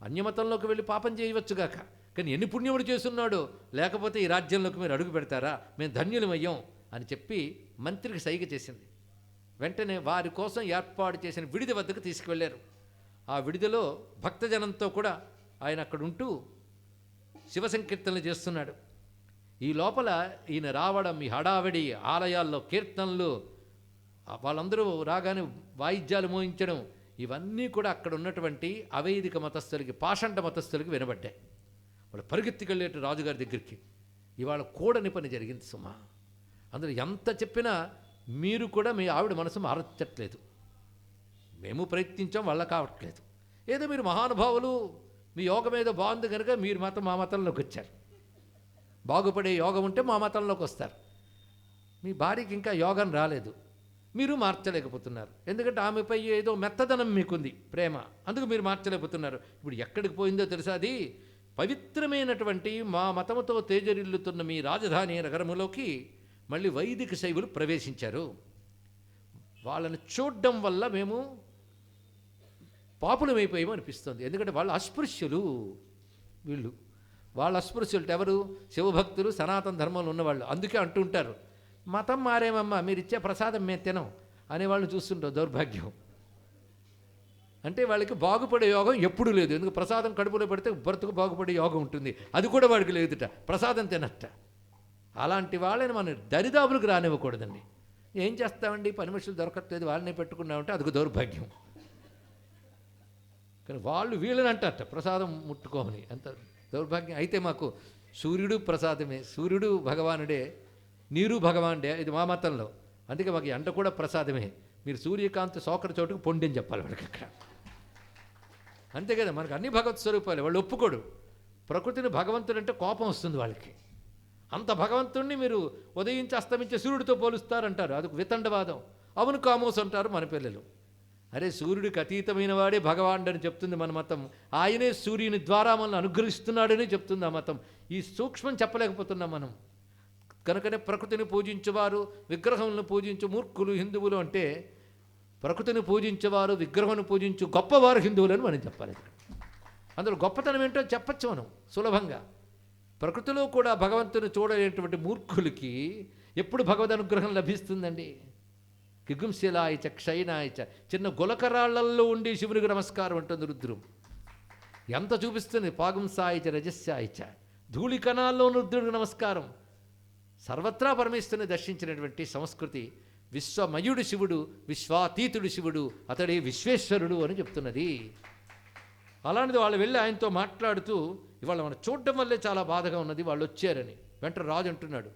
Speaker 1: అన్యమతంలోకి వెళ్ళి పాపం చేయవచ్చుగాక, కానీ ఎన్ని పుణ్యముడు చేస్తున్నాడో, లేకపోతే ఈ రాజ్యంలోకి మీరు అడుగు పెడతారా, మేము ధన్యులమయ్యాం అని చెప్పి మంత్రికి సైగ చేసింది. వెంటనే వారి కోసం ఏర్పాటు చేసిన విడిది వద్దకు తీసుకువెళ్ళారు. ఆ విడిదిలో భక్తజనంతో కూడా ఆయన అక్కడ ఉంటూ శివ సంకీర్తనలు చేస్తున్నాడు. ఈ లోపల ఈయన రావడం, ఈ హడావిడి, ఆలయాల్లో కీర్తనలు, వాళ్ళందరూ రాగానే వాయిద్యాలు మోయించడం, ఇవన్నీ కూడా అక్కడ ఉన్నటువంటి అవైదిక మతస్థులకి, పాషండ మతస్థులకి వినబడ్డాయి. వాళ్ళు పరిగెత్తికెళ్ళేట రాజుగారి దగ్గరికి. ఇవాళ కూడని పని జరిగింది సుమా. అందులో ఎంత చెప్పినా మీరు కూడా మీ ఆవిడ మనసు మారచ్చట్లేదు. మేము ప్రయత్నించాం, వాళ్ళ కావట్లేదు. ఏదో మీరు మహానుభావులు, మీ యోగం ఏదో బాగుంది కనుక మీరు మాత్రం మా మతంలోకి వచ్చారు. బాగుపడే యోగం ఉంటే మా మతంలోకి వస్తారు. మీ భార్యకి ఇంకా యోగం రాలేదు, మీరు మార్చలేకపోతున్నారు. ఎందుకంటే ఆమెపై ఏదో మెత్తదనం మీకుంది, ప్రేమ, అందుకు మీరు మార్చలేకపోతున్నారు. ఇప్పుడు ఎక్కడికి పోయిందో తెలుసా, అది పవిత్రమైనటువంటి మా మతముతో తేజరిల్లుతున్న మీ రాజధాని నగరములోకి మళ్ళీ వైదిక శైవులు ప్రవేశించారు. వాళ్ళని చూడడం వల్ల మేము పాపులమైపోయామో అనిపిస్తుంది. ఎందుకంటే వాళ్ళు అస్పృశ్యులు, వీళ్ళు వాళ్ళ అస్పృశ్యులు ఎవరు, శివభక్తులు, సనాతన ధర్మంలో ఉన్నవాళ్ళు. అందుకే అంటుంటారు మతం మారేమమ్మా, మీరు ఇచ్చే ప్రసాదం మేము తినం అనేవాళ్ళని చూస్తుంటారు. దౌర్భాగ్యం. అంటే వాళ్ళకి బాగుపడే యోగం ఎప్పుడూ లేదు. ఎందుకు, ప్రసాదం కడుపులో పెడితే బ్రతుకు బాగుపడే యోగం ఉంటుంది, అది కూడా వాడికి లేదుట, ప్రసాదం తినట్ట. అలాంటి వాళ్ళని మనం దరిదాపులకు రానివ్వకూడదండి. ఏం చేస్తామండి, పని మనుషులు దొరకట్లేదు, వాళ్ళనే పెట్టుకున్నామంటే అదొక దౌర్భాగ్యం. కానీ వాళ్ళు వీళ్ళని అంటారట ప్రసాదం ముట్టుకోమని, అంత దౌర్భాగ్యం. అయితే మాకు సూర్యుడు ప్రసాదమే, సూర్యుడు భగవానుడే, నీరు భగవానుడే, ఇది మా మతంలో. అందుకే మాకు ఎండ కూడా ప్రసాదమే. మీరు సూర్యకాంతి సోకర చోటుకు పొండి అని చెప్పాలి వాడికి అక్కడ. అంతే కదా, మనకు అన్ని భగవత్ స్వరూపాలు. వాళ్ళు ఒప్పుకోడు. ప్రకృతిని భగవంతుడు అంటే కోపం వస్తుంది వాళ్ళకి. అంత భగవంతుడిని మీరు ఉదయించి అస్తమించే సూర్యుడితో పోలుస్తారంటారు, అది వితండవాదం. అవును కామోస్ అంటారు మన పిల్లలు. అరే, సూర్యుడికి అతీతమైన వాడే భగవానుడు అని చెప్తుంది మన మతం. ఆయనే సూర్యుని ద్వారా మనల్ని అనుగ్రహిస్తున్నాడని చెప్తుంది ఆ మతం. ఈ సూక్ష్మం చెప్పలేకపోతున్నాం మనం. కనుకనే ప్రకృతిని పూజించేవారు, విగ్రహంను పూజించు మూర్ఖులు హిందువులు అంటే, ప్రకృతిని పూజించేవారు, విగ్రహాన్ని పూజించు గొప్పవారు హిందువులని మనం చెప్పాలి. అందులో గొప్పతనం ఏంటో చెప్పచ్చు మనం సులభంగా. ప్రకృతిలో కూడా భగవంతుని చూడలేటువంటి మూర్ఖులకి ఎప్పుడు భగవద్ అనుగ్రహం లభిస్తుందండి? కిగుంశిలాయచ క్షయనాయచ, చిన్న గులకరాళ్లల్లో ఉండి శివునికి నమస్కారం అంటుంది రుద్రం. ఎంత చూపిస్తుంది? పాగుంసాయచ రజస్యాయచ, ధూళికణాల్లో రుద్రుడికి నమస్కారం. సర్వత్రా పరమేశ్వరుని దర్శించినటువంటి సంస్కృతి. విశ్వమయుడు శివుడు, విశ్వాతీతుడు శివుడు, అతడే విశ్వేశ్వరుడు అని చెప్తున్నది. అలాంటిది వాళ్ళు వెళ్ళి ఆయనతో మాట్లాడుతూ, ఇవాళ మనం చూడడం వల్లే చాలా బాధగా ఉన్నది, వాళ్ళు వచ్చారని. వెంటనే రాజు అంటున్నాడు,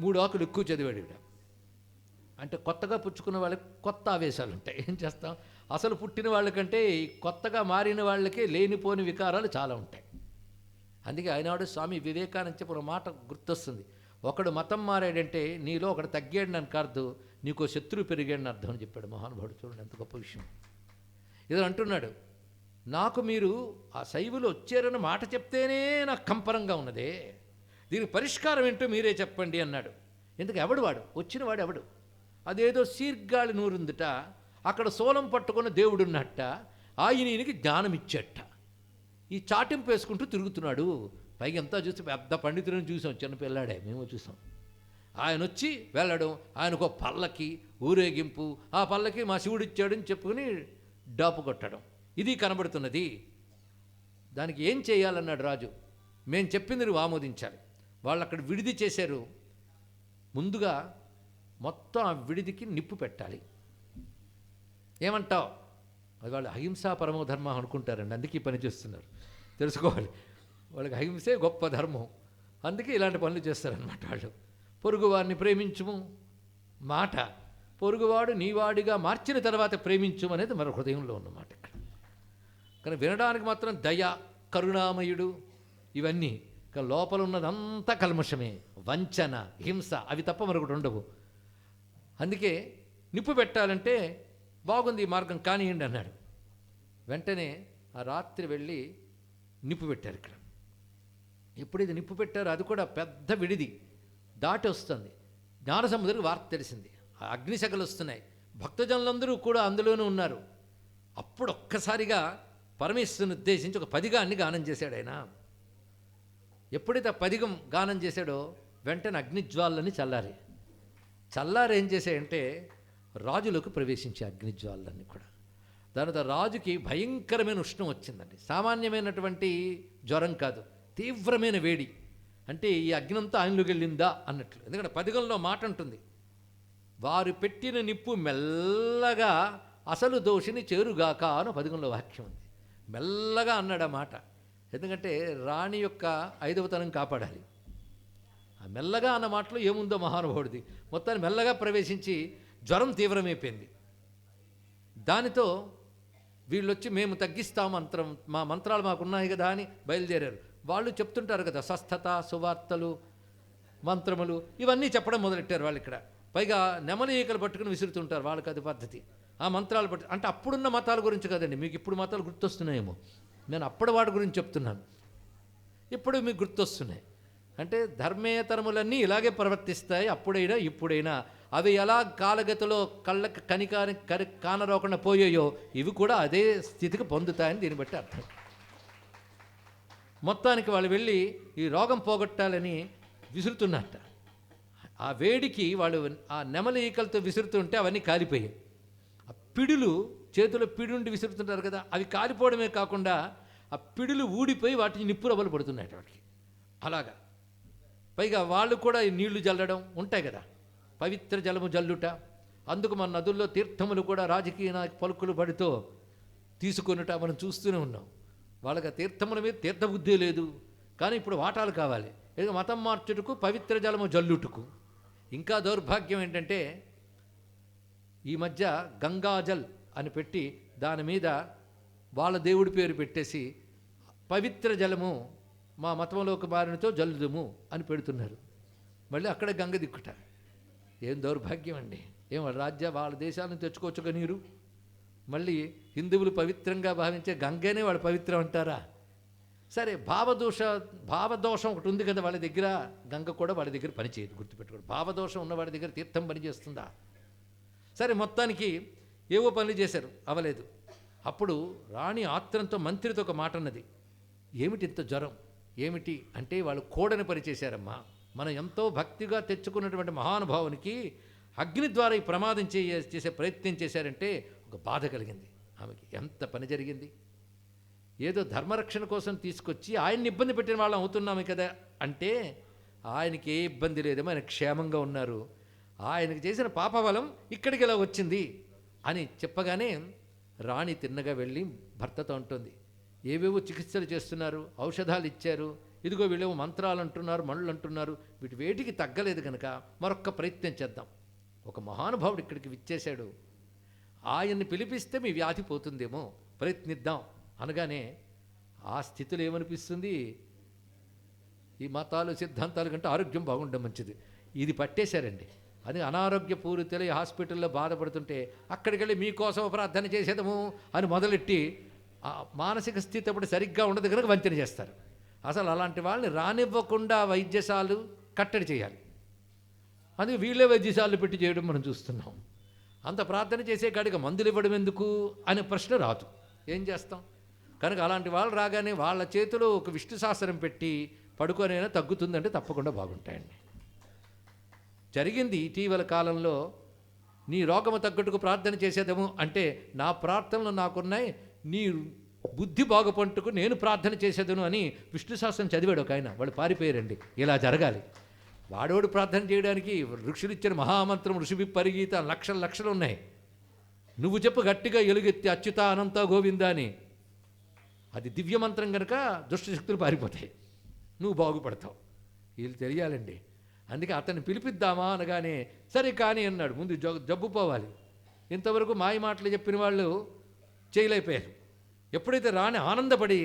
Speaker 1: 3 ఆకులు ఎక్కువ చదివాడు ఇవిడ అంటే. కొత్తగా పుచ్చుకున్న వాళ్ళకి కొత్త ఆవేశాలు ఉంటాయి, ఏం చేస్తాం. అసలు పుట్టిన వాళ్ళకంటే కొత్తగా మారిన వాళ్ళకే లేనిపోని వికారాలు చాలా ఉంటాయి. అందుకే ఆయనాడు స్వామి వివేకానంద చెప్పిన మాట గుర్తొస్తుంది. ఒకడు మతం మారాడంటే నీలో ఒకడు తగ్గాడని అని కాదు, నీకో శత్రువు పెరిగాడని అర్థం అని చెప్పాడు మహానుభావుడు. చూడండి ఎంత గొప్ప విషయం. ఏదో అంటున్నాడు, నాకు మీరు ఆ శైవులు వచ్చారన్న మాట చెప్తేనే నాకు కంపరంగా ఉన్నదే, దీనికి పరిష్కారం ఏంటో మీరే చెప్పండి అన్నాడు. ఎందుకు ఎవడు వాడు వచ్చిన వాడు ఎవడు? అదేదో శీర్గాళి నూరుందిట, అక్కడ సోలం పట్టుకున్న దేవుడున్నట్ట, ఆయనకి జ్ఞానం ఇచ్చట. ఈ చాటింపు వేసుకుంటూ తిరుగుతున్నాడు. పైకి ఎంతా చూసి పెద్ద పండితులను చూసాం, చిన్నపిల్లాడే మేము చూసాం. ఆయన వచ్చి వెళ్ళడం, ఆయనకు పల్లకి ఊరేగింపు, ఆ పల్లకి మా శివుడు ఇచ్చాడని చెప్పుకుని డాపు కొట్టడం, ఇది కనబడుతున్నది. దానికి ఏం చేయాలన్నాడు రాజు. మేము చెప్పింది నువ్వు ఆమోదించాలి. వాళ్ళు అక్కడ విడిది చేశారు. ముందుగా మొత్తం ఆ విడిదికి నిప్పు పెట్టాలి. ఏమంటావు? అది వాళ్ళు అహింసా పరమో ధర్మం అనుకుంటారండి, అందుకే ఈ పని చేస్తున్నారు. తెలుసుకోవాలి, వాళ్ళకి అహింసే గొప్ప ధర్మం, అందుకే ఇలాంటి పనులు చేస్తారనమాట వాళ్ళు. పొరుగువాడిని ప్రేమించుము మాట, పొరుగువాడు నీవాడిగా మార్చిన తర్వాత ప్రేమించుము అనేది మన హృదయంలో ఉన్నమాట ఇక్కడ. కానీ వినడానికి మాత్రం దయ, కరుణామయుడు ఇవన్నీ, కానీ లోపల ఉన్నదంతా కల్మషమే, వంచన, హింస, అవి తప్ప మరొకటి ఉండవు. అందుకే నిప్పు పెట్టాలంటే బాగుంది ఈ మార్గం కానివ్వండి అన్నాడు. వెంటనే ఆ రాత్రి వెళ్ళి నిప్పు పెట్టారు ఇక్కడ. ఎప్పుడైతే నిప్పు పెట్టారో అది కూడా పెద్ద విడిది దాటి వస్తుంది. జ్ఞానసముద్రికి వార్త తెలిసింది, ఆ అగ్నిశకలు వస్తున్నాయి, భక్తజనులందరూ కూడా అందులోనూ ఉన్నారు. అప్పుడు ఒక్కసారిగా పరమేశ్వరుని ఉద్దేశించి ఒక పదిగాన్ని గానం చేశాడు ఆయన. ఎప్పుడైతే ఆ పదిగం గానం చేశాడో వెంటనే అగ్నిజ్వాలని చల్లారి ఏం చేశాయంటే రాజులకు ప్రవేశించే అగ్నిజ్వాలన్నీ కూడా. దానితో రాజుకి భయంకరమైన ఉష్ణం వచ్చిందండి. సామాన్యమైనటువంటి జ్వరం కాదు, తీవ్రమైన వేడి. అంటే ఈ అగ్నంతా ఆయనలోకి వెళ్ళిందా అన్నట్లు. ఎందుకంటే పదిగంలో మాట ఉంటుంది, వారు పెట్టిన నిప్పు మెల్లగా అసలు దోషిని చేరుగాక అని పదిగంలో వాక్యం ఉంది. మెల్లగా అన్నాడు ఆ మాట. ఎందుకంటే రాణి యొక్క ఐదవతనం కాపాడాలి. ఆ మెల్లగా అన్న మాటలో ఏముందో మహానుభావుడిది. మొత్తాన్ని మెల్లగా ప్రవేశించి జ్వరం తీవ్రమైపోయింది. దానితో వీళ్ళొచ్చి మేము తగ్గిస్తాం మంత్రం, మా మంత్రాలు మాకున్నాయి కదా అని బయలుదేరారు. వాళ్ళు చెప్తుంటారు కదా స్వస్థత, సువార్తలు, మంత్రములు ఇవన్నీ చెప్పడం మొదలెట్టారు వాళ్ళు ఇక్కడ. పైగా నెమలి ఈకలు పట్టుకుని విసురుతుంటారు, వాళ్ళకి అది పద్ధతి. ఆ మంత్రాలు పట్టు అంటే అప్పుడున్న మతాల గురించి కదండి, మీకు ఇప్పుడు మతాలు గుర్తొస్తున్నాయేమో, నేను అప్పుడు వాటి గురించి చెప్తున్నాను. ఇప్పుడు మీకు గుర్తొస్తున్నాయి అంటే ధర్మేతరములన్నీ ఇలాగే ప్రవర్తిస్తాయి, అప్పుడైనా ఇప్పుడైనా. అవి ఎలా కాలగతిలో కళ్ళకి కానరోకుండా పోయాయో ఇవి కూడా అదే స్థితికి పొందుతాయని దీన్ని బట్టి అర్థం. మొత్తానికి వాళ్ళు వెళ్ళి ఈ రోగం పోగొట్టాలని విసురుతున్నట్ట. ఆ వేడికి వాళ్ళు ఆ నెమలి ఈకలతో విసురుతుంటే అవన్నీ కాలిపోయాయి. ఆ పిడులు చేతిలో పిడుండి విసురుతుంటారు కదా, అవి కాలిపోవడమే కాకుండా ఆ పిడులు ఊడిపోయి వాటిని నిప్పురవ్వలు పడుతున్నాయి వాటికి. అలాగా పైగా వాళ్ళు కూడా నీళ్లు జల్లడం ఉంటాయి కదా, పవిత్ర జలము జల్లుట. అందుకు మన నదుల్లో తీర్థములు కూడా రాజకీయ పలుకులు పడితో తీసుకొనుట మనం చూస్తూనే ఉన్నాం. వాళ్ళకి ఆ తీర్థముల మీద తీర్థబుద్ధి లేదు, కానీ ఇప్పుడు వాటాలు కావాలి. ఏదో మతం మార్చుటకు, పవిత్ర జలము జల్లుటకు. ఇంకా దౌర్భాగ్యం ఏంటంటే ఈ మధ్య గంగాజల్ అని పెట్టి దాని మీద వాళ్ళ దేవుడి పేరు పెట్టేసి పవిత్ర జలము మా మతంలోకి మారినతో జల్లుదుము అని పెడుతున్నారు. మళ్ళీ అక్కడ గంగ దిక్కుట. ఏం దౌర్భాగ్యం అండి. ఏం వాళ్ళ దేశాలను తెచ్చుకోవచ్చుగా నీరు. మళ్ళీ హిందువులు పవిత్రంగా భావించే గంగనే వాళ్ళు పవిత్రం అంటారా? సరే, భావదోషం ఒకటి ఉంది కదా వాళ్ళ దగ్గర, గంగ కూడా వాళ్ళ దగ్గర పనిచేయదు, గుర్తుపెట్టుకోండి. భావదోషం ఉన్న వాడి దగ్గర తీర్థం పనిచేస్తుందా? సరే, మొత్తానికి ఏవో పనులు చేశారు, అవలేదు. అప్పుడు రాణి ఆత్రంతో మంత్రితో ఒక మాట అన్నది. ఏమిటి ఇంత జ్వరం ఏమిటి అంటే, వాళ్ళు కోడని పనిచేశారమ్మా. మనం ఎంతో భక్తిగా తెచ్చుకున్నటువంటి మహానుభావునికి అగ్ని ద్వారా ఈ ప్రమాదం చేసే ప్రయత్నం చేశారంటే ఒక బాధ కలిగింది ఆమెకి. ఎంత పని జరిగింది. ఏదో ధర్మరక్షణ కోసం తీసుకొచ్చి ఆయన్ని ఇబ్బంది పెట్టిన వాళ్ళం అవుతున్నాము కదా అంటే, ఆయనకి ఏ ఇబ్బంది లేదేమో, ఆయన క్షేమంగా ఉన్నారు. ఆయనకి చేసిన పాపబలం ఇక్కడికి ఇలా వచ్చింది అని చెప్పగానే రాణి తిన్నగా వెళ్ళి భర్తతో ఉంటుంది, ఏవేవో చికిత్సలు చేస్తున్నారు, ఔషధాలు ఇచ్చారు, ఇదిగో వీళ్ళేవో మంత్రాలు అంటున్నారు, మళ్ళు అంటున్నారు, వీటి వేటికి తగ్గలేదు కనుక మరొక్క ప్రయత్నం చేద్దాం. ఒక మహానుభావుడు ఇక్కడికి విచ్చేశాడు, ఆయన్ని పిలిపిస్తే మీ వ్యాధి పోతుందేమో, ప్రయత్నిద్దాం అనగానే ఆ స్థితిలో ఏమనిపిస్తుంది, ఈ మతాలు సిద్ధాంతాల కంటే ఆరోగ్యం బాగుండడం మంచిది, ఇది పట్టేశారండి. అది అనారోగ్యపూరితులు హాస్పిటల్లో బాధపడుతుంటే అక్కడికి వెళ్ళి మీకోసం ప్రార్థన చేసేదము అని మొదలెట్టి ఆ మానసిక స్థితి అప్పుడు సరిగ్గా ఉండదు కనుక వంచన చేస్తారు. అసలు అలాంటి వాళ్ళని రానివ్వకుండా వైద్యశాలు కట్టడి చేయాలి. అది వీళ్ళే వైద్యశాలలు పెట్టి చేయడం మనం చూస్తున్నాం. అంత ప్రార్థన చేసే కాడికి మందులు ఇవ్వడం ఎందుకు అనే ప్రశ్న రాదు. ఏం చేస్తాం? కనుక అలాంటి వాళ్ళు రాగానే వాళ్ళ చేతిలో ఒక విష్ణు శాస్త్రం పెట్టి పడుకొనైనా తగ్గుతుందంటే తప్పకుండా బాగుంటాయండి. జరిగింది ఇటీవల కాలంలో. నీ రోగము తగ్గట్టుకు ప్రార్థన చేసేదము అంటే నా ప్రార్థనలు నాకున్నాయి, నీ బుద్ధి బాగుపంటుకు నేను ప్రార్థన చేసేదను అని విష్ణు శాస్త్రం చదివాడు ఒక ఆయన. వాళ్ళు పారిపోయారండి. ఇలా జరగాలి. వాడోడు ప్రార్థన చేయడానికి ఋషులు ఇచ్చిన మహామంత్రం ఋషి పరిగీత లక్షలు ఉన్నాయి. నువ్వు చెప్పు గట్టిగా ఎలుగెత్తి అచ్యుత అనంత గోవింద అని. అది దివ్యమంత్రం కనుక దుష్టశక్తులు పారిపోతాయి, నువ్వు బాగుపడతావు. వీళ్ళు తెలియాలండి. అందుకే అతన్ని పిలిపిద్దామా అనగానే సరే కానీ అన్నాడు. ముందు జబ్బు పోవాలి. ఇంతవరకు మాయ మాటలు చెప్పిన వాళ్ళు చేయలేకపోయారు. ఎప్పుడైతే రాని ఆనందపడి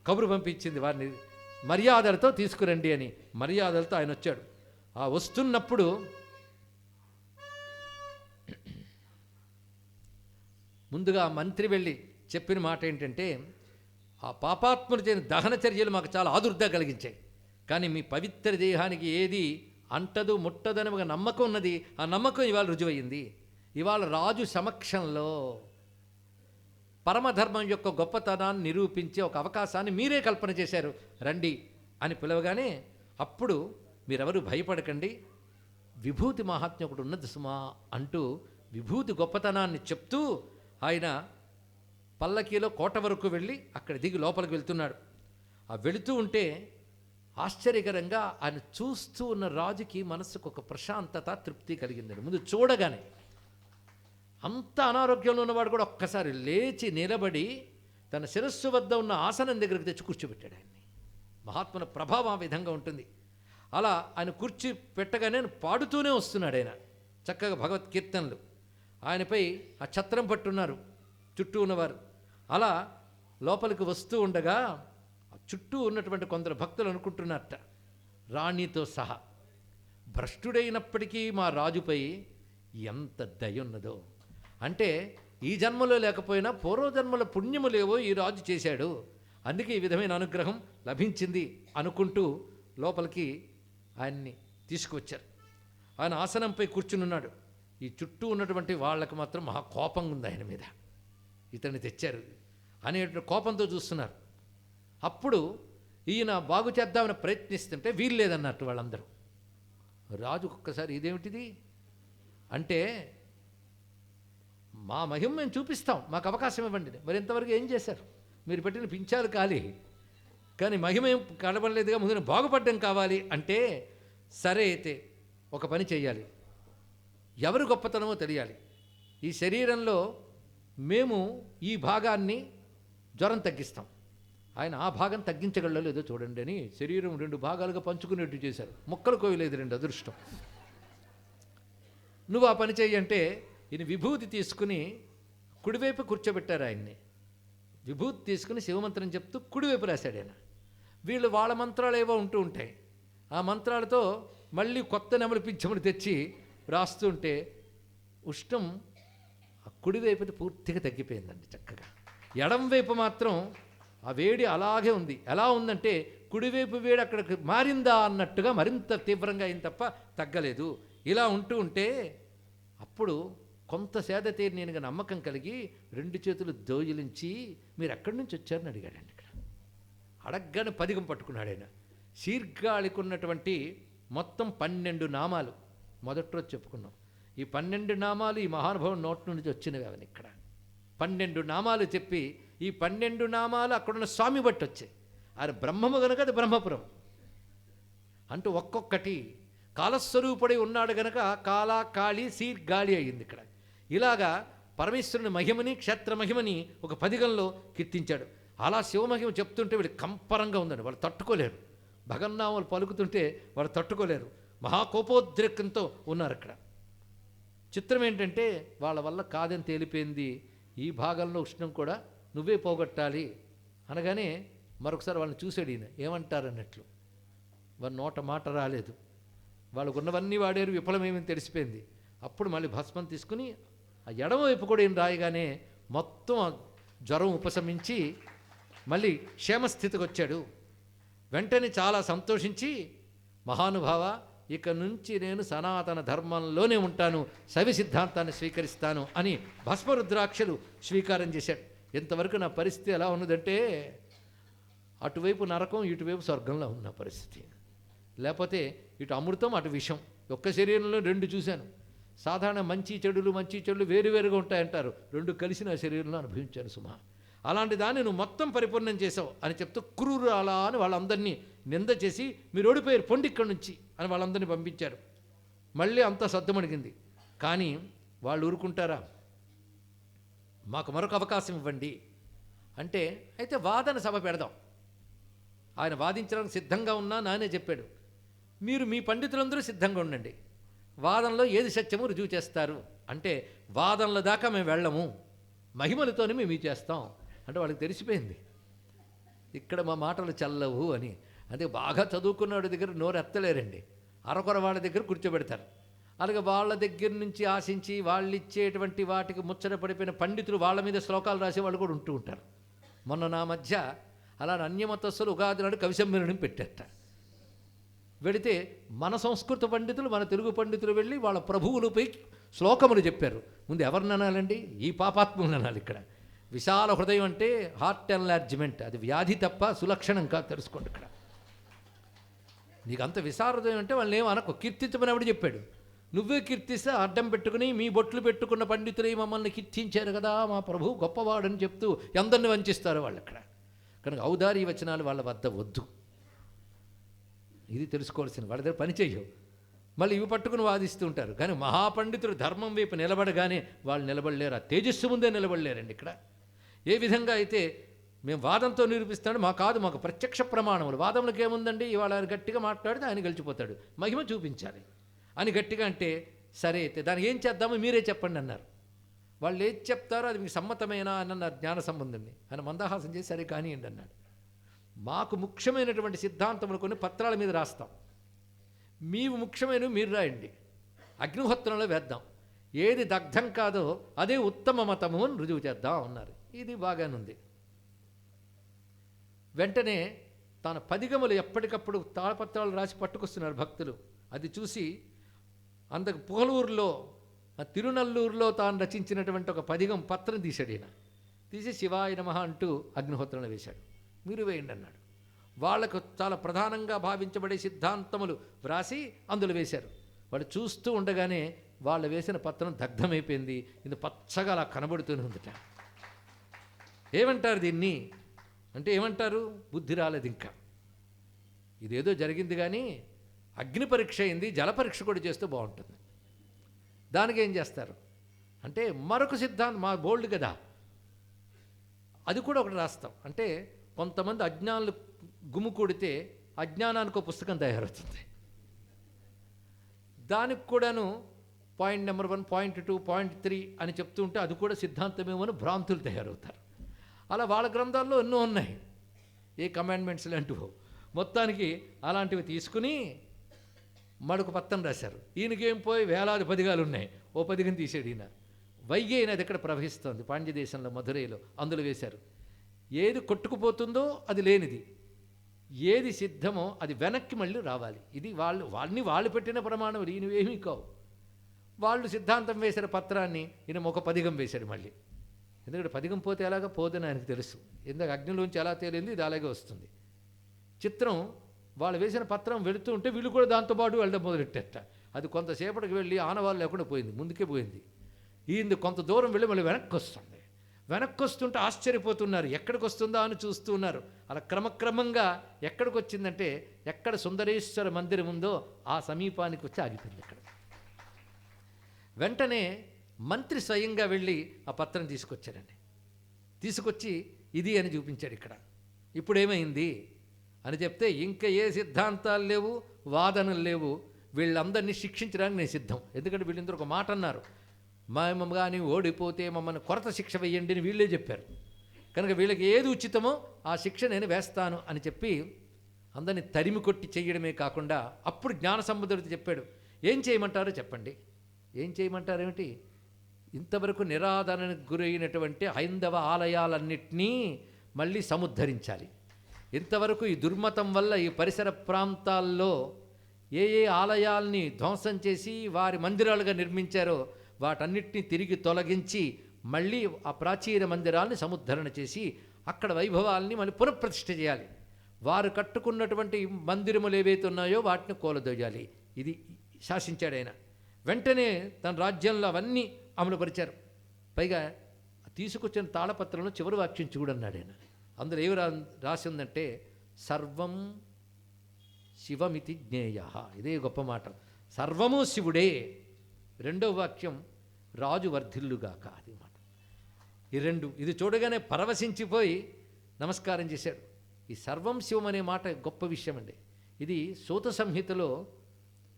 Speaker 1: కబురు పంపించింది వారిని మర్యాదలతో తీసుకురండి అని. మర్యాదలతో ఆయన వచ్చాడు. ఆ వస్తున్నప్పుడు ముందుగా మంత్రి వెళ్ళి చెప్పిన మాట ఏంటంటే, ఆ పాపాత్ములు చేయని దహన చర్యలు మాకు చాలా ఆదుర్ద కలిగించాయి, కానీ మీ పవిత్ర దేహానికి ఏది అంటదు ముట్టదని ఒక నమ్మకం ఉన్నది. ఆ నమ్మకం ఇవాళ రుజువయ్యింది. ఇవాళ రాజు సమక్షంలో పరమధర్మం యొక్క గొప్పతనాన్ని నిరూపించే ఒక అవకాశాన్ని మీరే కల్పన చేశారు, రండి అని పిలవగానే అప్పుడు మీరెవరు భయపడకండి, విభూతి మహాత్మ్యం ఒకటి ఉన్నది సుమా అంటూ విభూతి గొప్పతనాన్ని చెప్తూ ఆయన పల్లకీలో కోట వరకు వెళ్ళి అక్కడ దిగి లోపలికి వెళ్తున్నాడు. ఆ వెళుతూ ఉంటే ఆశ్చర్యకరంగా ఆయన చూస్తూ ఉన్న రాజుకి మనసుకు ఒక ప్రశాంతత తృప్తి కలిగిందండి. ముందు చూడగానే అంత అనారోగ్యంలో ఉన్నవాడు కూడా ఒక్కసారి లేచి నిలబడి తన శిరస్సు వద్ద ఉన్న ఆసనం దగ్గరికి తెచ్చి కూర్చోబెట్టాడు ఆయన్ని. మహాత్ముల ప్రభావం ఆ విధంగా ఉంటుంది. అలా ఆయన కూర్చి పెట్టగానే పాడుతూనే వస్తున్నాడు ఆయన చక్కగా భగవద్కీర్తనలు. ఆయనపై ఆ ఛత్రం పట్టున్నారు చుట్టూ ఉన్నవారు. అలా లోపలికి వస్తూ ఉండగా చుట్టూ ఉన్నటువంటి కొందరు భక్తులు అనుకుంటున్నారట, రాణితో సహా భ్రష్టుడైనప్పటికీ మా రాజుపై ఎంత దయ ఉన్నదో. అంటే ఈ జన్మలో లేకపోయినా పూర్వజన్మల పుణ్యములేవో ఈ రాజు చేశాడు, అందుకే ఈ విధమైన అనుగ్రహం లభించింది అనుకుంటూ లోపలికి ఆయన్ని తీసుకువచ్చారు. ఆయన ఆసనంపై కూర్చునున్నాడు. ఈ చుట్టూ ఉన్నటువంటి వాళ్ళకు మాత్రం మహా కోపం ఉంది ఆయన మీద. ఇతన్ని తెచ్చారు అనే కోపంతో చూస్తున్నారు. అప్పుడు ఈయన బాగు చేద్దామని ప్రయత్నిస్తుంటే వీలు లేదన్నట్టు వాళ్ళందరూ. రాజుకు ఒక్కసారి ఇదేమిటిది అంటే, మా మహిమ మేము చూపిస్తాం, మాకు అవకాశం ఇవ్వండి. మరి ఇంతవరకు ఏం చేశారు? మీరు పెట్టిన పింఛాలు ఖాళీ, కానీ మహిమ ఏం కనబడలేదుగా, ముందు బాగుపడడం కావాలి అంటే, సరే అయితే ఒక పని చేయాలి, ఎవరు గొప్పతనమో తెలియాలి. ఈ శరీరంలో మేము ఈ భాగాన్ని జ్వరం తగ్గిస్తాం, ఆయన ఆ భాగం తగ్గించగలరో లేదో చూడండి అని శరీరం 2 భాగాలుగా పంచుకునేట్టు చేశారు. ముక్కలు కోయలేదు, 2 అదృష్టం. నువ్వు ఆ పని చెయ్యి అంటే ఈయన విభూతి తీసుకుని కుడివైపు కూర్చోబెట్టారు ఆయన్ని. విభూతి తీసుకుని శివమంత్రం చెప్తూ కుడివైపు రాశాడు ఆయన. వీళ్ళు వాళ్ళ మంత్రాలు ఏవో ఉంటూ ఉంటాయి, ఆ మంత్రాలతో మళ్ళీ కొత్త నెమలి పింఛములు తెచ్చి రాస్తూ ఉంటే ఉష్ణం ఆ కుడివైపుది పూర్తిగా తగ్గిపోయిందండి చక్కగా. ఎడం వైపు మాత్రం ఆ వేడి అలాగే ఉంది. ఎలా ఉందంటే కుడివైపు వేడి అక్కడికి మారిందా అన్నట్టుగా మరింత తీవ్రంగా అయింది తప్ప తగ్గలేదు. ఇలా ఉంటూ ఉంటే అప్పుడు కొంత సేద తీరినగా నమ్మకం కలిగి 2 చేతులు దోయిలించి మీరు ఎక్కడి నుంచి వచ్చారని అడిగాడండి. ఇక్కడ అడగ్గానే పదిగం పట్టుకున్నాడు ఆయన. శీర్ఘాళికున్నటువంటి మొత్తం 12 నామాలు మొదటి రోజు చెప్పుకున్నాం. ఈ 12 నామాలు ఈ మహానుభావుని నోటి నుంచి వచ్చినవి. అవన్నీ ఇక్కడ 12 నామాలు చెప్పి ఈ 12 నామాలు అక్కడున్న స్వామి బట్టి వచ్చాయి. ఆయన బ్రహ్మము గనక అది బ్రహ్మపురం అంటూ ఒక్కొక్కటి కాలస్వరూపుడై ఉన్నాడు గనక కాల కాళి శీర్గాళి అయ్యింది ఇక్కడ. ఇలాగా పరమేశ్వరుని మహిమని క్షేత్ర మహిమని ఒక పదిగంలో కీర్తించాడు. అలా శివమహిమ చెప్తుంటే వీళ్ళు కంపరంగా ఉందండి, వాళ్ళు తట్టుకోలేరు. భగన్నామాలు పలుకుతుంటే వాళ్ళు తట్టుకోలేరు, మహాకోపోద్రేకంతో ఉన్నారు అక్కడ. చిత్రం ఏంటంటే వాళ్ళ వల్ల కాదని తేలిపోయింది. ఈ భాగంలో ఉష్ణం కూడా నువ్వే పోగొట్టాలి అనగానే మరొకసారి వాళ్ళని చూసాడు ఈయన. ఏమంటారన్నట్లు వారి నోట మాట రాలేదు. వాళ్ళకు ఉన్నవన్నీ వాడారు, విఫలమేమని తెలిసిపోయింది. అప్పుడు మళ్ళీ భస్మం తీసుకుని ఆ ఎడమవైపు కూడా ఈయన రాయగానే మొత్తం జ్వరం ఉపశమించి మళ్ళీ క్షేమస్థితికి వచ్చాడు. వెంటనే చాలా సంతోషించి, మహానుభావ, ఇక నుంచి నేను సనాతన ధర్మంలోనే ఉంటాను, శైవ సిద్ధాంతాన్ని స్వీకరిస్తాను అని భస్మరుద్రాక్షలు స్వీకారం చేశాడు. ఇంతవరకు నా పరిస్థితి ఎలా ఉన్నదంటే, అటువైపు నరకం, ఇటువైపు స్వర్గంలో ఉన్న పరిస్థితి. లేకపోతే ఇటు అమృతం, అటు విషం. ఒక్క శరీరంలో రెండు చూశాను. సాధారణ మంచి చెడులు వేరువేరుగా ఉంటాయంటారు, రెండు కలిసి నా శరీరంలో అనుభవించాను సుమా. అలాంటి దాన్ని నువ్వు మొత్తం పరిపూర్ణం చేసావు అని చెప్తూ క్రూరు అలా అని వాళ్ళందరినీ నింద చేసి, మీరు ఓడిపోయారు, పొండి ఇక్కడి నుంచి అని వాళ్ళందరినీ పంపించారు. మళ్ళీ అంతా సద్దుమణిగింది. కానీ వాళ్ళు ఊరుకుంటారా? మాకు మరొక అవకాశం ఇవ్వండి అంటే, అయితే వాదన సభ పెడదాం. ఆయన వాదించడానికి సిద్ధంగా ఉన్నా నానే చెప్పాడు, మీరు మీ పండితులందరూ సిద్ధంగా ఉండండి, వాదనలో ఏది సత్యమో రుజువు చేస్తారు అంటే, వాదనల దాకా మేము వెళ్ళము, మహిమలతోనే మేము ఇది చేస్తాం అంటే వాళ్ళకి తెలిసిపోయింది ఇక్కడ మా మాటలు చల్లవు అని. అదే బాగా చదువుకున్నవాడి దగ్గర నోరు ఎత్తలేరండి, అరకొర వాళ్ళ దగ్గర కూర్చోబెడతారు. అలాగే వాళ్ళ దగ్గర నుంచి ఆశించి వాళ్ళు ఇచ్చేటువంటి వాటికి ముచ్చట పడిపోయిన పండితులు వాళ్ళ మీద శ్లోకాలు రాసే వాళ్ళు కూడా ఉంటూ ఉంటారు. మొన్న నా మధ్య అలా అన్యమతస్థులు ఉగాది నాడు కవి సమ్మేళనం పెట్టేట. వెళితే మన సంస్కృత పండితులు, మన తెలుగు పండితులు వెళ్ళి వాళ్ళ ప్రభువులపై శ్లోకములు చెప్పారు. ముందు ఎవరిని అనాలండి? ఈ పాపాత్ములను అనాలి. ఇక్కడ విశాల హృదయం అంటే హార్ట్ ఎన్లార్జ్మెంట్, అది వ్యాధి తప్ప సులక్షణం కాదు, తెలుసుకోండి. ఇక్కడ నీకు అంత విశాల హృదయం అంటే వాళ్ళని ఏమనకు, కీర్తించమని చెప్పాడు. నువ్వే కీర్తిస్తే అడ్డం పెట్టుకుని, మీ బొట్లు పెట్టుకున్న పండితులే మమ్మల్ని కీర్తించారు కదా, మా ప్రభు గొప్పవాడని చెప్తూ ఎందరిని వంచిస్తారు వాళ్ళు అక్కడ. కనుక ఔదారీ వచనాలు వాళ్ళ వద్ద వద్దు, ఇది తెలుసుకోవాల్సిన. వాళ్ళ దగ్గర పని చెయ్యవు, మళ్ళీ ఇవి పట్టుకుని వాదిస్తూ ఉంటారు. కానీ మహాపండితులు ధర్మం వైపు నిలబడగానే వాళ్ళు నిలబడలేరు, ఆ తేజస్సు ముందే నిలబడలేరండి. ఇక్కడ ఏ విధంగా అయితే మేము వాదంతో నిరూపిస్తాడు, మాకు ప్రత్యక్ష ప్రమాణములు. వాదములకు ఏముందండి, ఇవాళ ఆయన గట్టిగా మాట్లాడితే ఆయన గెలిచిపోతాడు, మహిమ చూపించాలి అని గట్టిగా అంటే, సరే అయితే దానికి ఏం చేద్దామో మీరే చెప్పండి అన్నారు. వాళ్ళు ఏది చెప్తారో అది మీకు సమ్మతమేనా అని అన్నారు జ్ఞాన సంబంధుని. ఆయన మందహాసం చేసి సరే కానివ్వండి అన్నాడు. మాకు ముఖ్యమైనటువంటి సిద్ధాంతములు కొన్ని పత్రాల మీద రాస్తాం, మీవి ముఖ్యమైనవి మీరు రాయండి, అగ్నిహోత్రంలో వేద్దాం, ఏది దగ్ధం కాదో అదే ఉత్తమ మతము అని రుజువు చేద్దాం అన్నారు. ఇది బాగానుంది. వెంటనే తన పదిగములు ఎప్పటికప్పుడు తాళపత్రాలు రాసి పట్టుకొస్తున్నారు భక్తులు. అది చూసి అందుకు పుగలూరులో, తిరునల్లూరులో తాను రచించినటువంటి ఒక పదిగం పత్రం తీశాడు. ఈయన తీసి శివాయ నమః అంటూ అగ్నిహోత్రంలో వేశాడు. మీరు వేయండి అన్నాడు. వాళ్లకు చాలా ప్రధానంగా భావించబడే సిద్ధాంతములు వ్రాసి అందులో వేశారు. వాడు చూస్తూ ఉండగానే వాళ్ళు వేసిన పత్రం దగ్ధమైపోయింది. ఇది పచ్చగా అలా కనబడుతూనే ఉందిట. ఏమంటారు దీన్ని అంటే, ఏమంటారు? బుద్ధి రాలేదు ఇంకా, ఇదేదో జరిగింది. కానీ అగ్ని పరీక్ష అయింది, జల పరీక్ష కూడా చేస్తే బాగుంటుంది. దానికి ఏం చేస్తారు అంటే, మరొక సిద్ధాంతం మా బోల్డ్ కదా, అది కూడా ఒకటి రాస్తాం. అంటే కొంతమంది అజ్ఞానులు గుమ్ముకూడితే అజ్ఞానానికి ఒక పుస్తకం తయారవుతుంది. దానికి కూడాను పాయింట్ నెంబర్ 1, పాయింట్ 2, పాయింట్ 3 అని చెప్తూ ఉంటే అది కూడా సిద్ధాంతమేమో అని భ్రాంతులు తయారవుతారు. అలా వాళ్ళ గ్రంథాల్లో ఎన్నో ఉన్నాయి, ఏ కమాండ్మెంట్స్ లాంటివో. మొత్తానికి అలాంటివి తీసుకుని మరొక పత్రం రాశారు. ఈయనకేం పోయి వేలాది పదిగాలు ఉన్నాయి, ఓ పదిగని తీసాడు ఈయన. వైగే నది ఎక్కడ ప్రవహిస్తోంది పాండ్యదేశంలో, మధురైలో, అందులో వేశారు. ఏది కొట్టుకుపోతుందో అది లేనిది, ఏది సిద్ధమో అది వెనక్కి మళ్ళీ రావాలి. ఇది వాళ్ళు పెట్టిన ప్రమాణం, ఈయనవేమీ కావు. వాళ్ళు సిద్ధాంతం వేసిన పత్రాన్ని ఈయన ఒక పదిగం వేశాడు మళ్ళీ. ఎందుకంటే పదిగం పోతే ఎలాగ పోదని ఆయనకు తెలుసు. ఎందుకు అగ్నిలోంచి ఎలా తేలింది, ఇది అలాగే వస్తుంది. చిత్రం, వాళ్ళు వేసిన పత్రం వెళుతూ ఉంటే వీళ్ళు కూడా దాంతోపాటు వెళ్ళడం మొదలెట్టేట. అది కొంతసేపటికి వెళ్ళి ఆనవాళ్ళు లేకుండా పోయింది, ముందుకే పోయింది. ఈయన కొంత దూరం వెళ్ళి మళ్ళీ వెనక్కి వస్తుంది. వెనక్కి వస్తుంటే ఆశ్చర్యపోతున్నారు, ఎక్కడికి వస్తుందా అని చూస్తూ ఉన్నారు. అలా క్రమక్రమంగా ఎక్కడికి వచ్చిందంటే, ఎక్కడ సుందరేశ్వర మందిరం ఉందో ఆ సమీపానికి వచ్చి ఆగిపోయింది. ఇక్కడ వెంటనే మంత్రి స్వయంగా వెళ్ళి ఆ పత్రం తీసుకొచ్చారండి. తీసుకొచ్చి ఇది అని చూపించాడు. ఇక్కడ ఇప్పుడు ఏమైంది అని చెప్తే, ఇంకా ఏ సిద్ధాంతాలు లేవు, వాదనలు లేవు, వీళ్ళందరినీ శిక్షించడానికి నేను సిద్ధం. ఎందుకంటే వీళ్ళందరూ ఒక మాట అన్నారు, మేము కానీ ఓడిపోతే మమ్మల్ని కొరత శిక్ష వేయండి అని వీళ్ళే చెప్పారు. కనుక వీళ్ళకి ఏది ఉచితమో ఆ శిక్ష నేను వేస్తాను అని చెప్పి అందరినీ తరిమి కొట్టి చేయడమే కాకుండా, అప్పుడు జ్ఞాన సంబంధుడితో చెప్పాడు, ఏం చేయమంటారో చెప్పండి. ఏం చేయమంటారు ఏమిటి? ఇంతవరకు నిరాదరణకు గురైనటువంటి హైందవ ఆలయాలన్నింటినీ మళ్ళీ సముద్ధరించాలి. ఇంతవరకు ఈ దుర్మతం వల్ల ఈ పరిసర ప్రాంతాల్లో ఏ ఏ ఆలయాల్ని ధ్వంసం చేసి వారి మందిరాలుగా నిర్మించారో వాటన్నిటిని తిరిగి తొలగించి మళ్ళీ ఆ ప్రాచీన మందిరాల్ని సముద్ధరణ చేసి అక్కడ వైభవాల్ని మళ్ళీ పునఃప్రతిష్ఠ చేయాలి. వారు కట్టుకున్నటువంటి మందిరములు ఏవైతే ఉన్నాయో వాటిని కూలదోయాలి. ఇది శాసించాడు ఆయన. వెంటనే తన రాజ్యంలో అవన్నీ అమలుపరిచారు. పైగా తీసుకొచ్చిన తాళపత్రంలో చివరి వాక్యం చూడన్నాడు ఆయన. అందులో ఏమి రాసి ఉందంటే సర్వం శివమితి జ్ఞేయ. ఇదే గొప్ప మాట. సర్వము శివుడే. రెండవ వాక్యం రాజు వర్ధిల్లుగాక. అది మాట. ఈ రెండు ఇది చూడగానే పరవశించిపోయి నమస్కారం చేశాడు. ఈ సర్వం శివం అనే మాట గొప్ప విషయం అండి. ఇది సూత సంహితలో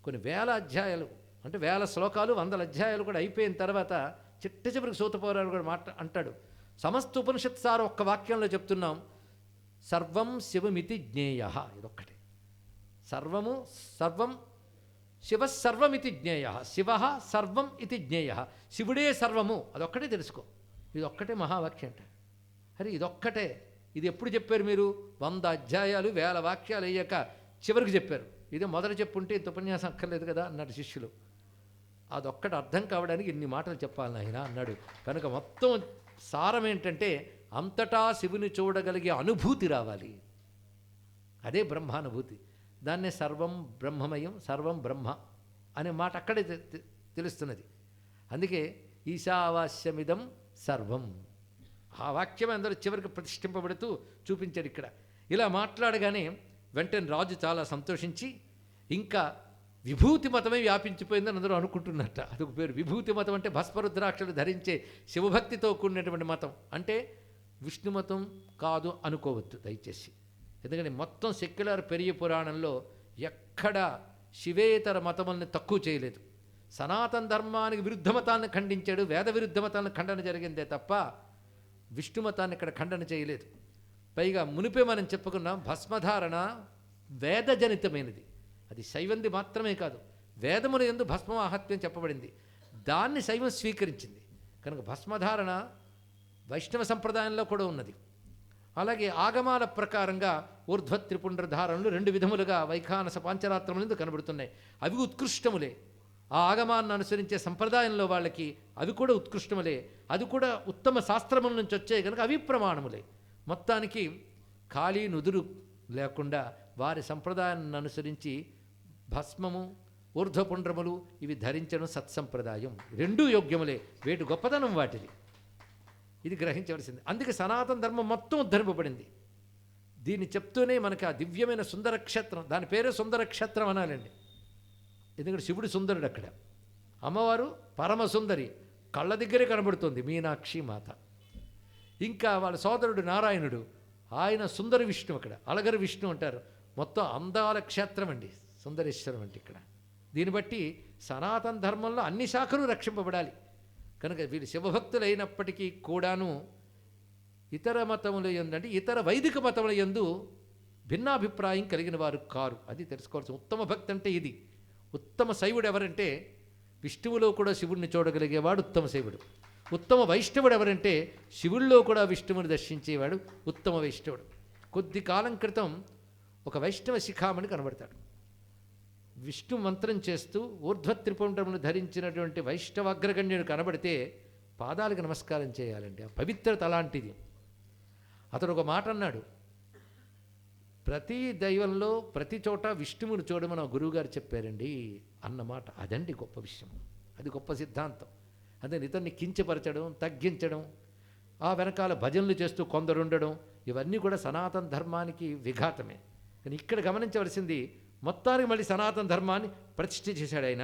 Speaker 1: కొన్ని వేల అధ్యాయాలు, అంటే వేల శ్లోకాలు, 100 అధ్యాయాలు కూడా అయిపోయిన తర్వాత చిట్ట చివరికి సూత పౌరాణుడు కూడా మాట అంటాడు. సమస్త ఉపనిషత్ సార్ ఒక్క వాక్యంలో చెప్తున్నాం, సర్వం శివమితి జ్ఞేయ. ఇదొక్కటే. సర్వము సర్వం శివ సర్వమితి జ్ఞేయ. శివ సర్వం ఇది జ్ఞేయ. శివుడే సర్వము. అదొక్కటే తెలుసుకో. ఇదొక్కటే మహావాక్యం అంట. అరే ఇదొక్కటే. ఇది ఎప్పుడు చెప్పారు మీరు? 100 అధ్యాయాలు 1000 వాక్యాలు అయ్యాక చివరికి చెప్పారు. ఇదే మొదలు చెప్పుంటే ఇంత ఉపన్యాసం అక్కర్లేదు కదా అన్నాడు శిష్యులు. అదొక్కటి అర్థం కావడానికి ఇన్ని మాటలు చెప్పాలి నాయన అన్నాడు. కనుక మొత్తం సారం ఏంటంటే అంతటా శివుని చూడగలిగే అనుభూతి రావాలి. అదే బ్రహ్మానుభూతి. దాన్నే సర్వం బ్రహ్మమయం, సర్వం బ్రహ్మ అనే మాట అక్కడే తెలుస్తున్నది. అందుకే ఈశావాస్యమిదం సర్వం. ఆ వాక్యం అందరూ చివరికి ప్రతిష్ఠింపబడుతూ చూపించారు ఇక్కడ. ఇలా మాట్లాడగానే వెంటనే రాజు చాలా సంతోషించి, ఇంకా విభూతి మతమే వ్యాపించిపోయిందని అందరూ అనుకుంటున్నట్ట. అదొక పేరు. విభూతి మతం అంటే భస్మరుద్రాక్షలు ధరించే శివభక్తితో కూడినటువంటి మతం. అంటే విష్ణు మతం కాదు అనుకోవద్దు దయచేసి. ఎందుకంటే మొత్తం సెక్యులర్ పెరియ పురాణంలో ఎక్కడ శివేతర మతముల్ని తక్కువ చేయలేదు. సనాతన ధర్మానికి విరుద్ధ మతాన్ని ఖండించాడు, వేద విరుద్ధ మతాన్ని ఖండన జరిగిందే తప్ప విష్ణు మతాన్ని ఇక్కడ ఖండన చేయలేదు. పైగా మునిపే మనం చెప్పుకున్నాం, భస్మధారణ వేదజనితమైనది. అది శైవంది మాత్రమే కాదు, వేదముల యందు భస్మమాహాత్మ్యం చెప్పబడింది. దాన్ని శైవం స్వీకరించింది. కనుక భస్మధారణ వైష్ణవ సంప్రదాయంలో కూడా ఉన్నది. అలాగే ఆగమాల ప్రకారంగా ఊర్ధ్వ త్రిపుండ్రధారణలు 2 విధములుగా వైఖానస పాంచరాత్రములందు కనబడుతున్నాయి. అవి ఉత్కృష్టములే. ఆ ఆగమాన్ని అనుసరించే సంప్రదాయంలో వాళ్ళకి అవి కూడా ఉత్కృష్టములే. అది కూడా ఉత్తమ శాస్త్రముల నుంచి వచ్చాయి కనుక అవి ప్రమాణములే. మొత్తానికి ఖాళీ నుదురు లేకుండా వారి సంప్రదాయాన్ని అనుసరించి భస్మము, ఊర్ధ్వపుండ్రములు ఇవి ధరించడం సత్సంప్రదాయం. 2 యోగ్యములే. వేటి గొప్పతనం వాటిది. ఇది గ్రహించవలసింది. అందుకే సనాతన ధర్మం మొత్తం ఉద్ధరింపబడింది. దీన్ని చెప్తూనే మనకి ఆ దివ్యమైన సుందర క్షేత్రం, దాని పేరే సుందర క్షేత్రం అనాలండి. ఎందుకంటే శివుడు సుందరుడు అక్కడ, అమ్మవారు పరమసుందరి, కళ్ళ దగ్గరే కనబడుతుంది మీనాక్షి మాత. ఇంకా వాళ్ళ సోదరుడు నారాయణుడు, ఆయన సుందర విష్ణు, అక్కడ అలగర విష్ణు అంటారు. మొత్తం అందాల క్షేత్రం అండి సుందరేశ్వరం అంటే ఇక్కడ. దీన్ని బట్టి సనాతన ధర్మంలో అన్ని శాఖలు రక్షింపబడాలి. కనుక వీళ్ళు శివభక్తులు అయినప్పటికీ కూడాను ఇతర మతముల యందు, అంటే ఇతర వైదిక మతముల యందు భిన్నాభిప్రాయం కలిగిన వారు కారు. అది తెలుసుకోవాల్సిన ఉత్తమ భక్తి అంటే ఇది. ఉత్తమ శైవుడు ఎవరంటే విష్ణువులో కూడా శివుడిని చూడగలిగేవాడు ఉత్తమ శైవుడు. ఉత్తమ వైష్ణవుడు ఎవరంటే శివుల్లో కూడా విష్ణువుని దర్శించేవాడు ఉత్తమ వైష్ణవుడు. కొద్ది కాలం క్రితం ఒక వైష్ణవ శిఖామణి కనబడతాడు. విష్ణు మంత్రం చేస్తూ ఊర్ధ్వత్రిపుండ్రమును ధరించినటువంటి వైష్ణవ అగ్రగణ్యుడు కనబడితే పాదాలకు నమస్కారం చేయాలండి. ఆ పవిత్రత అలాంటిది. అతడు ఒక మాట అన్నాడు, ప్రతి దైవంలో ప్రతి చోట విష్ణువుని చూడమని గురువుగారు చెప్పారండి అన్నమాట. అదండి గొప్ప విషయం. అది గొప్ప సిద్ధాంతం. అదే ఇతన్ని కించపరచడం, తగ్గించడం, ఆ వెనకాల భజనలు చేస్తూ కొందరుండడం, ఇవన్నీ కూడా సనాతన ధర్మానికి విఘాతమే. కానీ ఇక్కడ గమనించవలసింది, మొత్తానికి మళ్ళీ సనాతన ధర్మాన్ని ప్రతిష్ఠ చేశాడు ఆయన.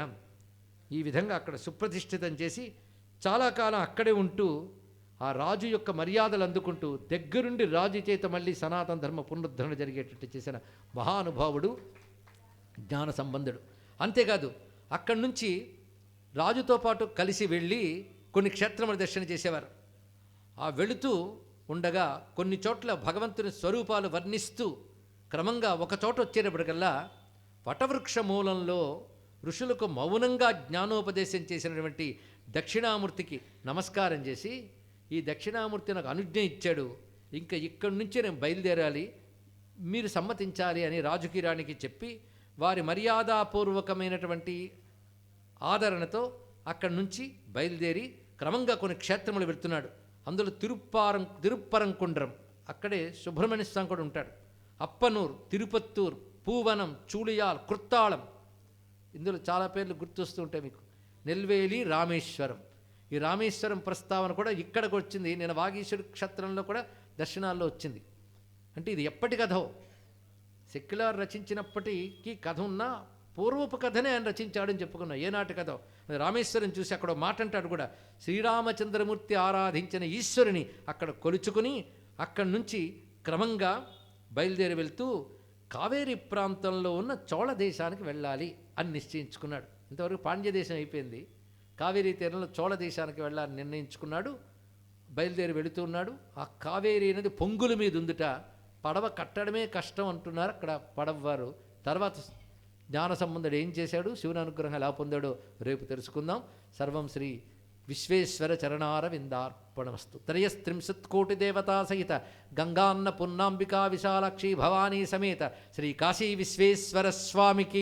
Speaker 1: ఈ విధంగా అక్కడ సుప్రతిష్ఠితం చేసి చాలా కాలం అక్కడే ఉంటూ ఆ రాజు యొక్క మర్యాదలు అందుకుంటూ దగ్గరుండి రాజు చేత మళ్ళీ సనాతన ధర్మ పునరుద్ధరణ జరిగేటట్టు చేసిన మహానుభావుడు జ్ఞాన సంబంధుడు. అంతేకాదు అక్కడి నుంచి రాజుతో పాటు కలిసి వెళ్ళి కొన్ని క్షేత్రముల దర్శనం చేసేవారు. ఆ వెళుతూ ఉండగా కొన్ని చోట్ల భగవంతుని స్వరూపాలు వర్ణిస్తూ క్రమంగా ఒక చోట వచ్చేటప్పటికల్లా వటవృక్ష మూలంలో ఋషులకు మౌనంగా జ్ఞానోపదేశం చేసినటువంటి దక్షిణామూర్తికి నమస్కారం చేసి, ఈ దక్షిణామూర్తి నాకు అనుజ్ఞ ఇచ్చాడు, ఇంకా ఇక్కడి నుంచి నేను బయలుదేరాలి, మీరు సమ్మతించాలి అని రాజుకి రాణికి చెప్పి, వారి మర్యాదపూర్వకమైనటువంటి ఆదరణతో అక్కడి నుంచి బయలుదేరి క్రమంగా కొన్ని క్షేత్రములు వెళ్తున్నాడు. అందులో తిరుప్పరంకుండ్రం, అక్కడే సుబ్రహ్మణ్య స్వామి కూడా ఉంటాడు. అప్పనూర్, తిరుపత్తూర్, పూవనం, చూళియాల్, కృత్తాళం, ఇందులో చాలా పేర్లు గుర్తొస్తూ ఉంటాయి మీకు. నెల్వేలి, రామేశ్వరం. ఈ రామేశ్వరం ప్రస్తావన కూడా ఇక్కడికి వచ్చింది. నేను వాగీశ్వరి క్షేత్రంలో కూడా దర్శనాల్లో వచ్చింది. అంటే ఇది ఎప్పటి కథో, సెక్యులర్ రచించినప్పటికీ కథ ఉన్నా పూర్వపు కథనే ఆయన రచించాడని చెప్పుకున్నా. ఏనాటి కథో. రామేశ్వరం చూసి అక్కడ మాట అంటాడు కూడా, శ్రీరామచంద్రమూర్తి ఆరాధించిన ఈశ్వరుని అక్కడ కొలుచుకుని అక్కడి నుంచి క్రమంగా బయలుదేరి వెళ్తూ కావేరీ ప్రాంతంలో ఉన్న చోళ దేశానికి వెళ్ళాలి అని నిశ్చయించుకున్నాడు. ఇంతవరకు పాండ్య దేశం అయిపోయింది, కావేరీ తీరంలో చోళ దేశానికి వెళ్ళాలని నిర్ణయించుకున్నాడు. బయలుదేరి వెళుతున్నాడు. ఆ కావేరీ అనేది పొంగుల మీద ఉందిట, పడవ కట్టడమే కష్టం అంటున్నారు అక్కడ పడవవారు. తర్వాత జ్ఞాన సంబంధుడు ఏం చేశాడు, శివుని అనుగ్రహం ఎలా పొందాడో రేపు తెలుసుకుందాం. సర్వం శ్రీ విశ్వేశ్వర చరణారవిందార్పణమస్తు. త్రయస్త్రింశత్కోటి దేవతా సహిత గంగాన్న పున్నాంబికా విశాలాక్షి భవానీ సమేత శ్రీ కాశీ విశ్వేశ్వర స్వామికి